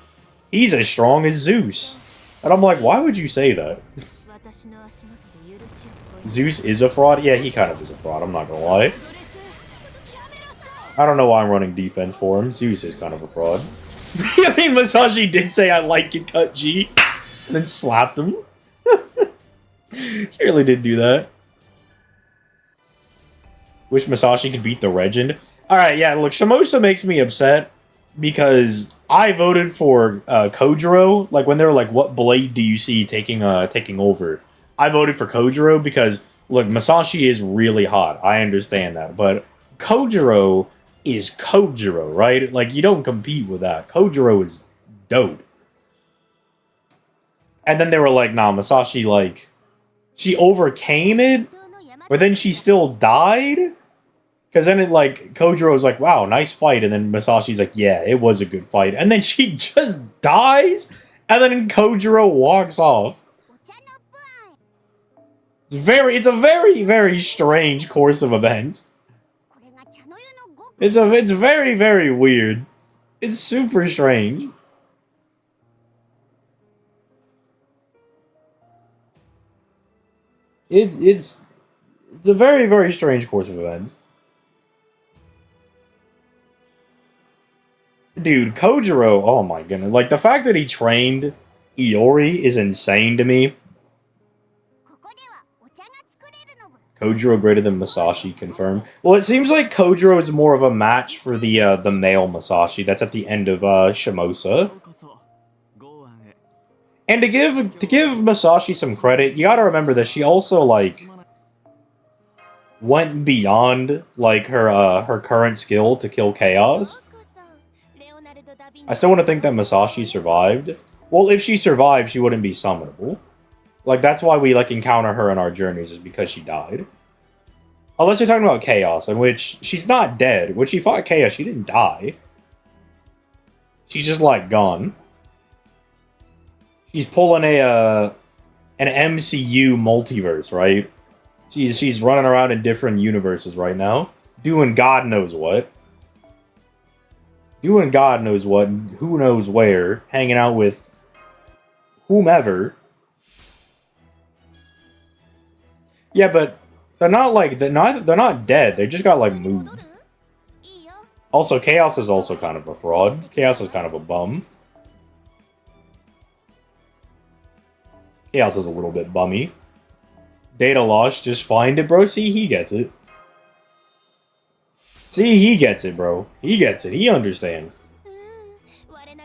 He's as strong as Zeus. And I'm like, why would you say that? Zeus is a fraud? Yeah, he kind of is a fraud, I'm not gonna lie. I don't know why I'm running defense for him. Zeus is kind of a fraud. I mean, Masashi did say, I like you, cut G. And then slapped him. She really did do that. Wish Masashi could beat the Regent. Alright, yeah, look, Shimosa makes me upset. Because I voted for Kojiro. Like, when they were like, what blade do you see taking over? I voted for Kojiro because, look, Masashi is really hot. I understand that. But Kojiro is Kojiro, right? Like, you don't compete with that. Kojiro is dope. And then they were like, nah, Masashi, like, she overcame it, but then she still died? Because then it, like, Kojiro was like, wow, nice fight. And then Masashi's like, yeah, it was a good fight. And then she just dies? And then Kojiro walks off. It's a very, very strange course of events. It's very, very weird. It's super strange. It's a very, very strange course of events. Dude, Kojiro, oh my goodness. Like, the fact that he trained Iori is insane to me. Kojiro greater than Masashi, confirmed. Well, it seems like Kojiro is more of a match for the male Masashi. That's at the end of Shimosa. And to give Masashi some credit, you gotta remember that she also, like, went beyond, like, her current skill to kill Chaos. I still want to think that Masashi survived. Well, if she survived, she wouldn't be summonable. Like, that's why we, like, encounter her in our journeys, is because she died. Unless you're talking about Chaos, in which she's not dead. When she fought Chaos, she didn't die. She's just, like, gone. She's pulling a an MCU multiverse, right? She's running around in different universes right now, doing God knows what. Doing God knows what, who knows where, hanging out with whomever. Yeah, but they're not like they're not dead. They just got like moved. Also, Chaos is also kind of a fraud. Chaos is kind of a bum. Chaos is a little bit bummy. Data loss, just find it, bro. See, he gets it. See, he gets it, bro. He gets it. He understands.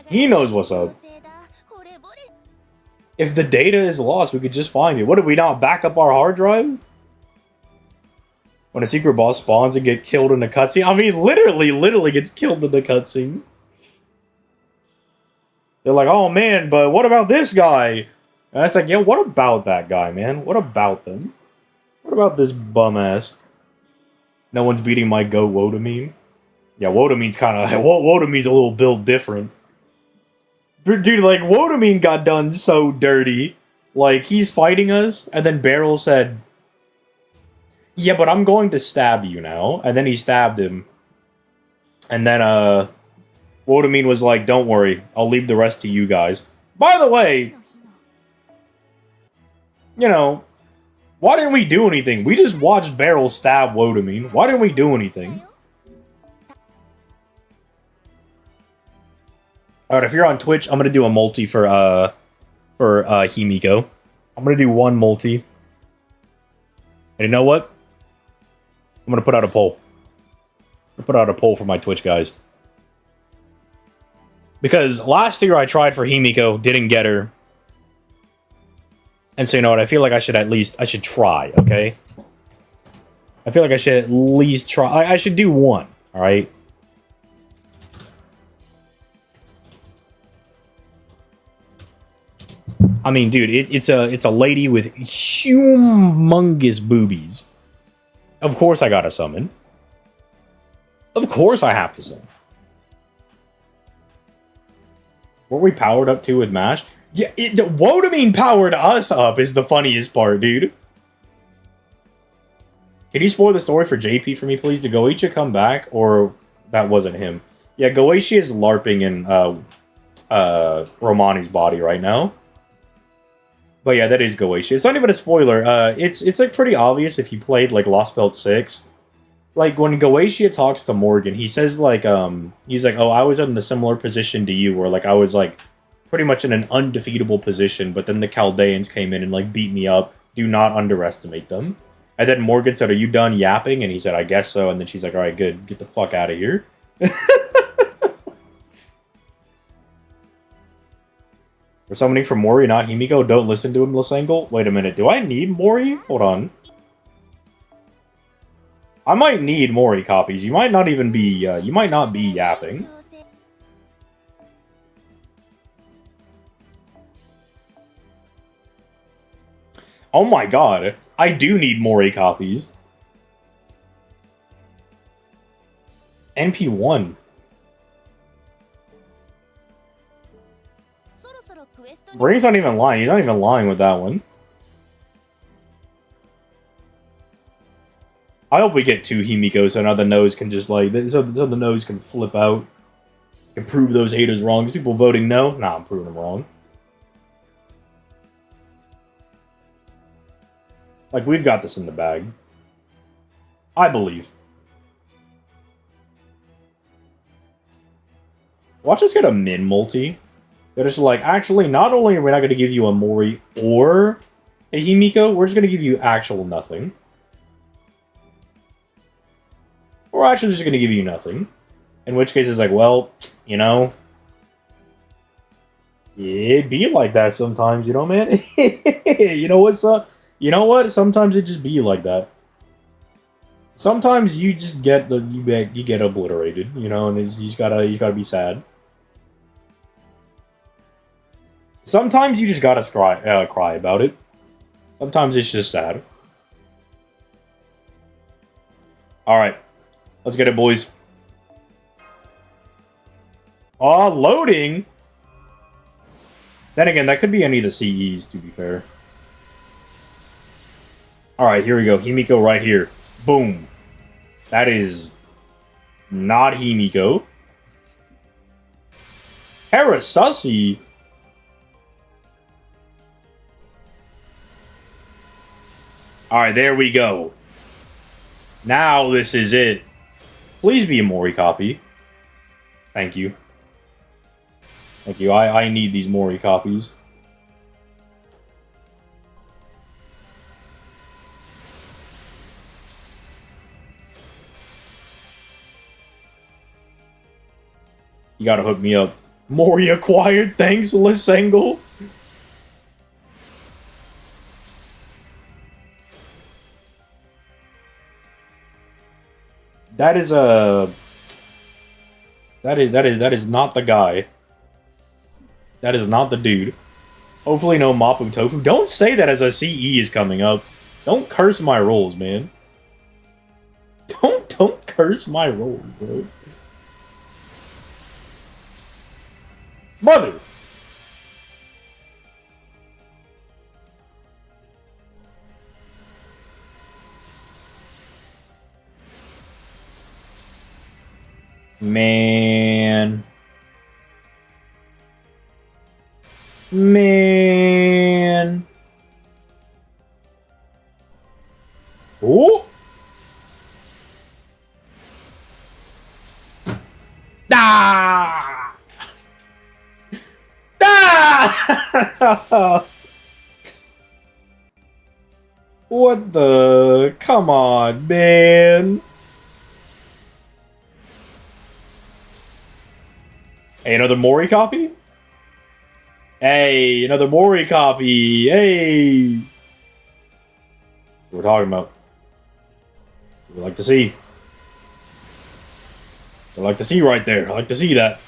He knows what's up. If the data is lost, we could just find it. What, did we not back up our hard drive? When a secret boss spawns and get killed in the cutscene? I mean, literally gets killed in the cutscene. They're like, oh man, but what about this guy? And it's like, yeah, what about that guy, man? What about them? What about this bum ass? No one's beating my Go Wotamine. Yeah, Wotamine's kind of... Wotamine's a little built different. Dude, like, Wotamine got done so dirty. Like, he's fighting us, and then Beryl said, yeah, but I'm going to stab you now. And then he stabbed him. And then, Wotamine was like, don't worry, I'll leave the rest to you guys. By the way, you know, why didn't we do anything? We just watched Beryl stab Wotamine. Why didn't we do anything? Alright, if you're on Twitch, I'm gonna do a multi for Himiko. I'm gonna do one multi. And you know what? I'm gonna put out a poll. I'm gonna put out a poll for my Twitch guys. Because last year I tried for Himiko, didn't get her. And so, you know what, I feel like I should try, okay? I feel like I should at least try. I should do one, alright? I mean, dude, it's a lady with humongous boobies. Of course I gotta summon. Of course I have to summon. Were we powered up to with MASH? Yeah, Wotamine powered us up is the funniest part, dude. Can you spoil the story for JP for me, please? Did Goichi come back, or that wasn't him? Yeah, Goichi is LARPing in Romani's body right now. But yeah, that is Goichi. It's not even a spoiler. It's like pretty obvious if you played like Lostbelt 6. Like when Goichi talks to Morgan, he says like he's like, oh, I was in the similar position to you, where like I was like pretty much in an undefeatable position, but then the Chaldeans came in and like beat me up. Do not underestimate them. And then Morgan said, are you done yapping? And he said, I guess so. And then she's like, all right, good. Get the fuck out of here. We're summoning for Mori, not Himiko. Don't listen to him, Losangle. Wait a minute. Do I need Mori? Hold on. I might need Mori copies. You might not even be, you might not be yapping. Oh my god. I do need Mori copies. NP1. Brain's not even lying. He's not even lying with that one. I hope we get 2 Himiko so now the nose can just like... So the nose can flip out. Can prove those haters wrong. These people voting no? Nah, I'm proving them wrong. Like, we've got this in the bag. I believe. Watch us get a min multi. They're just like, actually, not only are we not going to give you a Mori or a Himiko, we're just going to give you actual nothing. We're actually just going to give you nothing. In which case, it's like, well, you know, it'd be like that sometimes, you know, man? You know what's up? You know what? Sometimes it just be like that. Sometimes you just get you get obliterated, you know, and you gotta be sad. Sometimes you just gotta cry about it. Sometimes it's just sad. All right, let's get it, boys. Oh, loading. Then again, that could be any of the CEs, to be fair. Alright, here we go. Himiko right here. Boom. That is not Himiko. Harasasi. Alright, there we go. Now this is it. Please be a Mori copy. Thank you. Thank you. I need these Mori copies. You gotta hook me up. Mori acquired, thanks, Lisengle. That is a... That is not the guy. That is not the dude. Hopefully no Mapu Tofu. Don't say that as a CE is coming up. Don't curse my rolls, man. Don't curse my rolls, bro. Brother! Man. Man. Oh! Ah! Ah! What the? Come on, man. Hey, another Mori copy? Hey, another Mori copy. Hey. That's what we're talking about. That's what we like to see. I like to see right there. I like to see that.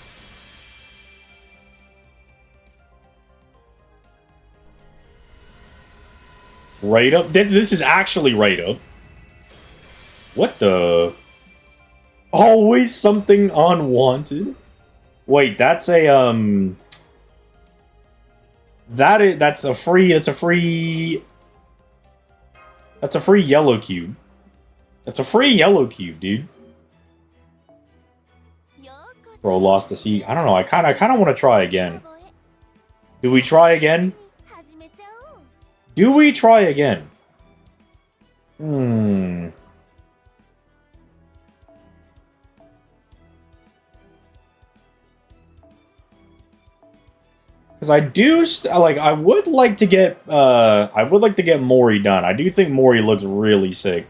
Right up. This is actually right up. What the? Always something unwanted. Wait, that's a that's a free yellow cube. That's a free yellow cube, dude. Bro lost the sea. I don't know. I kind of want to try again. Do we try again? Do we try again? Because I do, I would like to get Mori done. I do think Mori looks really sick.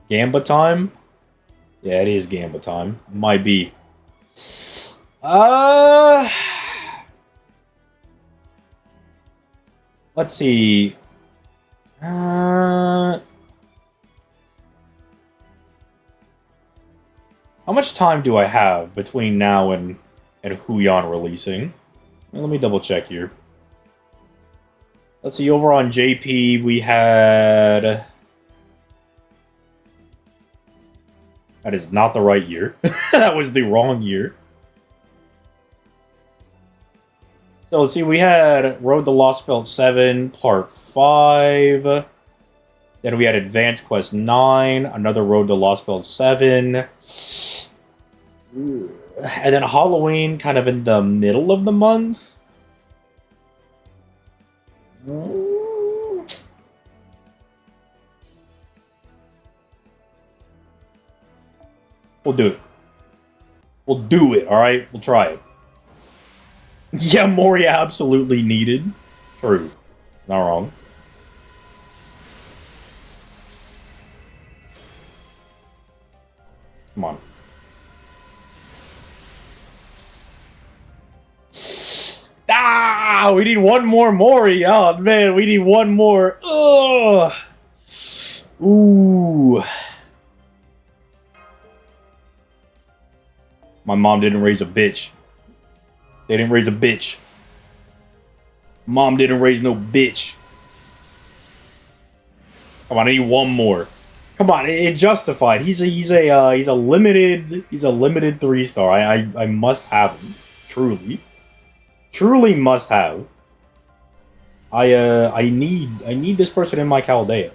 Gamba time? Yeah, it is Gamba time. Might be. Let's see. How much time do I have between now and Huyan releasing? Let me double check here. Let's see, over on JP we had... That is not the right year. That was the wrong year. So let's see, we had Road to Lostbelt 7, Part 5. Then we had Advanced Quest 9, another Road to Lostbelt 7. And then Halloween kind of in the middle of the month. We'll do it. We'll do it, alright? We'll try it. Yeah, Mori absolutely needed. True. Not wrong. Come on. Ah! We need one more Mori. Oh, man, we need one more. Ugh. Ooh. My mom didn't raise a bitch. They didn't raise a bitch. Mom didn't raise no bitch. Come on, I need one more. Come on, it justified. He's a limited 3-star. I must have him. Truly must have. I need this person in my Chaldea.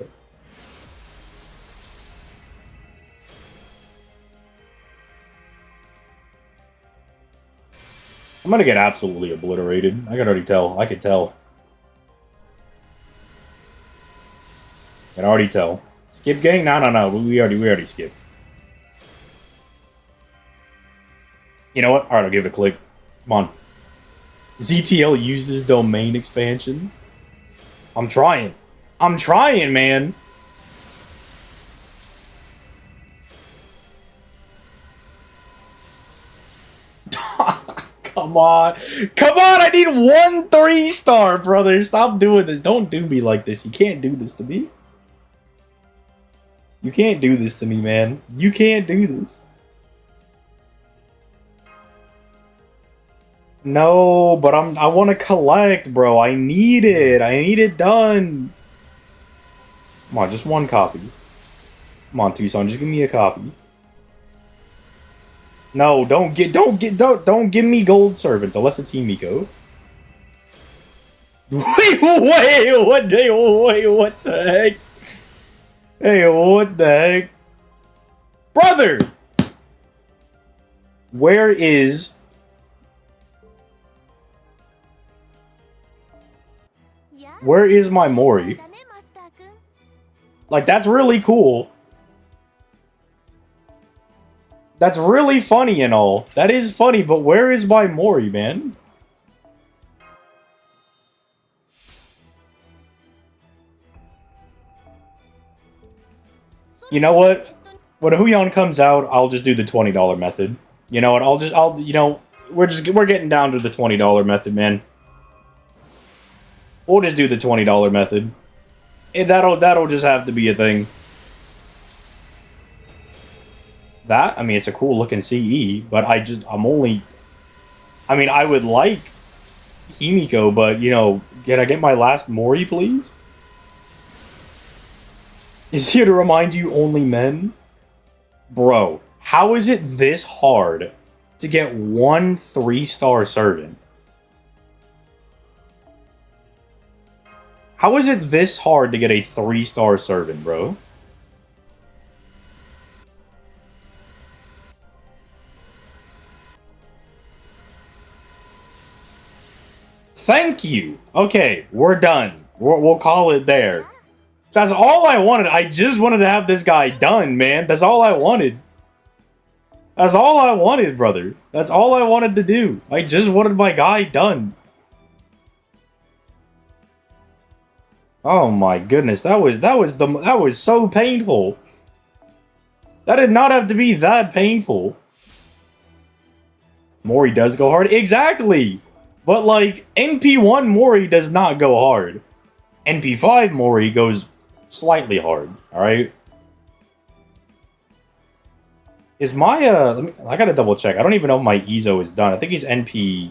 I'm gonna get absolutely obliterated. I can already tell. I can tell. I can already tell. Skip gang? No. We already skipped. You know what? Alright, I'll give it a click. Come on. ZTL uses domain expansion. I'm trying. I'm trying, man. Come on. Come on, I need 1 3-star, brother. Stop doing this. Don't do me like this. You can't do this to me. You can't do this to me, man. You can't do this. No, but I want to collect, bro. I need it. I need it done. Come on, just 1 copy. Come on, Tucson, just give me a copy. No, don't give me gold servants unless it's Himiko. Wait, what the heck? Hey, what the heck? Brother! Where is my Mori? Like, that's really cool. That's really funny and all. That is funny, but where is my Mori, man? You know what? When Huyon comes out, I'll just do the $20 method. You know what? you know, we're getting down to the $20 method, man. We'll just do the $20 method. That'll just have to be a thing. I mean, it's a cool looking CE, but I'm only... I mean, I would like Himiko, but, you know, can I get my last Mori, please? Is here to remind you only men? Bro, how is it this hard to get 1 3-star servant? How is it this hard to get a 3-star servant, bro? Thank you. Okay, we're done. We'll call it there. That's all I wanted. I just wanted to have this guy done, man. That's all I wanted. That's all I wanted, brother. That's all I wanted to do. I just wanted my guy done. Oh my goodness, that was so painful. That did not have to be that painful. Mori does go hard. Exactly. But, like, NP1 Mori does not go hard. NP5 Mori goes slightly hard, alright? Is my, I gotta double check. I don't even know if my Izo is done. I think he's NP...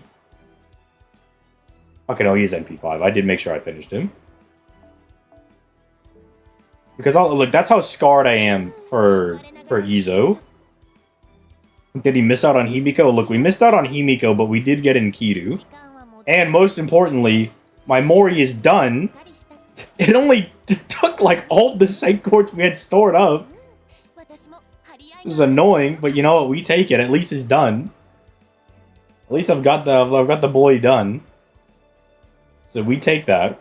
Okay, no, he is NP5. I did make sure I finished him. Because, look, that's how scarred I am for Izo. Did he miss out on Himiko? Look, we missed out on Himiko, but we did get Enkidu. And most importantly, my Mori is done. It only took like all the Sank Quartz we had stored up. This is annoying, but you know what? We take it. At least it's done. At least I've got the boy done. So we take that.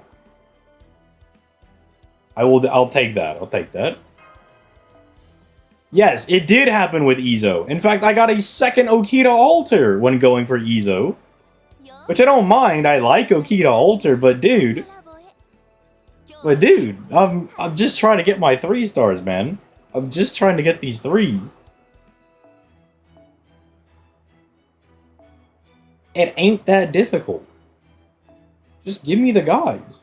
I'll take that. I'll take that. Yes, it did happen with Izo. In fact, I got a second Okita Alter when going for Izo. Which I don't mind. I like Okita Alter, but dude. I'm just trying to get my 3 stars, man. I'm just trying to get these 3s. It ain't that difficult. Just give me the guys.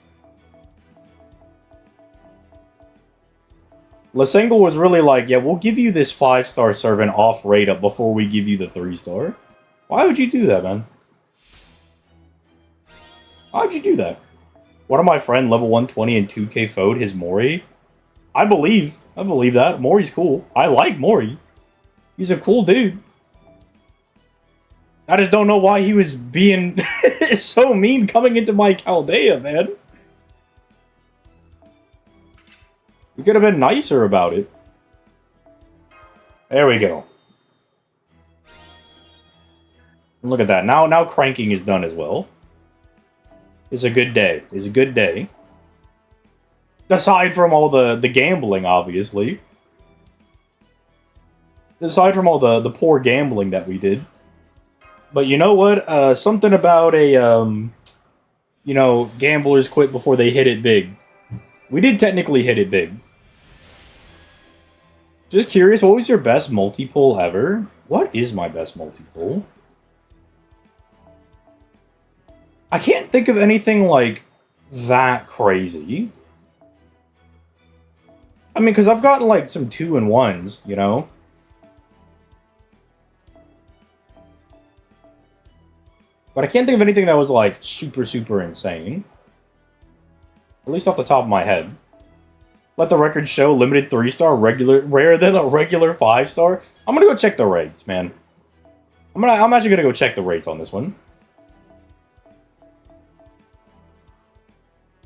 Lasengal was really like, yeah, we'll give you this 5-star servant off rate up before we give you the 3-star. Why would you do that, man? Why'd you do that? One of my friend, level 120 and 2k Fode his Mori. I believe that. Mori's cool. I like Mori. He's a cool dude. I just don't know why he was being so mean coming into my Chaldea, man. We could have been nicer about it. There we go. Look at that. Now cranking is done as well. It's a good day. It's a good day. Aside from all the gambling, obviously. Aside from all the poor gambling that we did. But you know what? Something about a, you know, gamblers quit before they hit it big. We did technically hit it big. Just curious, what was your best multi-pull ever? What is my best multi-pull? I can't think of anything, like, that crazy. I mean, because I've gotten, like, some 2-in-1s, you know? But I can't think of anything that was, like, super, super insane. At least off the top of my head. Let the record show, limited 3-star, rarer than a regular 5-star. I'm gonna go check the rates, man. I'm actually gonna go check the rates on this one.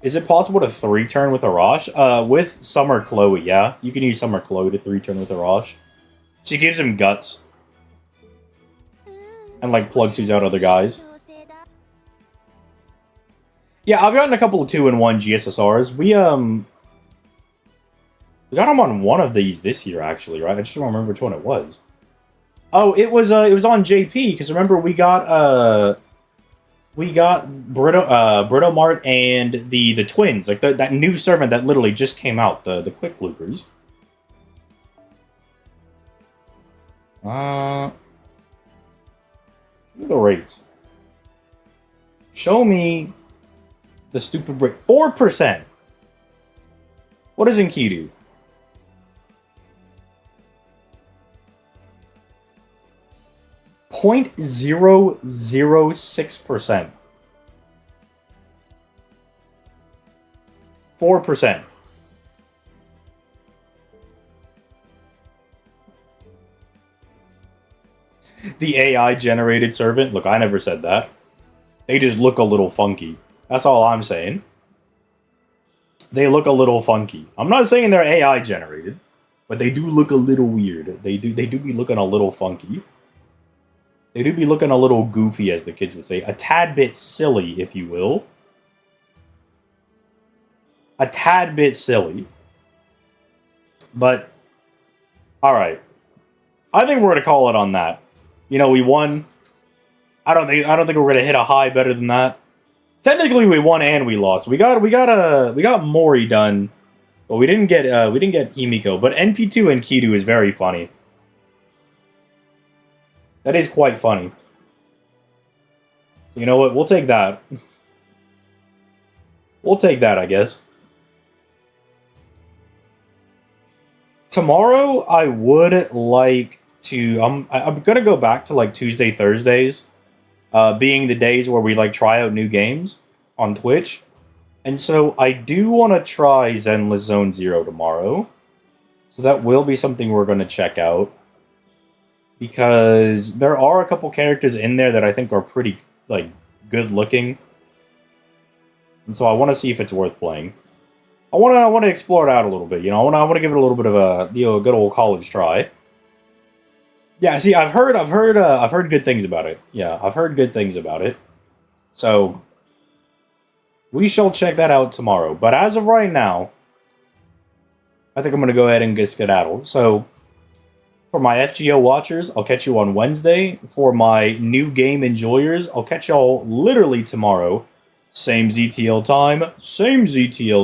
Is it possible to 3-turn with Arash? With Summer Chloe, yeah. You can use Summer Chloe to 3-turn with Arash. She gives him guts. And, like, plug suits out other guys. Yeah, I've gotten a couple of 2-in-1 GSSRs. We got them on one of these this year, actually, right? I just don't remember which one it was. Oh, it was on JP, because remember, we got Brito Mart and the twins, like that new servant that literally just came out, the quick loopers. What are the rates? Show me the stupid break. 4%. What does Inky do? 0.006%. 4%. The AI-generated servant? Look, I never said that. They just look a little funky. That's all I'm saying. They look a little funky. I'm not saying they're AI-generated, but they do look a little weird. They do be looking a little funky. They do be looking a little goofy, as the kids would say. A tad bit silly, if you will. A tad bit silly. But, alright. I think we're going to call it on that. You know, we won. I don't think we're going to hit a high better than that. Technically, we won and we lost. We got Mori done, but we didn't get Himiko. But NP2 and Kidu is very funny. That is quite funny. You know what? We'll take that. We'll take that, I guess. Tomorrow, I would like to... I'm gonna go back to, like, Tuesday, Thursdays. Being the days where we, like, try out new games on Twitch. And so, I do want to try Zenless Zone Zero tomorrow. So that will be something we're going to check out. Because there are a couple characters in there that I think are pretty, like, good looking. And so I want to see if it's worth playing. I want to explore it out a little bit, you know. I want to give it a little bit of a, you know, a good old college try. Yeah, see, I've heard good things about it. Yeah, I've heard good things about it. So we shall check that out tomorrow. But as of right now, I think I'm going to go ahead and get skedaddle. So for my FGO watchers, I'll catch you on Wednesday. For my new game enjoyers, I'll catch y'all literally tomorrow. Same ZTL time, same ZTL